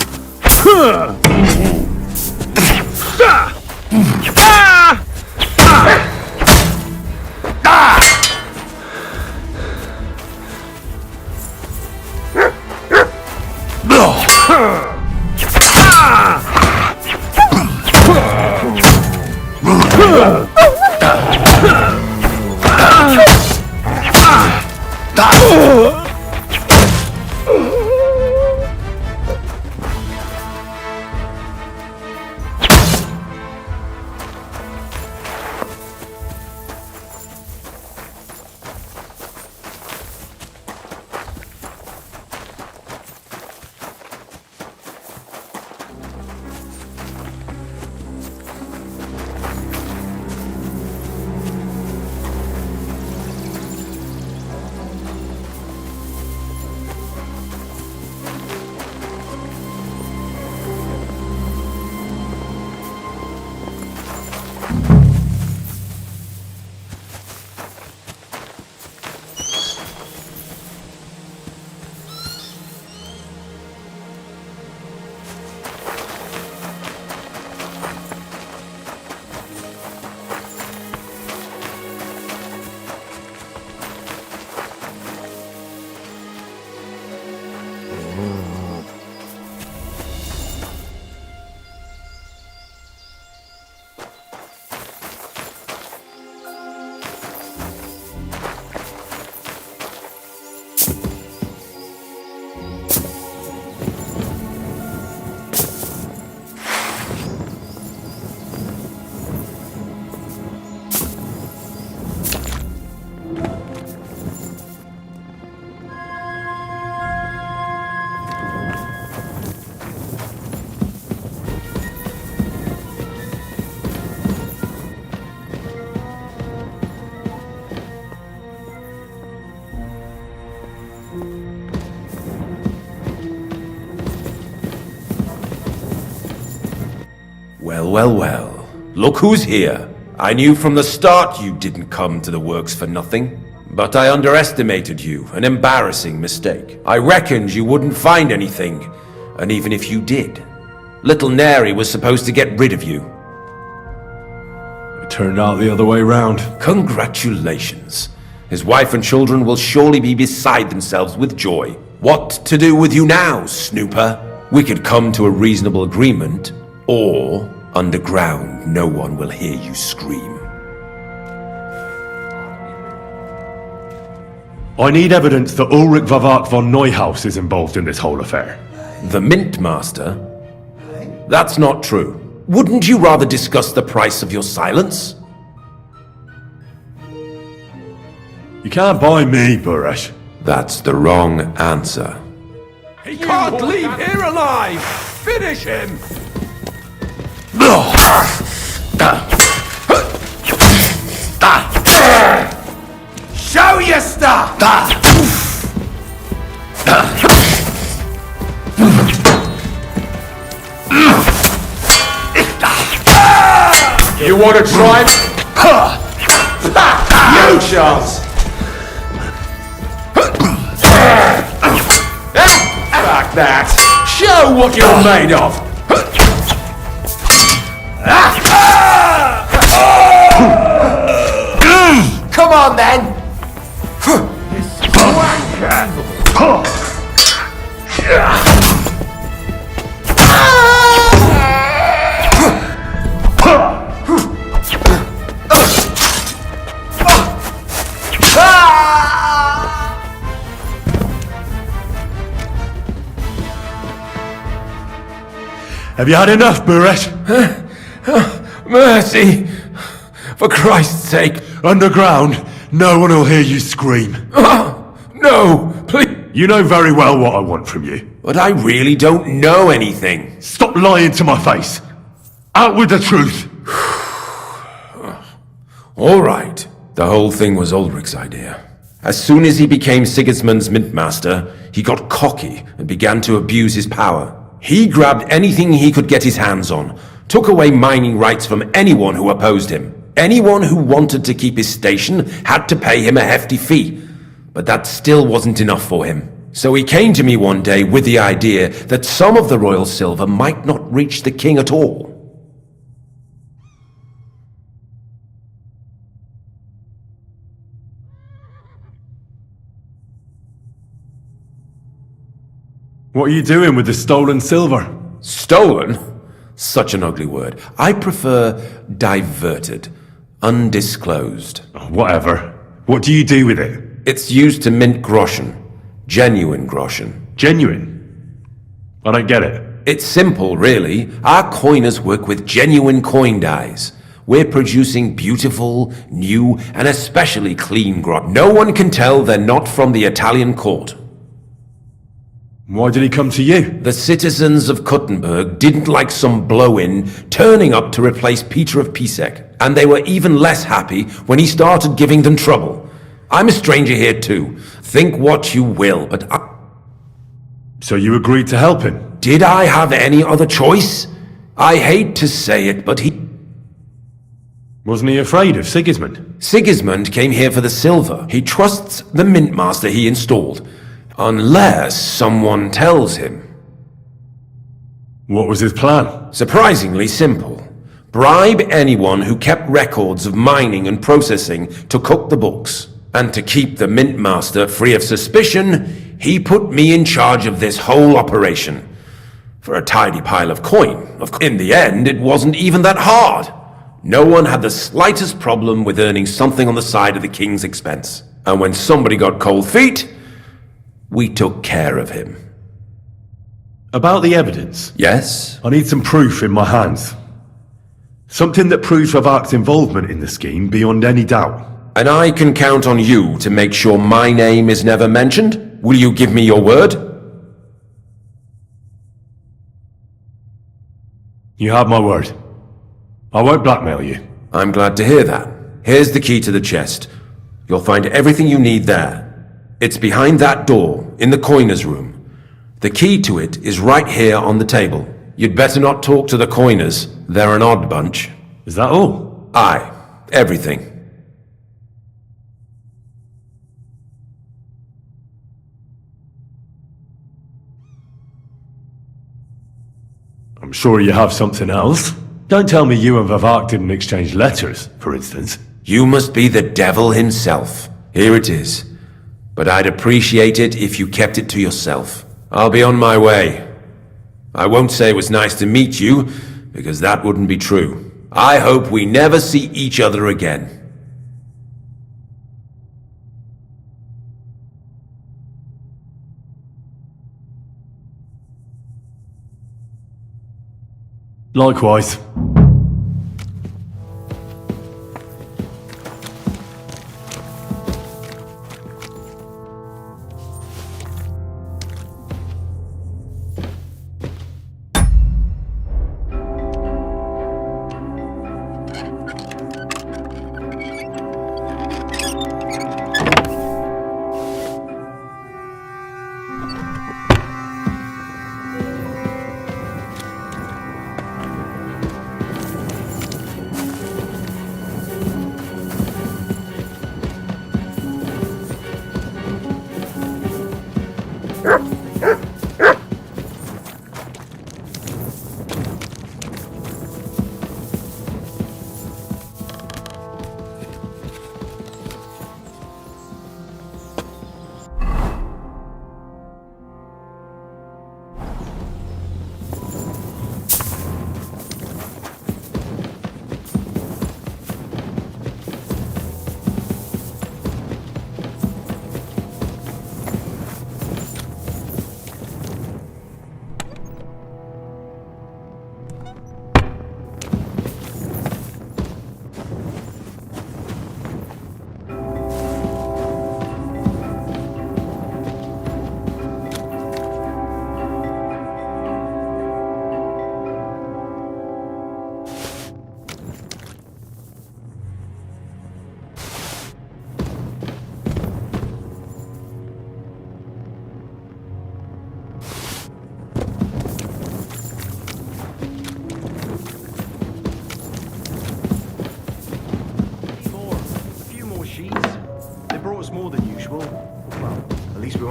Well. Look who's here. I knew from the start you didn't come to the works for nothing. But I underestimated you, an embarrassing mistake. I reckoned you wouldn't find anything, and even if you did, little Neri was supposed to get rid of you. It turned out the other way round. Congratulations. His wife and children will surely be beside themselves with joy. What to do with you now, snooper? We could come to a reasonable agreement, or underground no one will hear you scream. I need evidence that Ulrich Vavak von Neuhaus is involved in this whole affair. The Mint Master? That's not true. Wouldn't you rather discuss the price of your silence? You can't buy me, Burresh. That's the wrong answer. He can't leave here alive! Finish him! Show your stuff! want to try? No chance. Fuck that. Show what you're made of. Come on then. Have you had enough, Buret? Mercy! For Christ's sake! Underground, no one will hear you scream. No, please! You know very well what I want from you. But I really don't know anything. Stop lying to my face. Out with the truth. All right. The whole thing was Ulrich's idea. As soon as he became Sigismund's Mintmaster, he got cocky and began to abuse his power. He grabbed anything he could get his hands on, took away mining rights from anyone who opposed him. Anyone who wanted to keep his station had to pay him a hefty fee. But that still wasn't enough for him. So he came to me one day with the idea that some of the royal silver might not reach the king at all. What are you doing with the stolen silver? Stolen? Such an ugly word. I prefer diverted, undisclosed. Whatever. What do you do with it? It's used to mint groschen. Genuine groschen. Genuine? I don't get it. It's simple, really. Our coiners work with genuine coin dies. We're producing beautiful, new, and especially clean groschen. No one can tell they're not from the Italian court. Why did he come to you? The citizens of Kuttenberg didn't like some blow-in turning up to replace Peter of Pisek, and they were even less happy when he started giving them trouble. I'm a stranger here too. Think what you will, but So you agreed to help him? Did I have any other choice? I hate to say it, but he... Wasn't he afraid of Sigismund? Sigismund came here for the silver. He trusts the Mintmaster he installed. Unless someone tells him. What was his plan? Surprisingly simple. Bribe anyone who kept records of mining and processing to cook the books. And to keep the Mintmaster free of suspicion, he put me in charge of this whole operation. For a tidy pile of coin. In the end, it wasn't even that hard. No one had the slightest problem with earning something on the side of the king's expense. And when somebody got cold feet, we took care of him. About the evidence? Yes? I need some proof in my hands. Something that proves Vavak's involvement in the scheme beyond any doubt. And I can count on you to make sure my name is never mentioned? Will you give me your word? You have my word. I won't blackmail you. I'm glad to hear that. Here's the key to the chest. You'll find everything you need there. It's behind that door, in the coiner's room. The key to it is right here on the table. You'd better not talk to the coiners. They're an odd bunch. Is that all? Aye. Everything. I'm sure you have something else. Don't tell me you and Vavak didn't exchange letters, for instance. You must be the devil himself. Here it is. But I'd appreciate it if you kept it to yourself. I'll be on my way. I won't say it was nice to meet you, because that wouldn't be true. I hope we never see each other again. Likewise.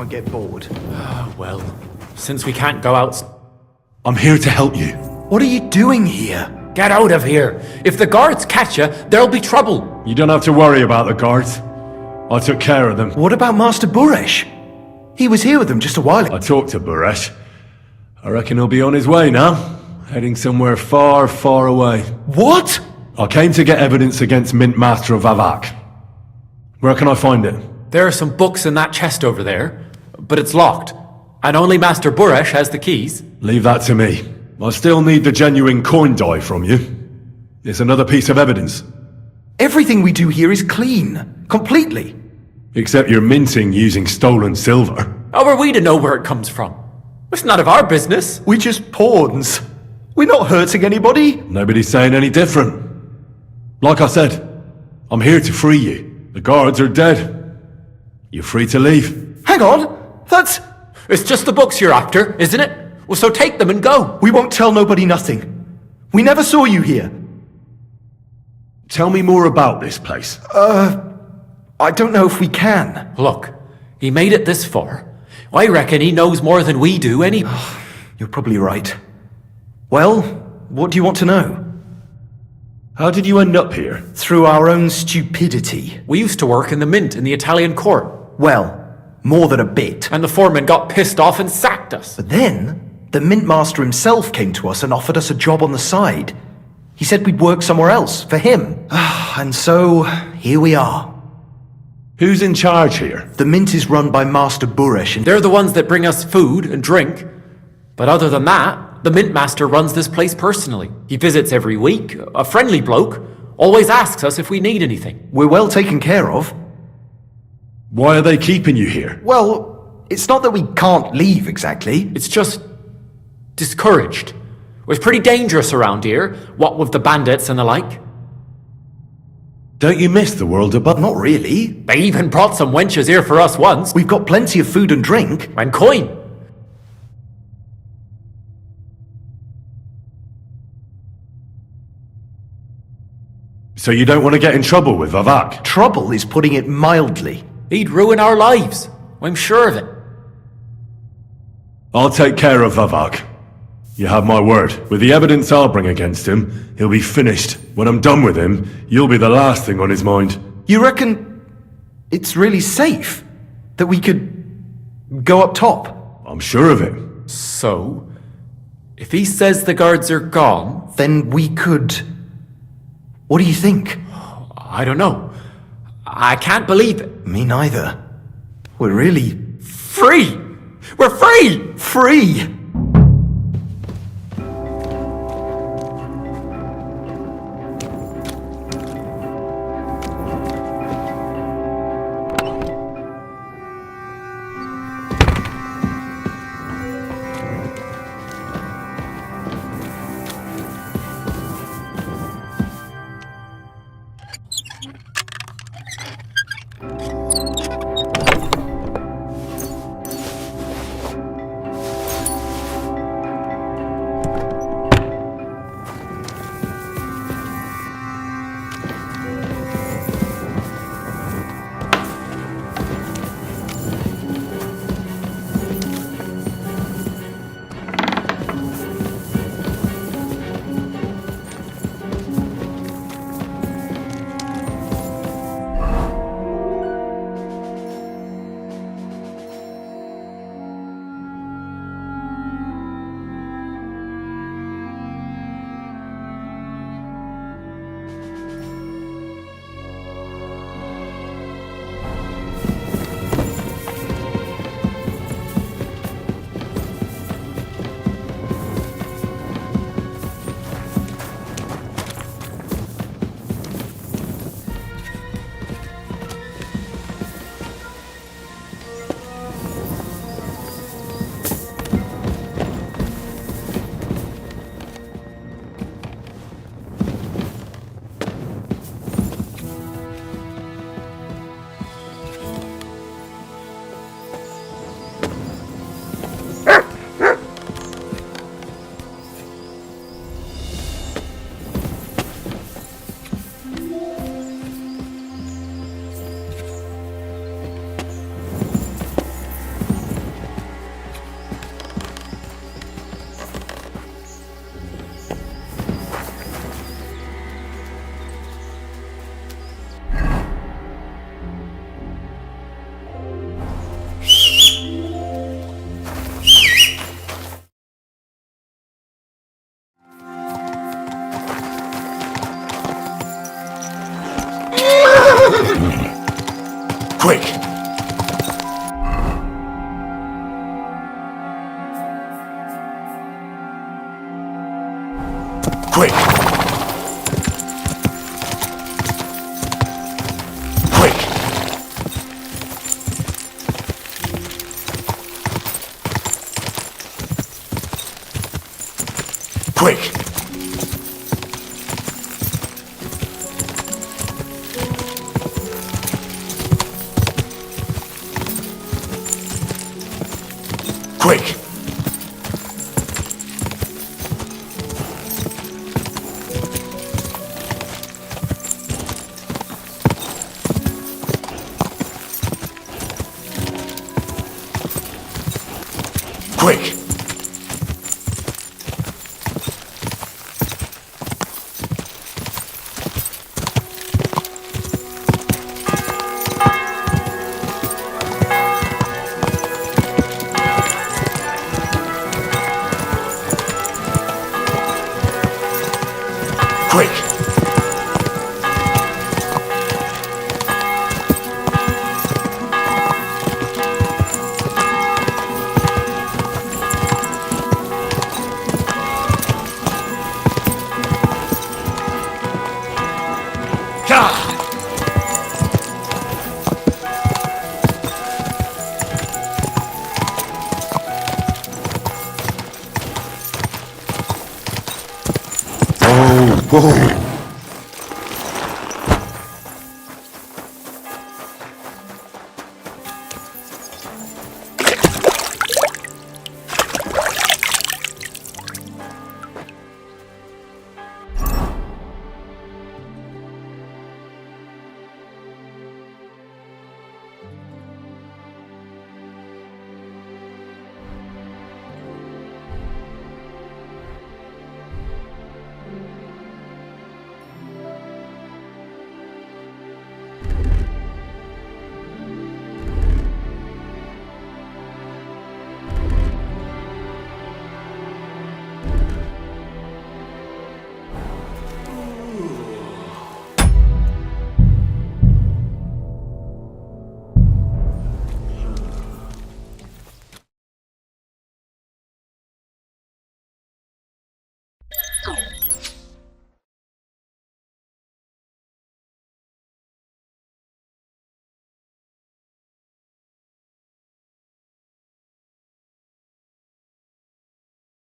won't get bored. Well, since we can't go out... I'm here to help you. What are you doing here? Get out of here! If the guards catch you, there'll be trouble! You don't have to worry about the guards. I took care of them. What about Master Buresh? He was here with them just a while ago. I talked to Buresh. I reckon he'll be on his way now. Heading somewhere far, far away. What? I came to get evidence against Mint Master Vavak. Where can I find it? There are some books in that chest over there, but it's locked. And only Master Buresh has the keys. Leave that to me. I still need the genuine coin die from you. It's another piece of evidence. Everything we do here is clean. Completely. Except you're minting using stolen silver. How are we to know where it comes from? It's none of our business. We're just pawns. We're not hurting anybody. Nobody's saying any different. Like I said, I'm here to free you. The guards are dead. You're free to leave. Hang on. That's... It's just the books you're after, isn't it? Well, so take them and go. We won't tell nobody nothing. We never saw you here. Tell me more about this place. I don't know if we can. Look, he made it this far. I reckon he knows more than we do anyway. You're probably right. Well, what do you want to know? How did you end up here? Through our own stupidity. We used to work in the mint in the Italian court. Well, more than a bit. And the foreman got pissed off and sacked us. But then, the mint master himself came to us and offered us a job on the side. He said we'd work somewhere else, for him. And so, here we are. Who's in charge here? The mint is run by Master Buresh and... They're the ones that bring us food and drink. But other than that, the mint master runs this place personally. He visits every week, a friendly bloke, always asks us if we need anything. We're well taken care of. Why are they keeping you here? Well, it's not that we can't leave exactly. It's just discouraged. It's pretty dangerous around here, what with the bandits and the like. Don't you miss the world above? Not really. They even brought some wenches here for us once. We've got plenty of food and drink. And coin. So you don't want to get in trouble with Vavak? Trouble is putting it mildly. He'd ruin our lives. I'm sure of it. I'll take care of Vavak. You have my word. With the evidence I'll bring against him, he'll be finished. When I'm done with him, you'll be the last thing on his mind. You reckon it's really safe that we could go up top? I'm sure of it. So, if he says the guards are gone... Then we could... What do you think? I don't know. I can't believe it. Me neither. We're really... Free! We're free! Free! Quick! Quick! Quick! Quick! Quick! Quick! Whoa!